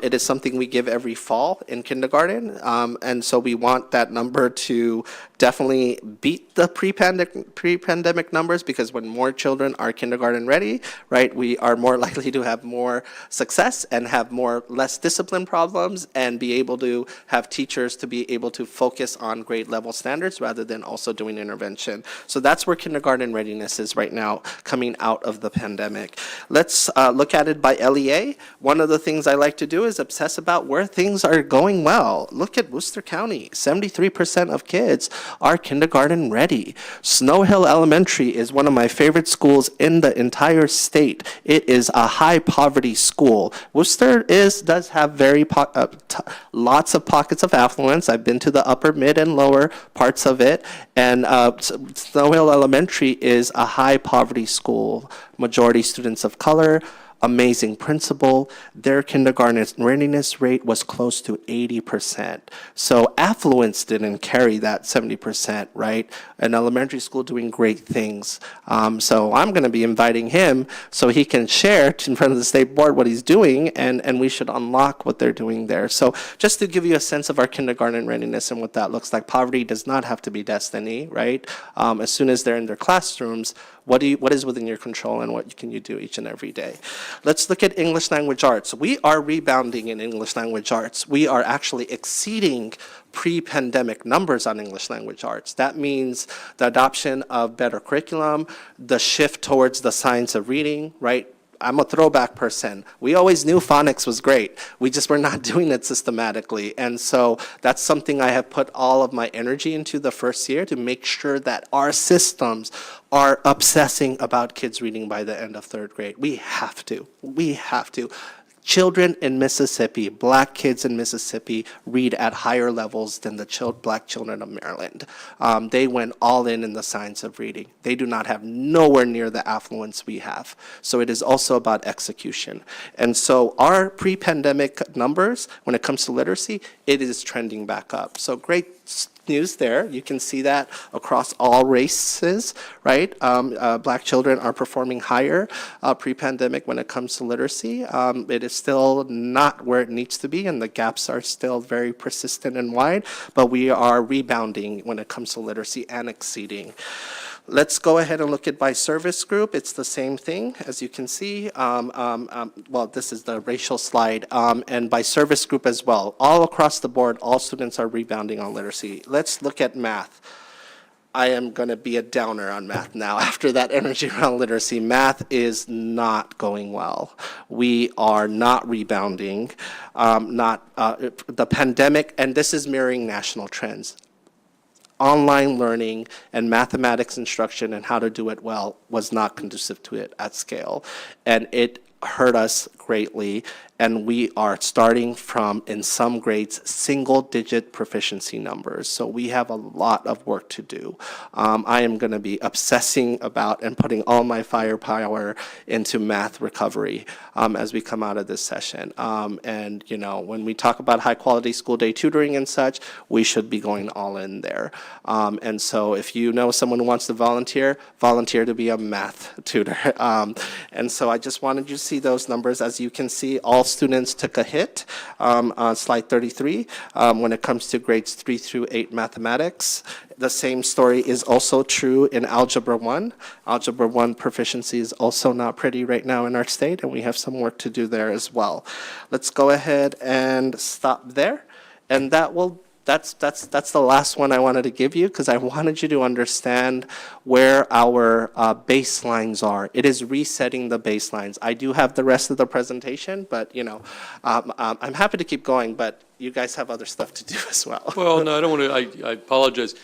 It is something we give every fall in kindergarten, and so we want that number to definitely beat the pre-pandemic numbers, because when more children are kindergarten ready, right, we are more likely to have more success and have less discipline problems and be able to have teachers to be able to focus on grade level standards rather than also doing intervention. So that's where kindergarten readiness is right now coming out of the pandemic. Let's look at it by LEA. One of the things I like to do is obsess about where things are going well. Look at Worcester County. 73% of kids are kindergarten ready. Snow Hill Elementary is one of my favorite schools in the entire state. It is a high poverty school. Worcester does have lots of pockets of affluence. I've been to the upper, mid, and lower parts of it, and Snow Hill Elementary is a high poverty school. Majority students of color, amazing principal. Their kindergarten readiness rate was close to 80%. So affluence didn't carry that 70%, right? An elementary school doing great things. So I'm going to be inviting him so he can share in front of the state board what he's doing, and we should unlock what they're doing there. So just to give you a sense of our kindergarten readiness and what that looks like, poverty does not have to be destiny, right? As soon as they're in their classrooms, what is within your control and what can you do each and every day? Let's look at English language arts. We are rebounding in English language arts. We are actually exceeding pre-pandemic numbers on English language arts. That means the adoption of better curriculum, the shift towards the science of reading, right? I'm a throwback person. We always knew phonics was great. We just were not doing it systematically. And so that's something I have put all of my energy into the first year to make sure that our systems are obsessing about kids reading by the end of third grade. We have to. We have to. Children in Mississippi, black kids in Mississippi, read at higher levels than the black children of Maryland. They went all in the science of reading. They do not have nowhere near the affluence we have. So it is also about execution. And so our pre-pandemic numbers, when it comes to literacy, it is trending back up. So great news there. You can see that across all races, right? Black children are performing higher pre-pandemic when it comes to literacy. It is still not where it needs to be, and the gaps are still very persistent and wide, but we are rebounding when it comes to literacy and exceeding. Let's go ahead and look at by service group. It's the same thing, as you can see. Well, this is the racial slide, and by service group as well. All across the board, all students are rebounding on literacy. Let's look at math. I am going to be a downer on math now after that energy around literacy. Math is not going well. We are not rebounding. The pandemic, and this is mirroring national trends. Online learning and mathematics instruction and how to do it well was not conducive to it at scale. And it hurt us greatly, and we are starting from, in some grades, single-digit proficiency numbers. So we have a lot of work to do. I am going to be obsessing about and putting all my firepower into math recovery as we come out of this session. And, you know, when we talk about high-quality school day tutoring and such, we should be going all in there. And so if you know someone who wants to volunteer to be a math tutor. And so I just wanted you to see those numbers. As you can see, all students took a hit on slide 33 when it comes to grades 3 through 8 mathematics. The same story is also true in Algebra 1. Algebra 1 proficiency is also not pretty right now in our state, and we have some work to do there as well. Let's go ahead and stop there, and that's the last one I wanted to give you, because I wanted you to understand where our baselines are. It is resetting the baselines. I do have the rest of the presentation, but you know, I'm happy to keep going, but you guys have other stuff to do as well. Well, no, I don't want to, I apologize.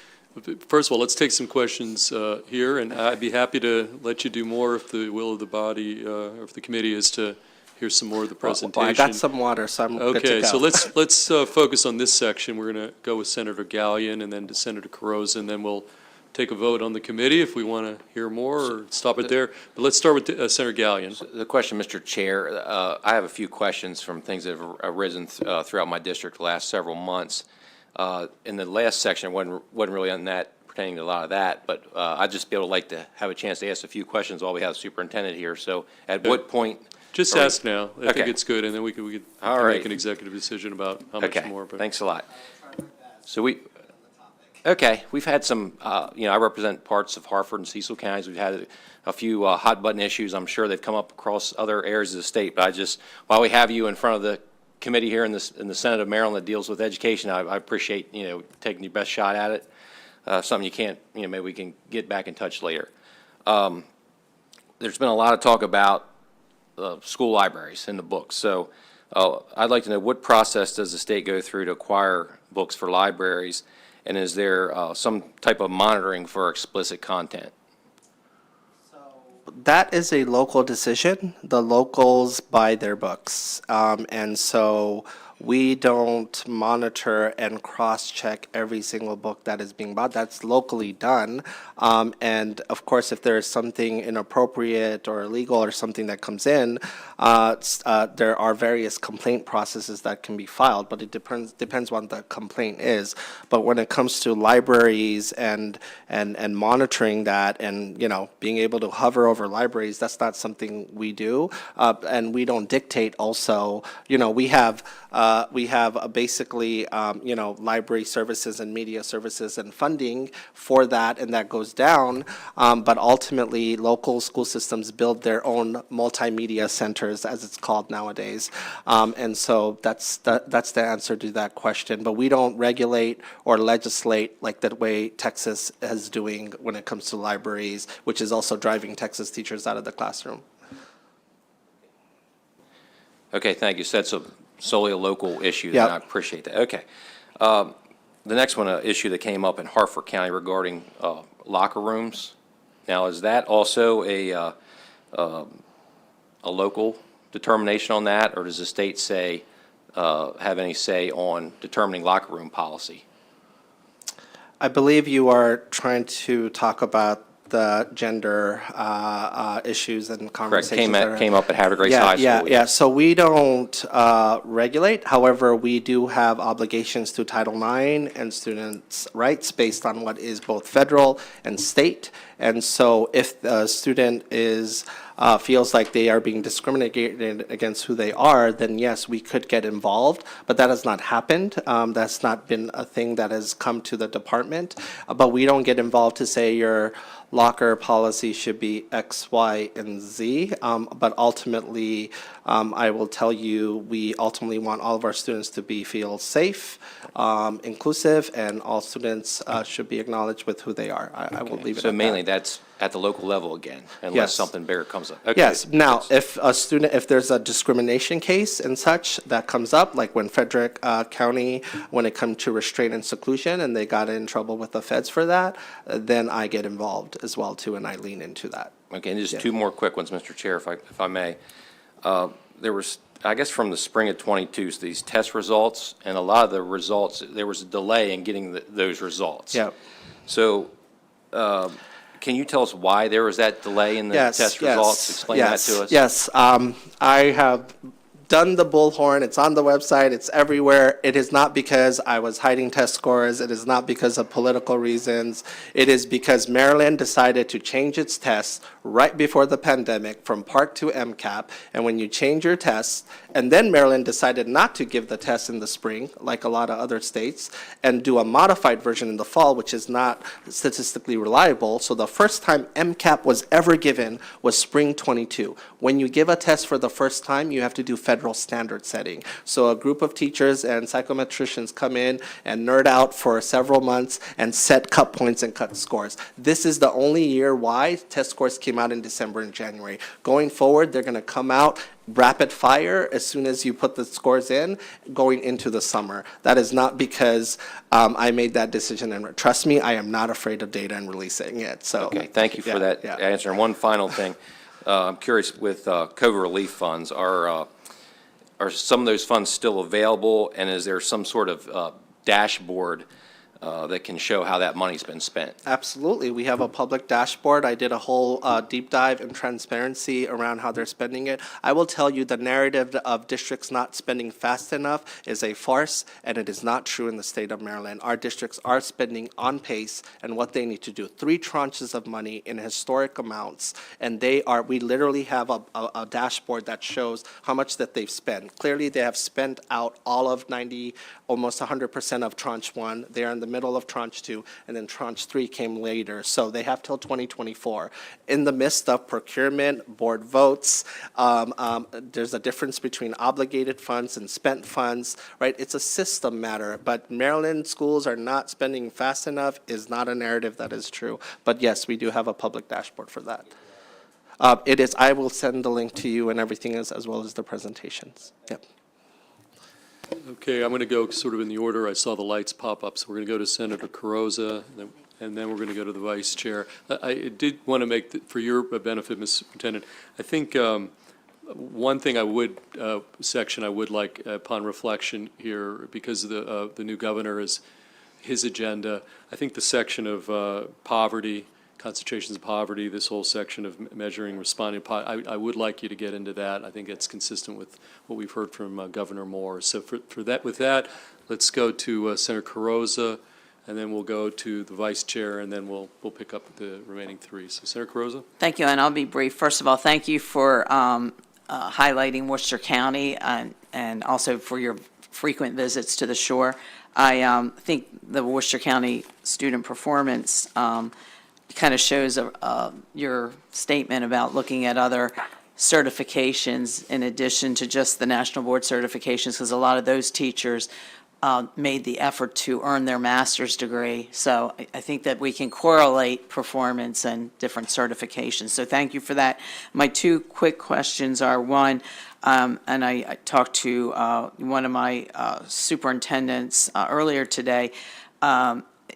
first of all, let's take some questions here, and I'd be happy to let you do more if the will of the body, or if the committee is to hear some more of the presentation. Well, I got some water, so I'm good to go. Okay, so let's focus on this section. We're going to go with Senator Gallion and then to Senator Carrozza, and then we'll take a vote on the committee if we want to hear more or stop it there. But let's start with Senator Gallion. The question, Mr. Chair, I have a few questions from things that have arisen throughout my district the last several months. In the last section, wasn't really on that, pertaining to a lot of that, but I'd just be able to like to have a chance to ask a few questions while we have the superintendent here. So at what point? Just ask now. I think Okay. it's good, and then we can All make right. an executive decision about how much Okay, more. But thanks a lot. So we've had some, I represent parts of Hartford and Cecil counties. We've had a few hot button issues. I'm sure they've come up across other areas of the state, but while we have you in front of the committee here in the Senate of Maryland that deals with education, I appreciate, taking your best shot at it. Something you can't, maybe we can get back in touch later. There's been a lot of talk about school libraries and the books. So I'd like to know, what process does the state go through to acquire books for libraries? And is there some type of monitoring for explicit content? That is a local decision. The locals buy their books. And so we don't monitor and cross-check every single book that is being bought. That's locally done. And of course, if there is something inappropriate or illegal or something that comes in, there are various complaint processes that can be filed, but it depends what the complaint is. But when it comes to libraries and monitoring that and, being able to hover over libraries, that's not something we do. And we don't dictate also, we have basically, library services and media services and funding for that, and that goes down. But ultimately, local school systems build their own multimedia centers, as it's called nowadays. And so that's the answer to that question. But we don't regulate or legislate like the way Texas is doing when it comes to libraries, which is also driving Texas teachers out of the classroom. Okay, thank you. So that's solely a local issue, Yep. and I appreciate that. Okay. The next one, an issue that came up in Hartford County regarding locker rooms. Now, is that also a local determination on that, or does the state have any say on determining locker room policy? I believe you are trying to talk about the gender issues and Correct. conversations. that are- Came up at Havertide Grace High School. Yeah. So we don't regulate. However, we do have obligations to Title IX and students' rights based on what is both federal and state. And so if the student feels like they are being discriminated against who they are, then yes, we could get involved, but that has not happened. That's not been a thing that has come to the department. But we don't get involved to say your locker policy should be X, Y, and Z. But ultimately, I will tell you, we ultimately want all of our students to feel safe, inclusive, and all students should be acknowledged with who they are. I will leave it at that. So mainly that's at the local level again, unless Yes. something bigger comes up. Okay. Yes. Now, if there's a discrimination case and such that comes up, like when Frederick County, when it comes to restraint and seclusion, and they got in trouble with the feds for that, then I get involved as well too, and I lean into that. Okay, and just Yeah. two more quick ones, Mr. Chair, if I may. There was, I guess from the spring of '22, these test results, and a lot of the results, there was a delay in getting those results. Yeah. So, can you tell us why there was that delay in the test results? Explain that to us. Yes, I have done the bullhorn. It's on the website. It's everywhere. It is not because I was hiding test scores. It is not because of political reasons. It is because Maryland decided to change its tests right before the pandemic from PARCC to MCAP. And when you change your tests, and then Maryland decided not to give the test in the spring, like a lot of other states, and do a modified version in the fall, which is not statistically reliable. So the first time MCAP was ever given was spring '22. When you give a test for the first time, you have to do federal standard setting. So a group of teachers and psychometricians come in and nerd out for several months and set cut points and cut scores. This is the only year why test scores came out in December and January. Going forward, they're going to come out rapid fire as soon as you put the scores in going into the summer. That is not because I made that decision, and trust me, I am not afraid of data and releasing it, so. Okay, thank you for Yeah, that yeah. answer. And one final thing, I'm curious with COVID relief funds, are some of those funds still available? And is there some sort of dashboard that can show how that money's been spent? Absolutely. We have a public dashboard. I did a whole deep dive and transparency around how they're spending it. I will tell you the narrative of districts not spending fast enough is a farce, and it is not true in the state of Maryland. Our districts are spending on pace and what they need to do. 3 tranches of money in historic amounts, and we literally have a dashboard that shows how much that they've spent. Clearly, they have spent out all of 90, almost 100% of tranche 1. They're in the middle of tranche 2, and then tranche 3 came later. So they have till 2024. In the midst of procurement, board votes, there's a difference between obligated funds and spent funds, right? It's a system matter, but Maryland schools are not spending fast enough is not a narrative that is true. But yes, we do have a public dashboard for that. It is, I will send the link to you and everything as well as the presentations. Yep. Okay, I'm going to go sort of in the order I saw the lights pop up. So we're going to go to Senator Carrozza, and then we're going to go to the Vice Chair. I did want to make, for your benefit, Ms. Superintendent, I think one thing section I would like upon reflection here, because the new governor is his agenda, I think the section of poverty, concentrations of poverty, this whole section of measuring responding, I would like you to get into that. I think it's consistent with what we've heard from Governor Moore. So with that, let's go to Senator Carrozza, and then we'll go to the Vice Chair, and then we'll pick up the remaining 3. So Senator Carrozza. Thank you, and I'll be brief. First of all, thank you for highlighting Worcester County and also for your frequent visits to the shore. I think the Worcester County student performance kind of shows your statement about looking at other certifications in addition to just the national board certifications, because a lot of those teachers made the effort to earn their master's degree. So I think that we can correlate performance and different certifications. So thank you for that. My 2 quick questions are, one, and I talked to one of my superintendents earlier today,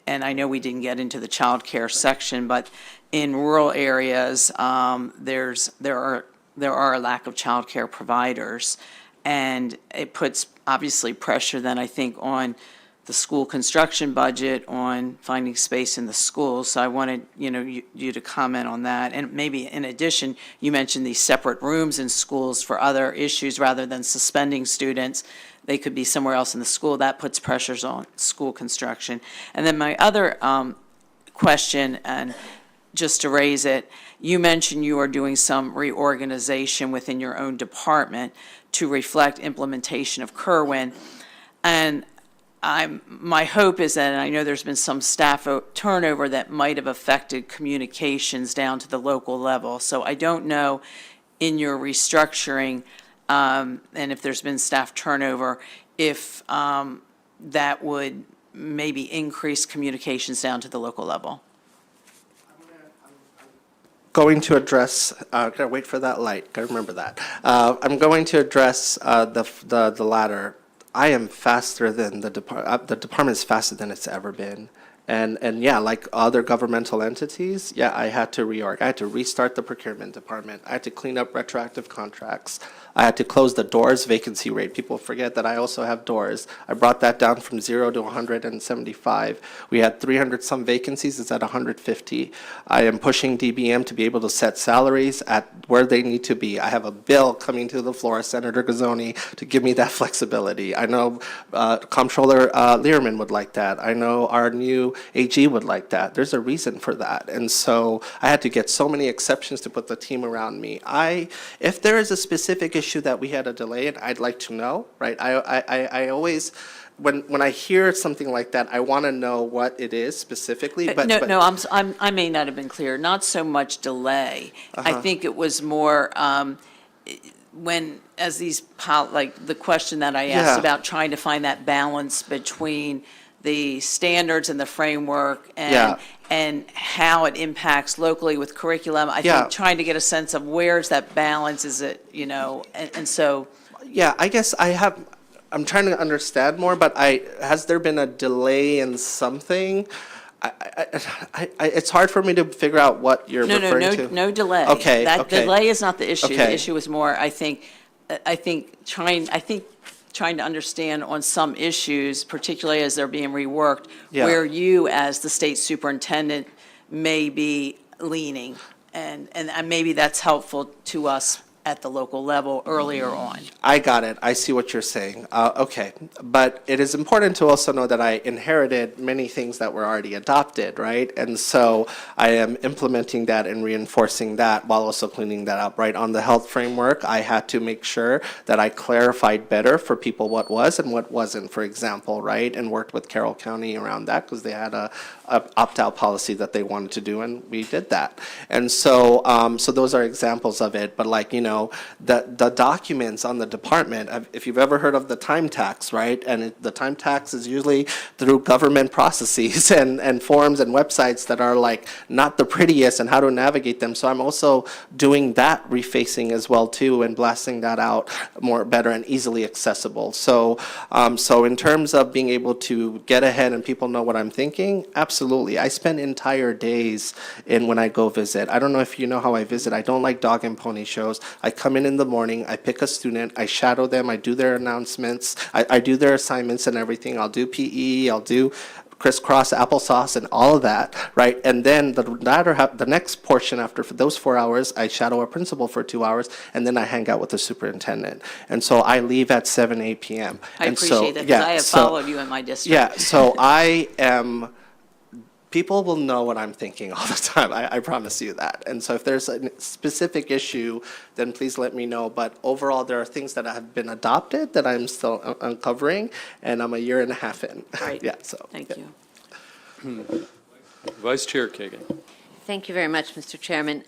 and I know we didn't get into the child care section, but in rural areas, there are a lack of child care providers, and it puts obviously pressure then, I think, on the school construction budget, on finding space in the schools. So I wanted you to comment on that, and maybe in addition, you mentioned these separate rooms in schools for other issues rather than suspending students. They could be somewhere else in the school. That puts pressures on school construction. And then my other question, and just to raise it, you mentioned you are doing some reorganization within your own department to reflect implementation of Kerwin. And my hope is that, and I know there's been some staff turnover that might have affected communications down to the local level. So I don't know in your restructuring, and if there's been staff turnover, if that would maybe increase communications down to the local level. Going to address, gotta wait for that light, gotta remember that. I'm going to address the latter. I am faster than the department is faster than it's ever been. And yeah, like other governmental entities, yeah, I had to reorg. I had to restart the procurement department. I had to clean up retroactive contracts. I had to close the doors vacancy rate. People forget that I also have doors. I brought that down from 0 to 175. We had 300 some vacancies. It's at 150. I am pushing DBM to be able to set salaries at where they need to be. I have a bill coming to the floor, Senator Gazzoni, to give me that flexibility. I know Comptroller Learman would like that. I know our new AG would like that. There's a reason for that. And so I had to get so many exceptions to put the team around me. If there is a specific issue that we had a delay in, I'd like to know, right? I always, when I hear something like that, I want to know what it is specifically. But I may not have been clear. Not so much delay. I think it was more when, as these, like the question that I asked Yeah. about trying to find that balance between the standards and the framework Yeah. and how it impacts locally with curriculum. I Yeah. think trying to get a sense of where's that balance, is it, and so, Yeah, I guess I'm trying to understand more, but has there been a delay in something? It's hard for me to figure out what you're referring to. no delay. Okay, That okay. delay is not the issue. The Okay. issue is more, I think trying to understand on some issues, particularly as they're being reworked, Yeah. where you, as the state superintendent, may be leaning. And maybe that's helpful to us at the local level earlier on. I got it. I see what you're saying. Okay. But it is important to also know that I inherited many things that were already adopted, right? And so I am implementing that and reinforcing that while also cleaning that up, right? On the health framework, I had to make sure that I clarified better for people what was and what wasn't, for example, right? And worked with Carroll County around that because they had a opt-out policy that they wanted to do, and we did that. And so, so those are examples of it. But like, the documents on the department, if you've ever heard of the time tax, right? And the time tax is usually through government processes and forms and websites that are like not the prettiest and how to navigate them. So I'm also doing that refacing as well too and blasting that out more better and easily accessible. So, so in terms of being able to get ahead and people know what I'm thinking, absolutely. I spend entire days when I go visit. I don't know if you know how I visit. I don't like dog and pony shows. I come in the morning, I pick a student, I shadow them, I do their announcements, I do their assignments and everything. I'll do PE, I'll do crisscross applesauce and all of that, right? And then the next portion after for those 4 hours, I shadow a principal for 2 hours, and then I hang out with the superintendent. And so I leave at 7, 8 p.m. I And so, appreciate that, because yeah, I have so- followed you in my district. Yeah, so I am, people will know what I'm thinking all the time. I promise you that. And so if there's a specific issue, then please let me know. But overall, there are things that have been adopted that I'm still uncovering, and I'm a year and a half in. Right. Yeah, so. Thank yeah. you. Vice Chair Kagan. Thank you very much, Mr. Chairman.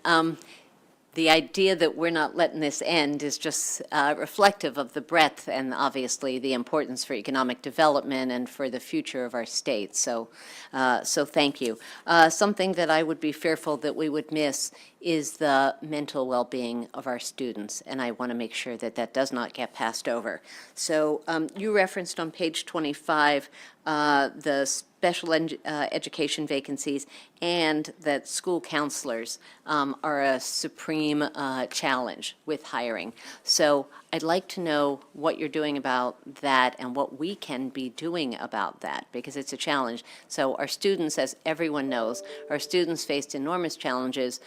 The idea that we're not letting this end is just reflective of the breadth and obviously the importance for economic development and for the future of our state. So thank you. Something that I would be fearful that we would miss is the mental well-being of our students, and I want to make sure that that does not get passed over. So you referenced on page 25 the special education vacancies and that school counselors are a supreme challenge with hiring. So I'd like to know what you're doing about that and what we can be doing about that, because it's a challenge. So our students, as everyone knows, our students faced enormous challenges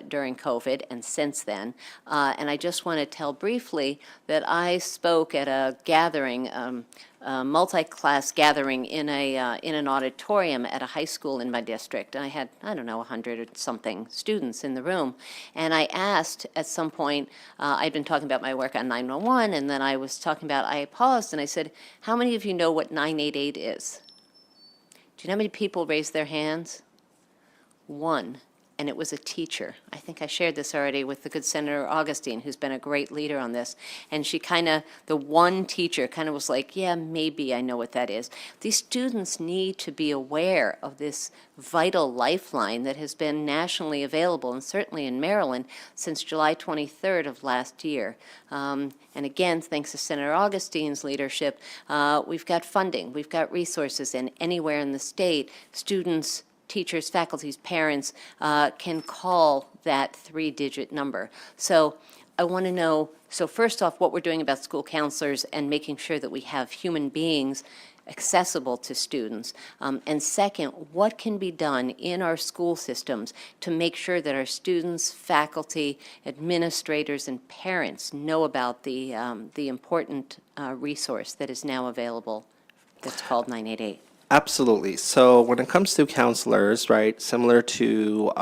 during COVID and since then. And I just want to tell briefly that I spoke at a gathering, multi-class gathering in an auditorium at a high school in my district. And I had, 100 or something students in the room. And I asked at some point, I'd been talking about my work on 911, and then I paused and I said, how many of you know what 988 is? Do you know how many people raised their hands? One. And it was a teacher. I think I shared this already with the good Senator Augustine, who's been a great leader on this. And she the one teacher was like, yeah, maybe I know what that is. These students need to be aware of this vital lifeline that has been nationally available, and certainly in Maryland, since July 23rd of last year. And again, thanks to Senator Augustine's leadership, we've got funding, we've got resources, and anywhere in the state, students, teachers, faculties, parents can call that 3-digit number. So I want to know, so first off, what we're doing about school counselors and making sure that we have human beings accessible to students. And second, what can be done in our school systems to make sure that our students, faculty, administrators, and parents know about the important resource that is now available that's called 988? Absolutely. So when it comes to counselors, right, similar to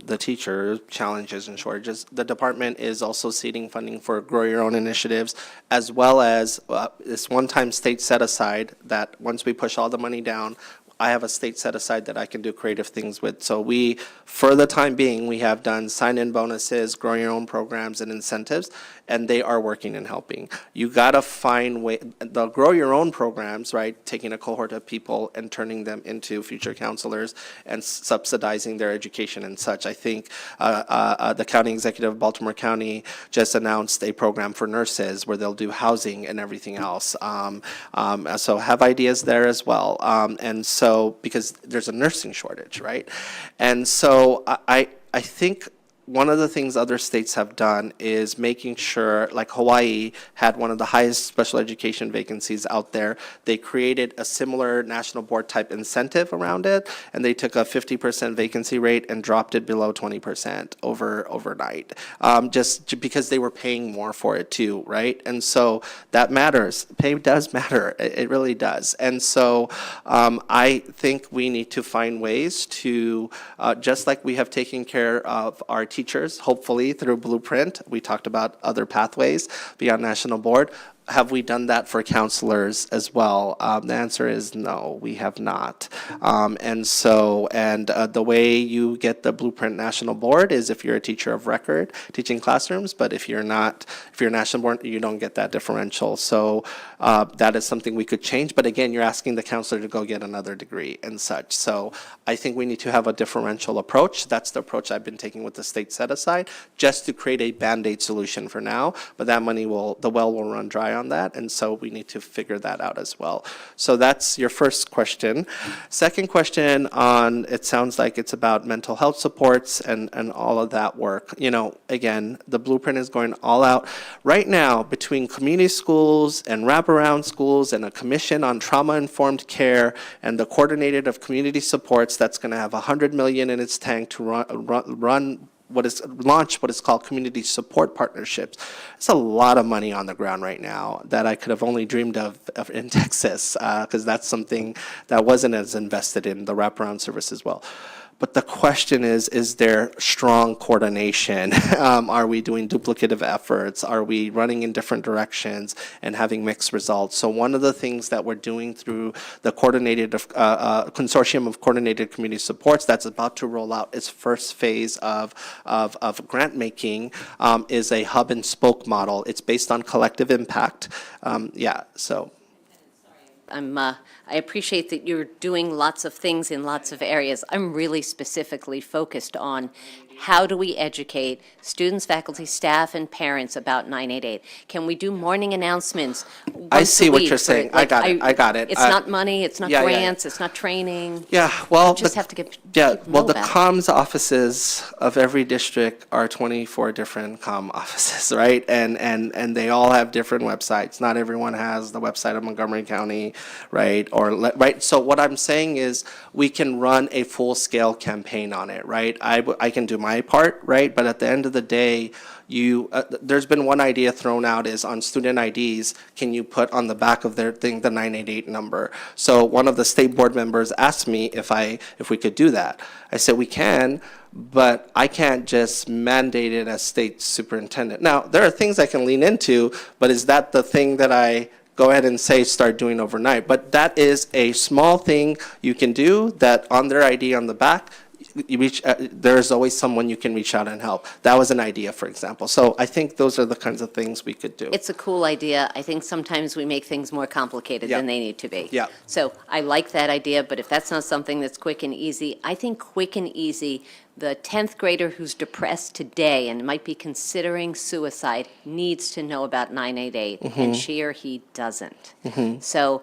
the teacher challenges and shortages, the department is also seeding funding for Grow Your Own initiatives, as well as this one-time state set-aside that once we push all the money down, I have a state set aside that I can do creative things with. So we, for the time being, we have done sign-in bonuses, grow your own programs and incentives, and they are working and helping. You gotta find the grow your own programs, right? Taking a cohort of people and turning them into future counselors and subsidizing their education and such. I think the county executive of Baltimore County just announced a program for nurses where they'll do housing and everything else. So have ideas there as well. And so, because there's a nursing shortage, right? And so I think one of the things other states have done is making sure, like Hawaii had one of the highest special education vacancies out there. They created a similar national board type incentive around it, and they took a 50% vacancy rate and dropped it below 20% overnight, just because they were paying more for it too, right? And so that matters. Pay does matter. It really does. And so I think we need to find ways to, just like we have taken care of our teachers, hopefully through Blueprint. We talked about other pathways beyond national board. Have we done that for counselors as well? The answer is no, we have not. The way you get the Blueprint National Board is if you're a teacher of record teaching classrooms, but if you're not, if you're national board, you don't get that differential. So that is something we could change. But again, you're asking the counselor to go get another degree and such. So I think we need to have a differential approach. That's the approach I've been taking with the state set aside, just to create a Band-Aid solution for now. But that money the well will run dry on that, and so we need to figure that out as well. So that's your first question. Second question on, it sounds like it's about mental health supports and all of that work. You know, again, the Blueprint is going all out. Right now, between community schools and wraparound schools and a commission on trauma-informed care and the coordinated of community supports, that's going to have $100 million in its tank to launch what is called community support partnerships. It's a lot of money on the ground right now that I could have only dreamed of in Texas, because that's something that wasn't as invested in the wraparound service as well. But the question is there strong coordination? Are we doing duplicative efforts? Are we running in different directions and having mixed results? So one of the things that we're doing through the coordinated consortium of coordinated community supports that's about to roll out its first phase of grant making is a hub and spoke model. It's based on collective impact. So. I appreciate that you're doing lots of things in lots of areas. I'm really specifically focused on how do we educate students, faculty, staff, and parents about 988? Can we do morning announcements once I see a what week you're for, saying. I got it. It's not money, it's not Yeah. grants, it's not training. Yeah, well, Just have to get yeah, people well, know the about it. comms offices of every district are 24 different comm offices, right? And they all have different websites. Not everyone has the website of Montgomery County, right? Right. So what I'm saying is we can run a full-scale campaign on it, right? I can do my part, right? But at the end of the day, there's been one idea thrown out is on student IDs, can you put on the back of their thing the 988 number? So one of the state board members asked me if we could do that. I said we can, but I can't just mandate it as state superintendent. Now, there are things I can lean into, but is that the thing that I go ahead and say start doing overnight? But that is a small thing you can do that on their ID on the back, there is always someone you can reach out and help. That was an idea, for example. So I think those are the kinds of things we could do. It's a cool idea. I think sometimes we make things more complicated Yeah. than they need to be. Yeah. So I like that idea, but if that's not something that's quick and easy, I think quick and easy, the 10th grader who's depressed today and might be considering suicide needs to know about 988, and she or he doesn't. So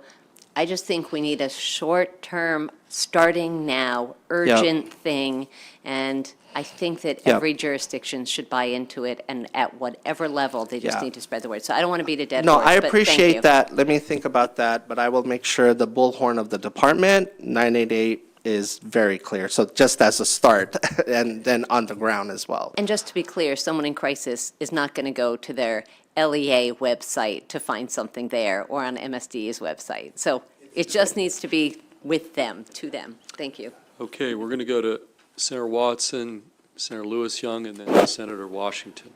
I just think we need a short-term, starting now, urgent thing, and I think that Yeah. every jurisdiction should buy into it, and at whatever level, they just Yeah. need to spread the word. So I don't want to beat a dead No, horse, I but thank you. appreciate that. Let me think about that, but I will make sure the bullhorn of the department, 988, is very clear. So just as a start, and then on the ground as well. And just to be clear, someone in crisis is not going to go to their LEA website to find something there, or on MSD's website. So it just needs to be with them, to them. Thank you. Okay, we're going to go to Senator Watson, Senator Lewis Young, and then Senator Washington.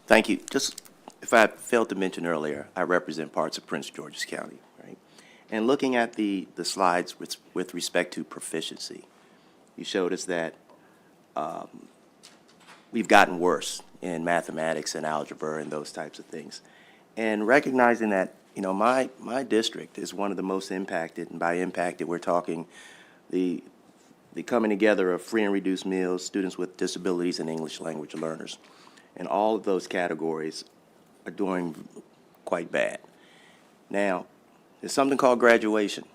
Thank you. Just, if I failed to mention earlier, I represent parts of Prince George's County, right? And looking at the slides with respect to proficiency, you showed us that we've gotten worse in mathematics and algebra and those types of things. And recognizing that, you know, my district is one of the most impacted, and by impacted, we're talking the coming together of free and reduced meals, students with disabilities, and English language learners. And all of those categories are doing quite bad. Now, there's something called graduation.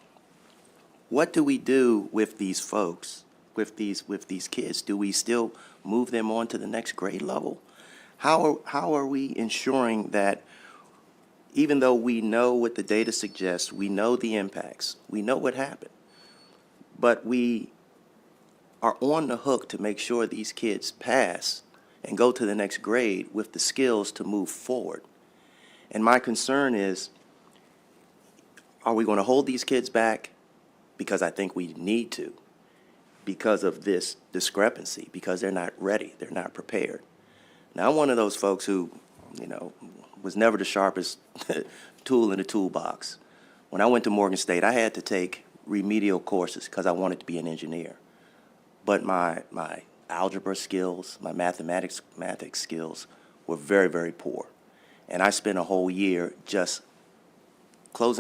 What do we do with these folks, with these kids? Do we still move them on to the next grade level? How are we ensuring that even though we know what the data suggests, we know the impacts, we know what happened, but we are on the hook to make sure these kids pass and go to the next grade with the skills to move forward? And my concern is, are we going to hold these kids back? Because I think we need to, because of this discrepancy, because they're not ready, they're not prepared. Now, I'm one of those folks who, you know, was never the sharpest tool in the toolbox. When I went to Morgan State, I had to take remedial courses because I wanted to be an engineer. But my algebra skills, my mathematics skills were very, very poor. And I spent a whole year just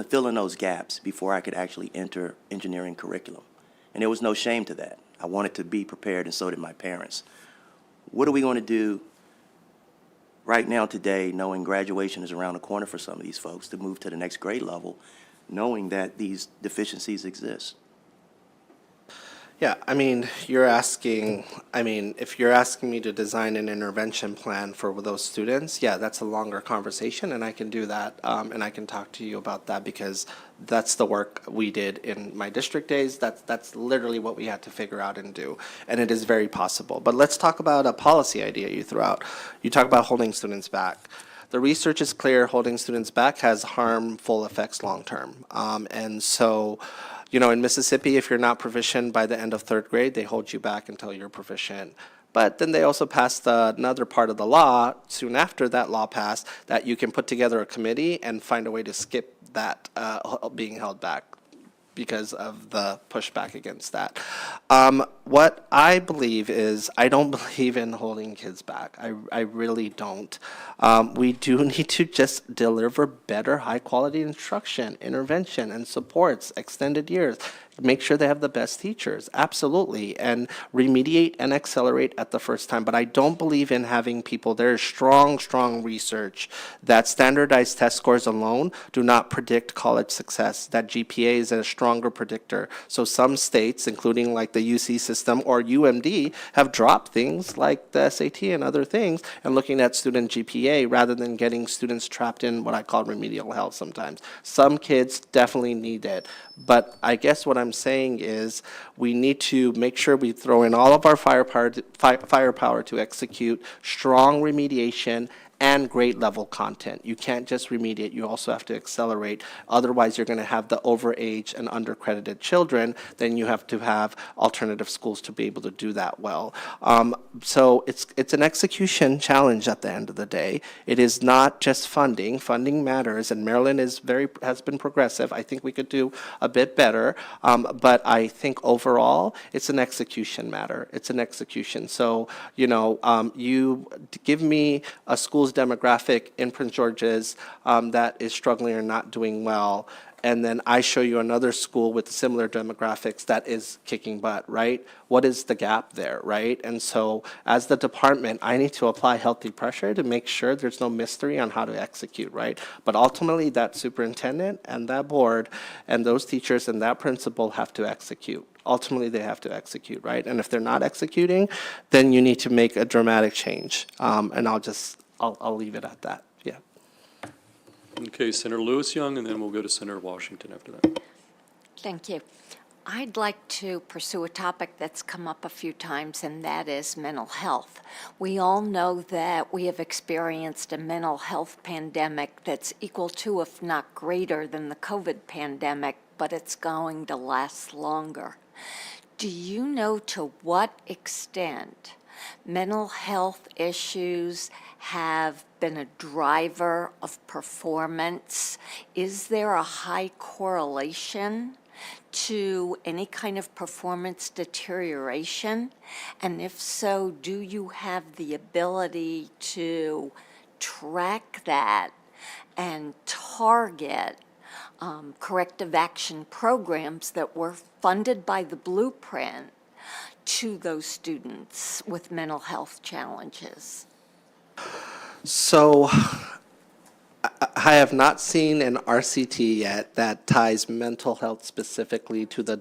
filling those gaps before I could actually enter engineering curriculum. And there was no shame to that. I wanted to be prepared, and so did my parents. What are we going to do right now today, knowing graduation is around the corner for some of these folks, to move to the next grade level, knowing that these deficiencies exist? Yeah, I mean, if you're asking me to design an intervention plan for those students, yeah, that's a longer conversation, and I can do that, and I can talk to you about that, because that's the work we did in my district days. That's literally what we had to figure out and do, and it is very possible. But let's talk about a policy idea you threw out. You talk about holding students back. The research is clear, holding students back has harmful effects long-term, and so, you know, in Mississippi, if you're not proficient by the end of third grade, they hold you back until you're proficient. But then they also passed another part of the law soon after that law passed, that you can put together a committee and find a way to skip that being held back because of the pushback against that. What I believe is, I don't believe in holding kids back. I really don't. We do need to just deliver better, high-quality instruction, intervention, and supports, extended years. Make sure they have the best teachers, absolutely, and remediate and accelerate at the first time. But I don't believe in having people, there is strong research that standardized test scores alone do not predict college success, that GPA is a stronger predictor. So some states, including like the UC system or UMD, have dropped things like the SAT and other things and looking at student GPA rather than getting students trapped in what I call remedial hell sometimes. Some kids definitely need it. But I guess what I'm saying is we need to make sure we throw in all of our firepower to execute strong remediation and grade level content. You can't just remediate, you also have to accelerate. Otherwise, you're going to have the overage and undercredited children. Then you have to have alternative schools to be able to do that well. So it's an execution challenge at the end of the day. It is not just funding. Funding matters, and Maryland has been progressive. I think we could do a bit better, but I think overall it's an execution matter. It's an execution. So, you know, you give me a school's demographic in Prince George's that is struggling or not doing well, and then I show you another school with similar demographics that is kicking butt, right? What is the gap there, right? And so as the department, I need to apply healthy pressure to make sure there's no mystery on how to execute, right? But ultimately, that superintendent and that board and those teachers and that principal have to execute. Ultimately, they have to execute, right? And if they're not executing, then you need to make a dramatic change. And I'll leave it at that. Yeah. Okay, Senator Lewis Young, and then we'll go to Senator Washington after that. Thank you. I'd like to pursue a topic that's come up a few times, and that is mental health. We all know that we have experienced a mental health pandemic that's equal to, if not greater than, the COVID pandemic, but it's going to last longer. Do you know to what extent mental health issues have been a driver of performance. Is there a high correlation to any kind of performance deterioration? And if so, do you have the ability to track that and target corrective action programs that were funded by the blueprint to those students with mental health challenges? So I have not seen an RCT yet that ties mental health specifically to the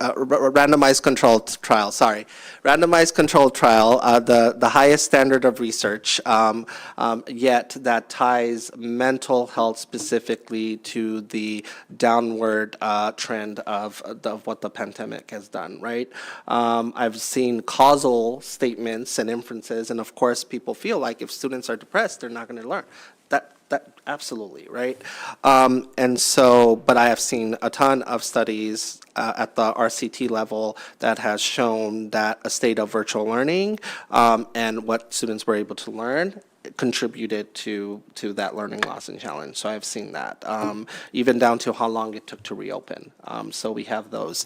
randomized controlled trial. Sorry, randomized controlled trial, the highest standard of research, yet that ties mental health specifically to the downward trend of what the pandemic has done. Right? I've seen causal statements and inferences, and of course, people feel like if students are depressed, they're not going to learn. That absolutely, right? And so, but I have seen a ton of studies at the RCT level that has shown that a state of virtual learning and what students were able to learn contributed to that learning loss and challenge. So I've seen that, even down to how long it took to reopen. So we have those.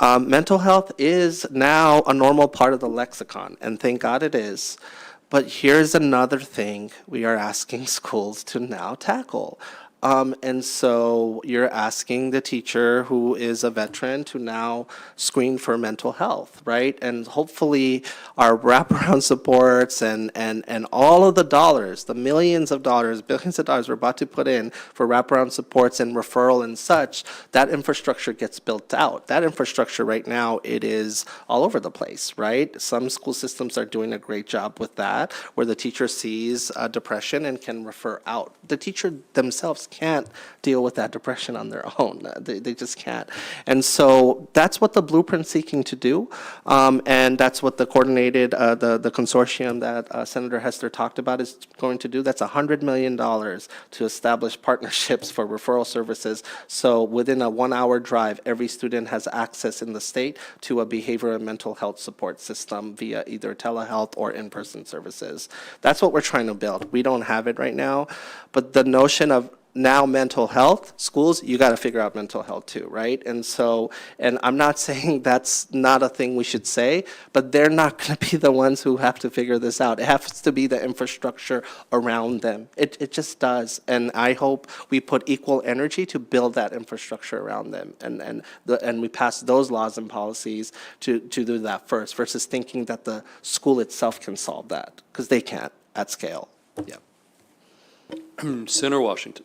Mental health is now a normal part of the lexicon, and thank God it is. But here's another thing we are asking schools to now tackle. And so you're asking the teacher who is a veteran to now screen for mental health, right? And hopefully our wraparound supports and all of the dollars, the millions of dollars, billions of dollars we're about to put in for wraparound supports and referral and such, that infrastructure gets built out. That infrastructure right now, it is all over the place, right? Some school systems are doing a great job with that, where the teacher sees depression and can refer out. The teacher themselves can't deal with that depression on their own. They just can't. And so that's what the blueprint's seeking to do. And that's what the coordinated, the consortium that Senator Hester talked about is going to do. That's $100 million to establish partnerships for referral services. So within a 1-hour drive, every student has access in the state to a behavioral and mental health support system via either telehealth or in-person services. That's what we're trying to build. We don't have it right now, but the notion of now mental health, schools, you got to figure out mental health too, right? And so, and I'm not saying that's not a thing we should say, but they're not going to be the ones who have to figure this out. It has to be the infrastructure around them. It just does. And I hope we put equal energy to build that infrastructure around them. And we pass those laws and policies to do that first, versus thinking that the school itself can solve that, because they can't at scale. Yeah. Senator Washington.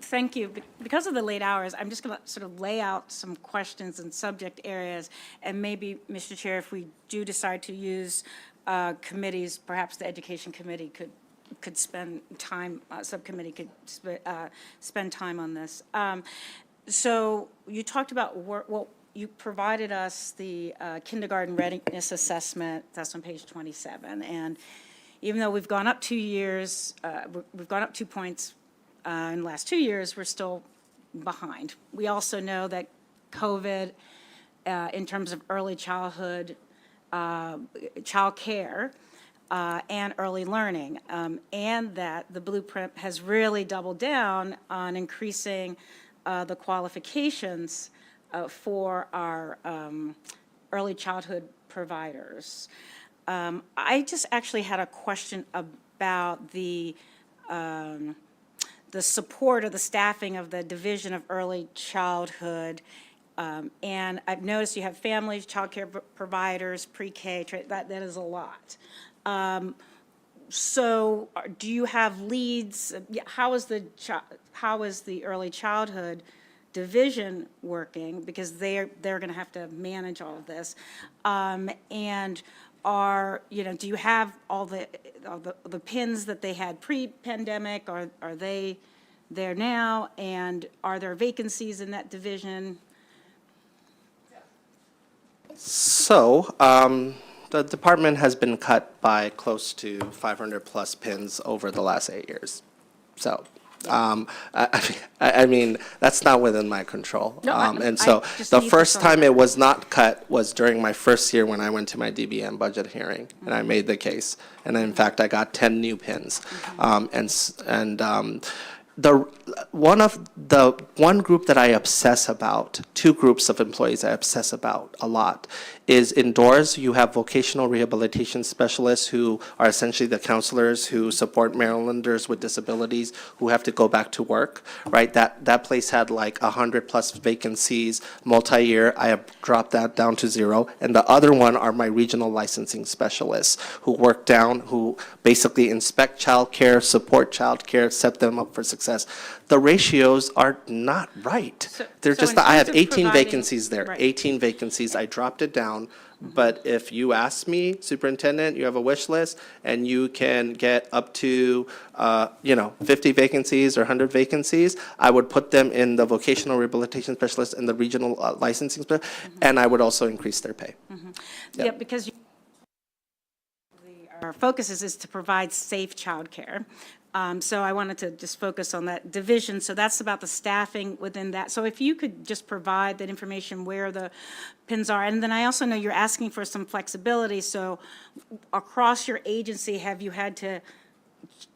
Thank you. Because of the late hours, I'm just going to sort of lay out some questions and subject areas, and maybe, Mr. Chair, if we do decide to use committees, perhaps the Education Committee could spend time, subcommittee could spend time on this. So you talked about, well, you provided us the kindergarten readiness assessment. That's on page 27, and even though we've gone up 2 years, we've gone up 2 points in the last 2 years, we're still behind. We also know that COVID, in terms of early childhood, child care, and early learning, and that the blueprint has really doubled down on increasing the qualifications for our early childhood providers. I just actually had a question about the support or the staffing of the Division of Early Childhood. And I've noticed you have families, child care providers, pre-K, that is a lot. So do you have leads? How is the early childhood division working? Because they're going to have to manage all of this. And do you have all the pins that they had pre-pandemic? Are they there now? And are there vacancies in that division? So, the department has been cut by close to 500 plus pins over the last 8 years. So I mean, that's not within my control. No, And I so just the need to first follow time that. it was not cut was during my first year when I went to my DBM budget hearing, and I made the case. And in fact, I got 10 new pins. One group that I obsess about, two groups of employees I obsess about a lot, is indoors, you have vocational rehabilitation specialists who are essentially the counselors who support Marylanders with disabilities who have to go back to work, right? That place had like 100+ vacancies, multi-year. I have dropped that down to 0. And the other one are my regional licensing specialists who work down, who basically inspect childcare, support childcare, set them up for success. The ratios are not right. They're so just, in I have terms of 18 providing- vacancies there, right. 18 vacancies. I dropped it down. But if you ask me, Superintendent, you have a wish list, and you can get up to, 50 vacancies or 100 vacancies, I would put them in the vocational rehabilitation specialist and the regional licensing specialist, and I would also increase their pay. Yeah, because our focus is to provide safe childcare. So I wanted to just focus on that division. So that's about the staffing within that. So if you could just provide that information where the pins are. And then I also know you're asking for some flexibility. So across your agency, have you had to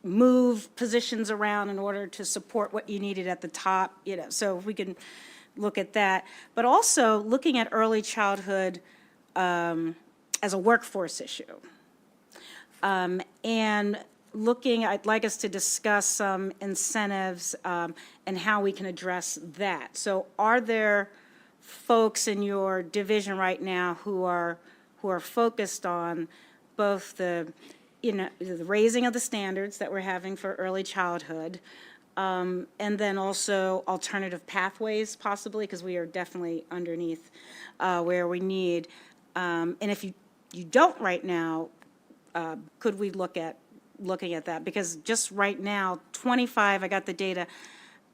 move positions around in order to support what you needed at the top? So if we can look at that. But also looking at early childhood as a workforce issue. And I'd like us to discuss some incentives and how we can address that. So are there folks in your division right now who are focused on both the raising of the standards that we're having for early childhood, and then also alternative pathways possibly, because we are definitely underneath where we need. And if you don't right now, could we looking at that? Because just right now, 25, I got the data,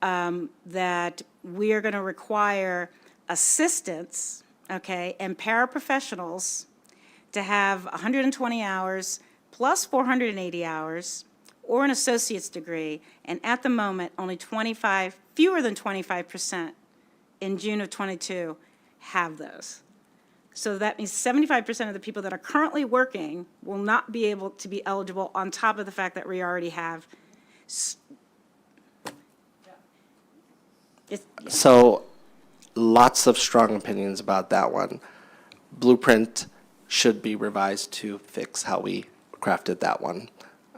that we are going to require assistants, okay, and paraprofessionals to have 120 hours plus 480 hours or an associate's degree, and at the moment, fewer than 25% in June of '22 have those. So that means 75% of the people that are currently working will not be able to be eligible, on top of the fact that we already have. So lots of strong opinions about that one. Blueprint should be revised to fix how we crafted that one.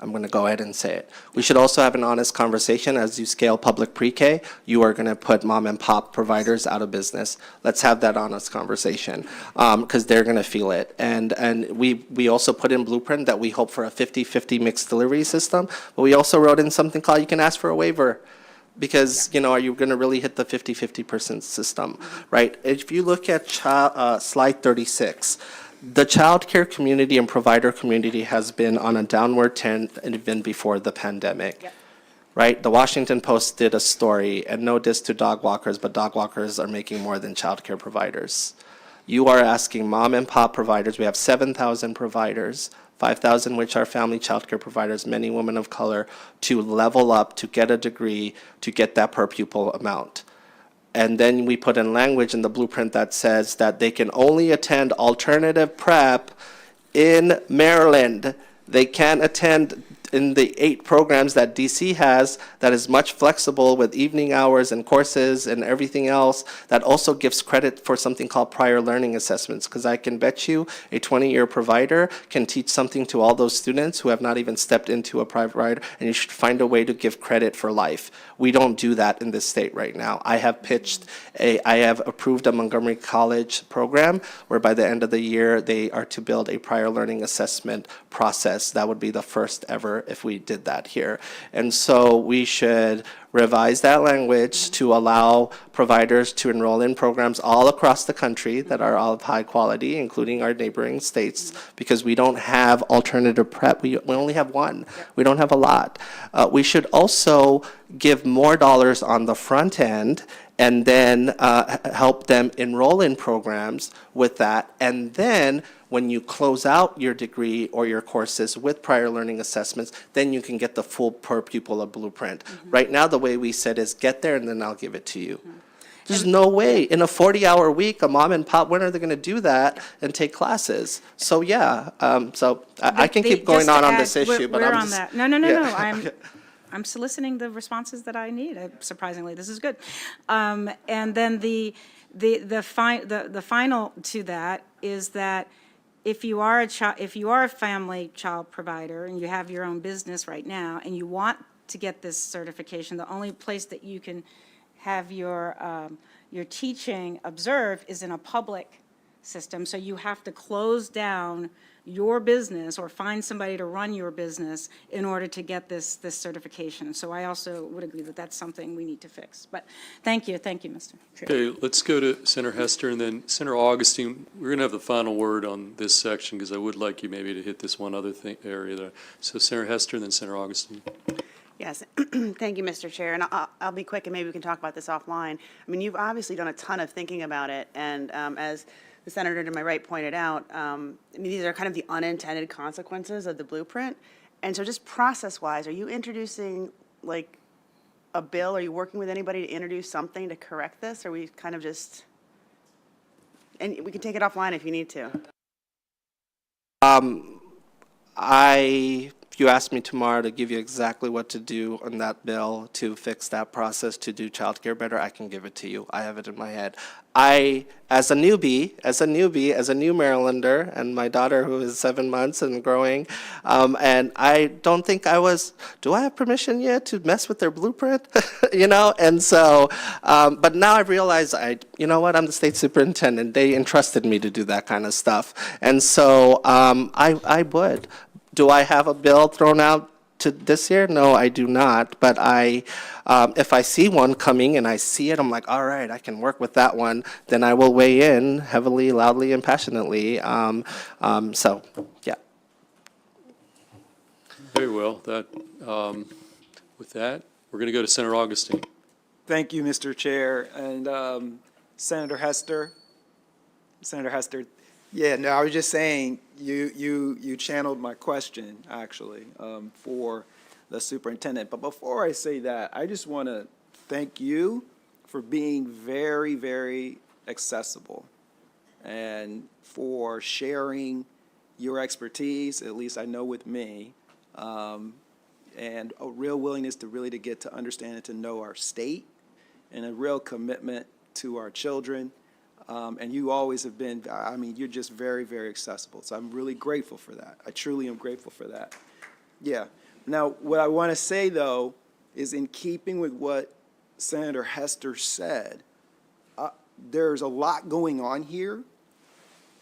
I'm going to go ahead and say it. We should also have an honest conversation. As you scale public pre-K, you are going to put mom and pop providers out of business. Let's have that honest conversation, because they're going to feel it. And we also put in Blueprint that we hope for a 50-50 mixed delivery system, but we also wrote in something called you can ask for a waiver. Because, are you going to really hit the 50-50% system, right? If you look at slide 36, the childcare community and provider community has been on a downward trend even before the pandemic, right? The Washington Post did a story, and no diss to dog walkers, but dog walkers are making more than childcare providers. You are asking mom and pop providers, we have 7,000 providers, 5,000 which are family childcare providers, many women of color, to level up, to get a degree, to get that per pupil amount. And then we put in language in the Blueprint that says that they can only attend alternative prep in Maryland. They can't attend in the 8 programs that DC has that is much flexible with evening hours and courses and everything else that also gives credit for something called prior learning assessments. Because I can bet you a 20-year provider can teach something to all those students who have not even stepped into a private provider, and you should find a way to give credit for life. We don't do that in this state right now. I have approved a Montgomery College program where by the end of the year they are to build a prior learning assessment process. That would be the first ever if we did that here. And so we should revise that language to allow providers to enroll in programs all across the country that are all of high quality, including our neighboring states, because we don't have alternative prep. We only have one. We don't have a lot. We should also give more dollars on the front end and then help them enroll in programs with that. And then when you close out your degree or your courses with prior learning assessments, then you can get the full per pupil of Blueprint. Right now, the way we said is get there and then I'll give it to you. There's no way, in a 40-hour week, a mom and pop, when are they going to do that and take classes? So, yeah, I can keep going Just to on add, this issue, but we're I'm on just. that. No, yeah. I'm soliciting the responses that I need. Surprisingly, this is good. And then the final to that is that if you are a family child provider and you have your own business right now and you want to get this certification, the only place that you can have your teaching observed is in a public system. So you have to close down your business or find somebody to run your business in order to get this certification. So I also would agree that that's something we need to fix. But thank you, Mr. Chair. Okay, let's go to Senator Hester, and then Senator Augustine. We're going to have the final word on this section, because I would like you maybe to hit this one other area there. So Senator Hester, and then Senator Augustine. Yes, thank you, Mr. Chair, and I'll be quick, and maybe we can talk about this offline. I mean, you've obviously done a ton of thinking about it, and as the senator to my right pointed out, I mean, these are kind of the unintended consequences of the blueprint. And so just process-wise, are you introducing, like, a bill? Are you working with anybody to introduce something to correct this? Or are we kind of just, and we can take it offline if you need to. If you ask me tomorrow to give you exactly what to do on that bill to fix that process, to do childcare better, I can give it to you. I have it in my head. As a new Marylander, and my daughter who is 7 months and growing, and I don't think do I have permission yet to mess with their blueprint? And so, but now I've realized, you know what, I'm the state superintendent. They entrusted me to do that kind of stuff. And so I would. Do I have a bill thrown out to this year? No, I do not. But if I see one coming and I see it, I'm like, all right, I can work with that one. Then I will weigh in heavily, loudly, and passionately. So, yeah. Very well. With that, we're going to go to Senator Augustine. Thank you, Mr. Chair, and Senator Hester. Yeah, no, I was just saying, you channeled my question, actually, for the superintendent. But before I say that, I just want to thank you for being very, very accessible and for sharing your expertise, at least I know with me, and a real willingness to get to understand and to know our state, and a real commitment to our children. And you always have been, I mean, you're just very, very accessible. So I'm really grateful for that. I truly am grateful for that. Yeah. Now, what I want to say, though, is in keeping with what Senator Hester said, there's a lot going on here,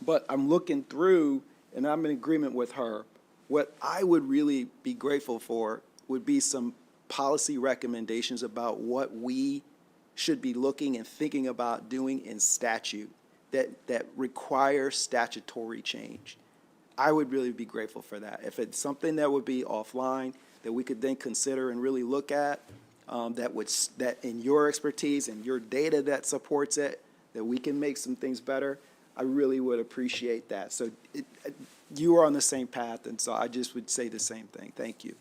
but I'm looking through, and I'm in agreement with her. What I would really be grateful for would be some policy recommendations about what we should be looking and thinking about doing in statute that require statutory change. I would really be grateful for that. If it's something that would be offline that we could then consider and really look at, that in your expertise and your data that supports it, that we can make some things better, I really would appreciate that. So you are on the same path, and so I just would say the same thing. Thank you.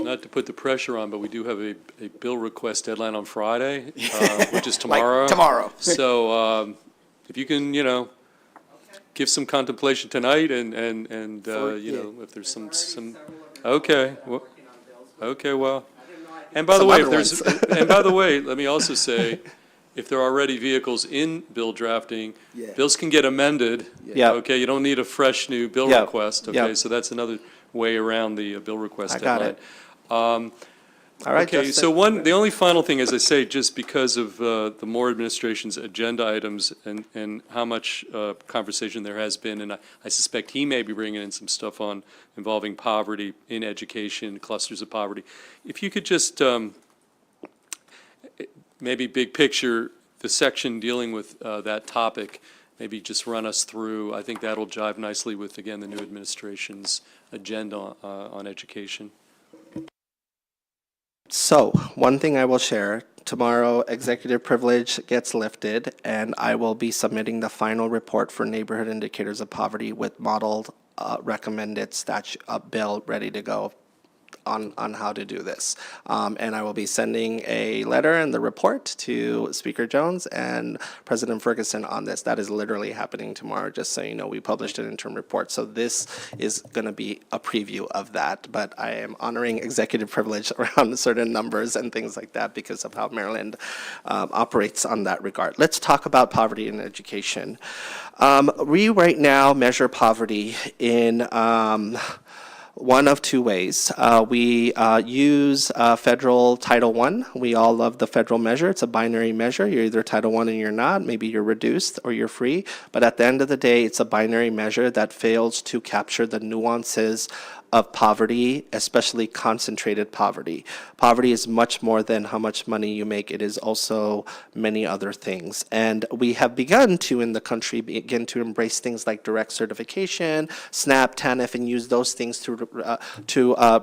Not to put the pressure on, but we do have a bill request deadline on Friday, which is tomorrow. Like tomorrow. So if you can, give some contemplation tonight and if there's some, okay. Well, and by the way, let me also say, if there are already vehicles in bill drafting, Yeah. bills can get amended. Yeah. Okay, you don't need a fresh new bill Yeah. request. Yeah. Okay, so that's another way around the bill request I got deadline. it. All right, Okay, Justin. so the only final thing, as I say, just because of the Moore administration's agenda items and how much conversation there has been, and I suspect he may be bringing in some stuff involving poverty in education, clusters of poverty. If you could just, maybe big picture, the section dealing with that topic, maybe just run us through. I think that'll jive nicely with, again, the new administration's agenda on education. So, one thing I will share, tomorrow executive privilege gets lifted, and I will be submitting the final report for neighborhood indicators of poverty with modeled recommended statute bill ready to go. on how to do this. And I will be sending a letter and the report to Speaker Jones and President Ferguson on this. That is literally happening tomorrow, just so you know. We published an interim report. So this is going to be a preview of that. But I am honoring executive privilege around certain numbers and things like that because of how Maryland operates on that regard. Let's talk about poverty in education. We right now measure poverty in one of two ways. We use federal Title I. We all love the federal measure. It's a binary measure. You're either Title I and you're not. Maybe you're reduced or you're free. But at the end of the day, it's a binary measure that fails to capture the nuances of poverty, especially concentrated poverty. Poverty is much more than how much money you make. It is also many other things. And we have begun to, in the country, begin to embrace things like direct certification, SNAP, TANF, and use those things to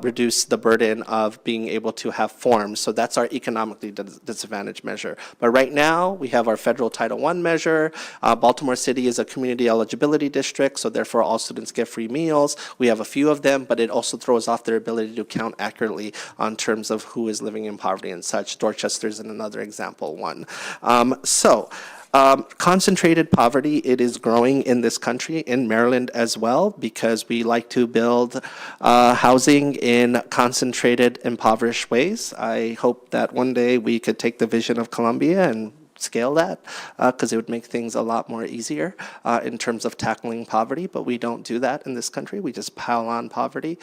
reduce the burden of being able to have forms. So that's our economically disadvantaged measure. But right now, we have our federal Title I measure. Baltimore City is a community eligibility district, so therefore all students get free meals. We have a few of them, but it also throws off their ability to count accurately on terms of who is living in poverty and such. Dorchester is another example one. Concentrated poverty, it is growing in this country, in Maryland as well, because we like to build housing in concentrated, impoverished ways. I hope that one day we could take the vision of Columbia and scale that, because it would make things a lot more easier in terms of tackling poverty, but we don't do that in this country. We just pile on poverty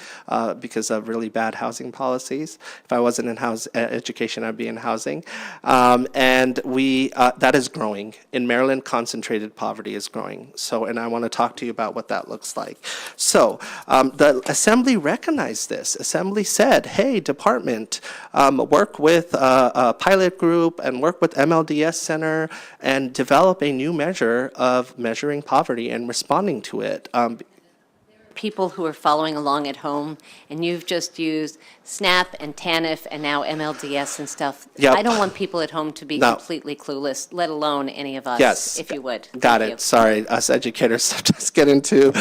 because of really bad housing policies. If I wasn't in education, I'd be in housing. And that is growing. In Maryland, concentrated poverty is growing. So, and I want to talk to you about what that looks like. So, the Assembly recognized this. Assembly said, hey, department, work with a pilot group and work with MLDS Center and develop a new measure of measuring poverty and responding to it. People who are following along at home, and you've just used SNAP and TANF and now MLDS and stuff. Yep. I don't want people at home to be No. completely clueless, let alone any of us, Yes. if you would. Got Thank it. you. Sorry, us educators sometimes get into.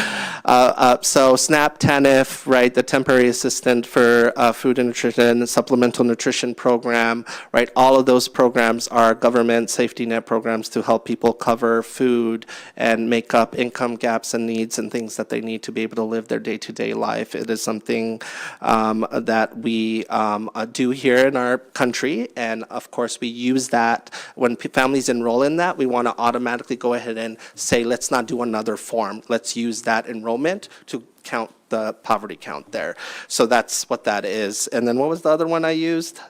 So SNAP, TANF, right, the temporary assistant for food and nutrition, supplemental nutrition program, right, all of those programs are government safety net programs to help people cover food and make up income gaps and needs and things that they need to be able to live their day-to-day life. It is something that we do here in our country, and of course we use that when families enroll in that. We want to automatically go ahead and say, let's not do another form. Let's use that enrollment to count the poverty count there. So that's what that is. And then what was the other one I used?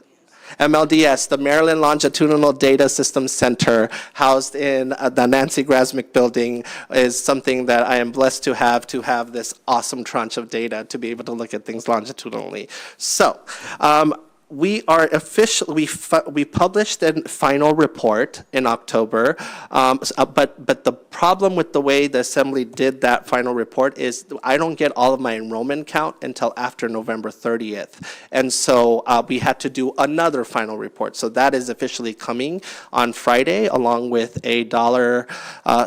MLDS, the Maryland Longitudinal Data Systems Center, housed in the Nancy Grasmick building, is something that I am blessed to have this awesome tranche of data to be able to look at things longitudinally. So, we are we published a final report in October, but the problem with the way the Assembly did that final report is I don't get all of my enrollment count until after November 30th. And so we had to do another final report. So that is officially coming on Friday, along with a dollar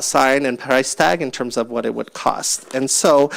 sign and price tag in terms of what it would cost. And so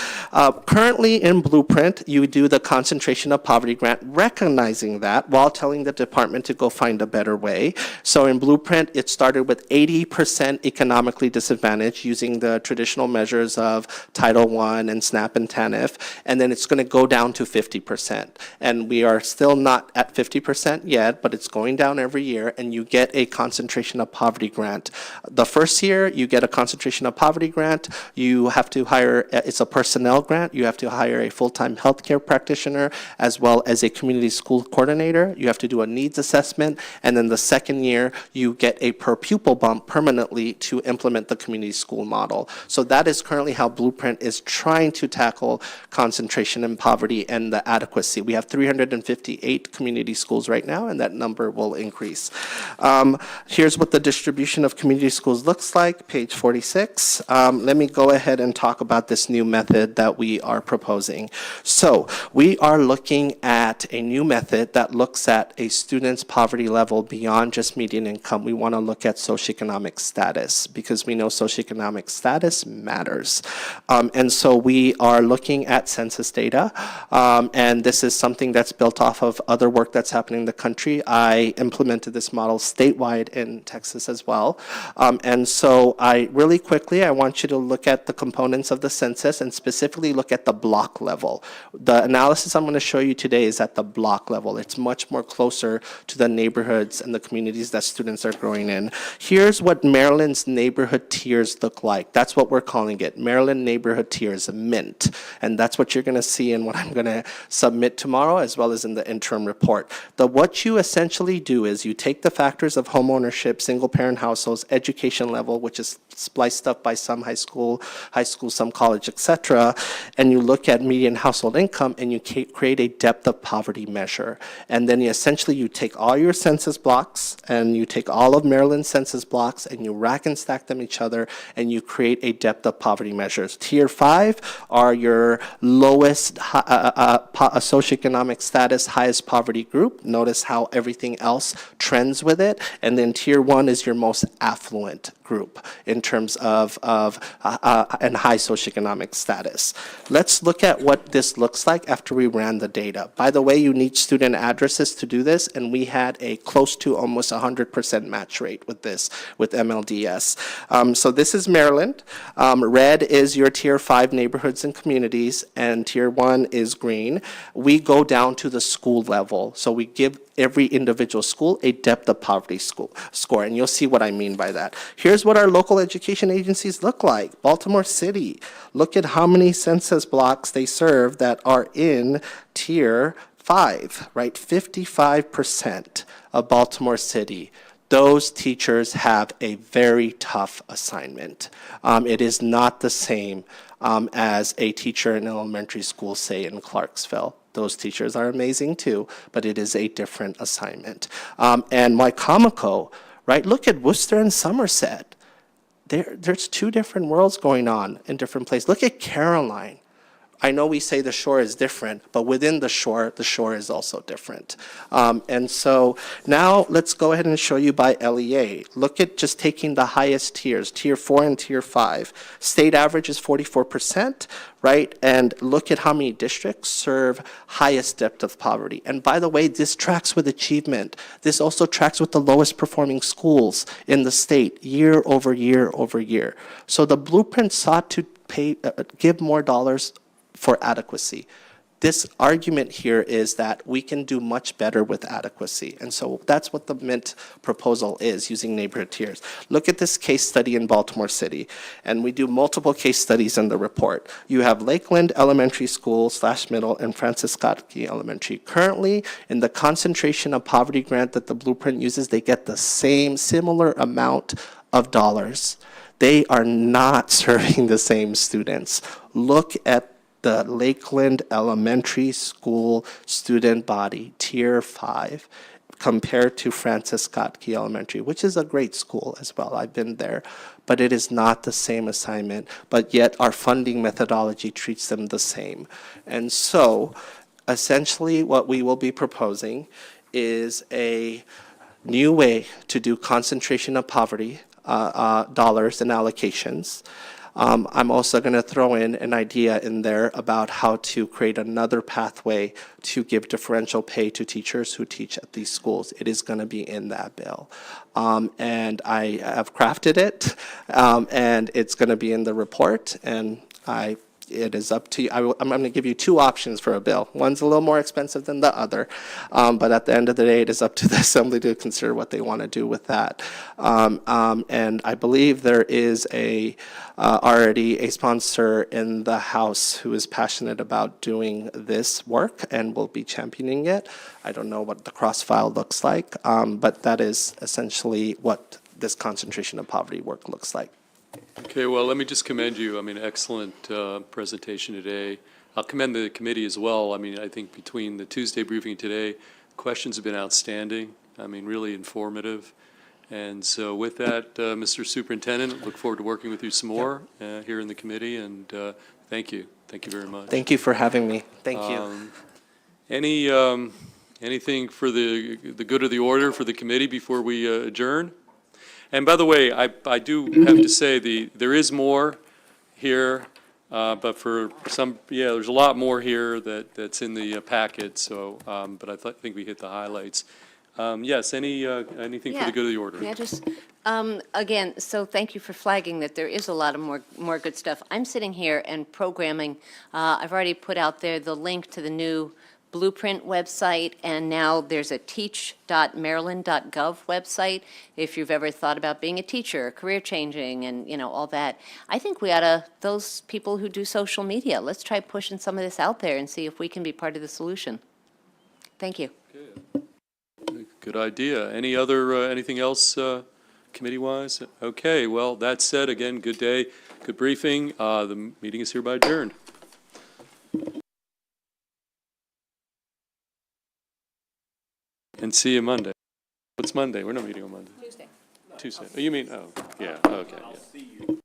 currently in Blueprint, you do the concentration of poverty grant, recognizing that while telling the department to go find a better way. So in Blueprint, it started with 80% economically disadvantaged using the traditional measures of Title I and SNAP and TANF, and then it's going to go down to 50%. And we are still not at 50% yet, but it's going down every year, and you get a concentration of poverty grant. The first year, you get a concentration of poverty grant. You have to hire, it's a personnel grant. You have to hire a full-time healthcare practitioner as well as a community school coordinator. You have to do a needs assessment, and then the second year, you get a per pupil bump permanently to implement the community school model. So that is currently how Blueprint is trying to tackle concentration in poverty and the adequacy. We have 358 community schools right now, and that number will increase. Here's what the distribution of community schools looks like, page 46. Let me go ahead and talk about this new method that we are proposing. So we are looking at a new method that looks at a student's poverty level beyond just median income. We want to look at socioeconomic status because we know socioeconomic status matters. And so we are looking at census data, and this is something that's built off of other work that's happening in the country. I implemented this model statewide in Texas as well. And so really quickly, I want you to look at the components of the census and specifically look at the block level. The analysis I'm going to show you today is at the block level. It's much more closer to the neighborhoods and the communities that students are growing in. Here's what Maryland's neighborhood tiers look like. That's what we're calling it, Maryland Neighborhood Tiers, MINT. And that's what you're going to see in what I'm going to submit tomorrow, as well as in the interim report. What you essentially do is you take the factors of homeownership, single-parent households, education level, which is spliced up by some high school, some college, etc., and you look at median household income, and you create a depth of poverty measure. And then you take all your census blocks, and you take all of Maryland's census blocks, and you rack and stack them each other, and you create a depth of poverty measures. Tier 5 are your lowest socioeconomic status, highest poverty group. Notice how everything else trends with it. And then Tier 1 is your most affluent group in terms of and high socioeconomic status. Let's look at what this looks like after we ran the data. By the way, you need student addresses to do this, and we had a close to almost 100% match rate with this, with MLDS. So this is Maryland. Red is your Tier 5 neighborhoods and communities, and Tier 1 is green. We go down to the school level, so we give every individual school a depth of poverty score, and you'll see what I mean by that. Here's what our local education agencies look like. Baltimore City, look at how many census blocks they serve that are in Tier 5, right? 55% of Baltimore City. Those teachers have a very tough assignment. It is not the same as a teacher in elementary school, say in Clarksville. Those teachers are amazing too, but it is a different assignment. And Wycomico, right? Look at Worcester and Somerset. There's two different worlds going on in different places. Look at Caroline. I know we say the shore is different, but within the shore is also different. And so now let's go ahead and show you by LEA. Look at just taking the highest tiers, Tier 4 and Tier 5. State average is 44%, right? And look at how many districts serve highest depth of poverty. And by the way, this tracks with achievement. This also tracks with the lowest performing schools in the state year over year over year. So the blueprint sought to give more dollars for adequacy. This argument here is that we can do much better with adequacy. And so that's what the MINT proposal is, using neighborhood tiers. Look at this case study in Baltimore City. And we do multiple case studies in the report. You have Lakeland Elementary School / Middle and Francis Scott Key Elementary. Currently, in the concentration of poverty grant that the blueprint uses, they get the similar amount of dollars. They are not serving the same students. Look at the Lakeland Elementary School student body, Tier 5, compared to Francis Scott Key Elementary, which is a great school as well. I've been there, but it is not the same assignment, but yet our funding methodology treats them the same. And so, essentially, what we will be proposing is a new way to do concentration of poverty dollars and allocations. I'm also going to throw in an idea in there about how to create another pathway to give differential pay to teachers who teach at these schools. It is going to be in that bill. And I have crafted it, and it's going to be in the report, and it is up to you. I'm going to give you two options for a bill. One's a little more expensive than the other, but at the end of the day, it is up to the Assembly to consider what they want to do with that. And I believe there is already a sponsor in the House who is passionate about doing this work and will be championing it. I don't know what the cross-file looks like, but that is essentially what this concentration of poverty work looks like. Okay, well, let me just commend you. I mean, excellent presentation today. I'll commend the committee as well. I mean, I think between the Tuesday briefing and today, questions have been outstanding. I mean, really informative. And so with that, Mr. Superintendent, look forward to working with you some more here in the committee, and thank you. Thank you very much. Thank you for having me. Thank you. Any Anything for the good of the order for the committee before we adjourn? And by the way, I do have to say, there is more here, but for some, yeah, there's a lot more here that's in the packet, so, but I think we hit the highlights. Yes, anything for the good of the order? Yeah, just, again, so thank you for flagging that there is a lot of more good stuff. I'm sitting here and programming, I've already put out there the link to the new Blueprint website, and now there's a teach.maryland.gov website, if you've ever thought about being a teacher, career changing, and, you know, all that. I think we ought to, those people who do social media, let's try pushing some of this out there and see if we can be part of the solution. Thank you. Good idea. Any other, anything else committee-wise? Okay, well, that said, again, good day, good briefing. The meeting is hereby adjourned. And see you Monday. What's Monday? We're not meeting on Monday. Tuesday. Oh, you mean, oh, yeah, okay. Yeah.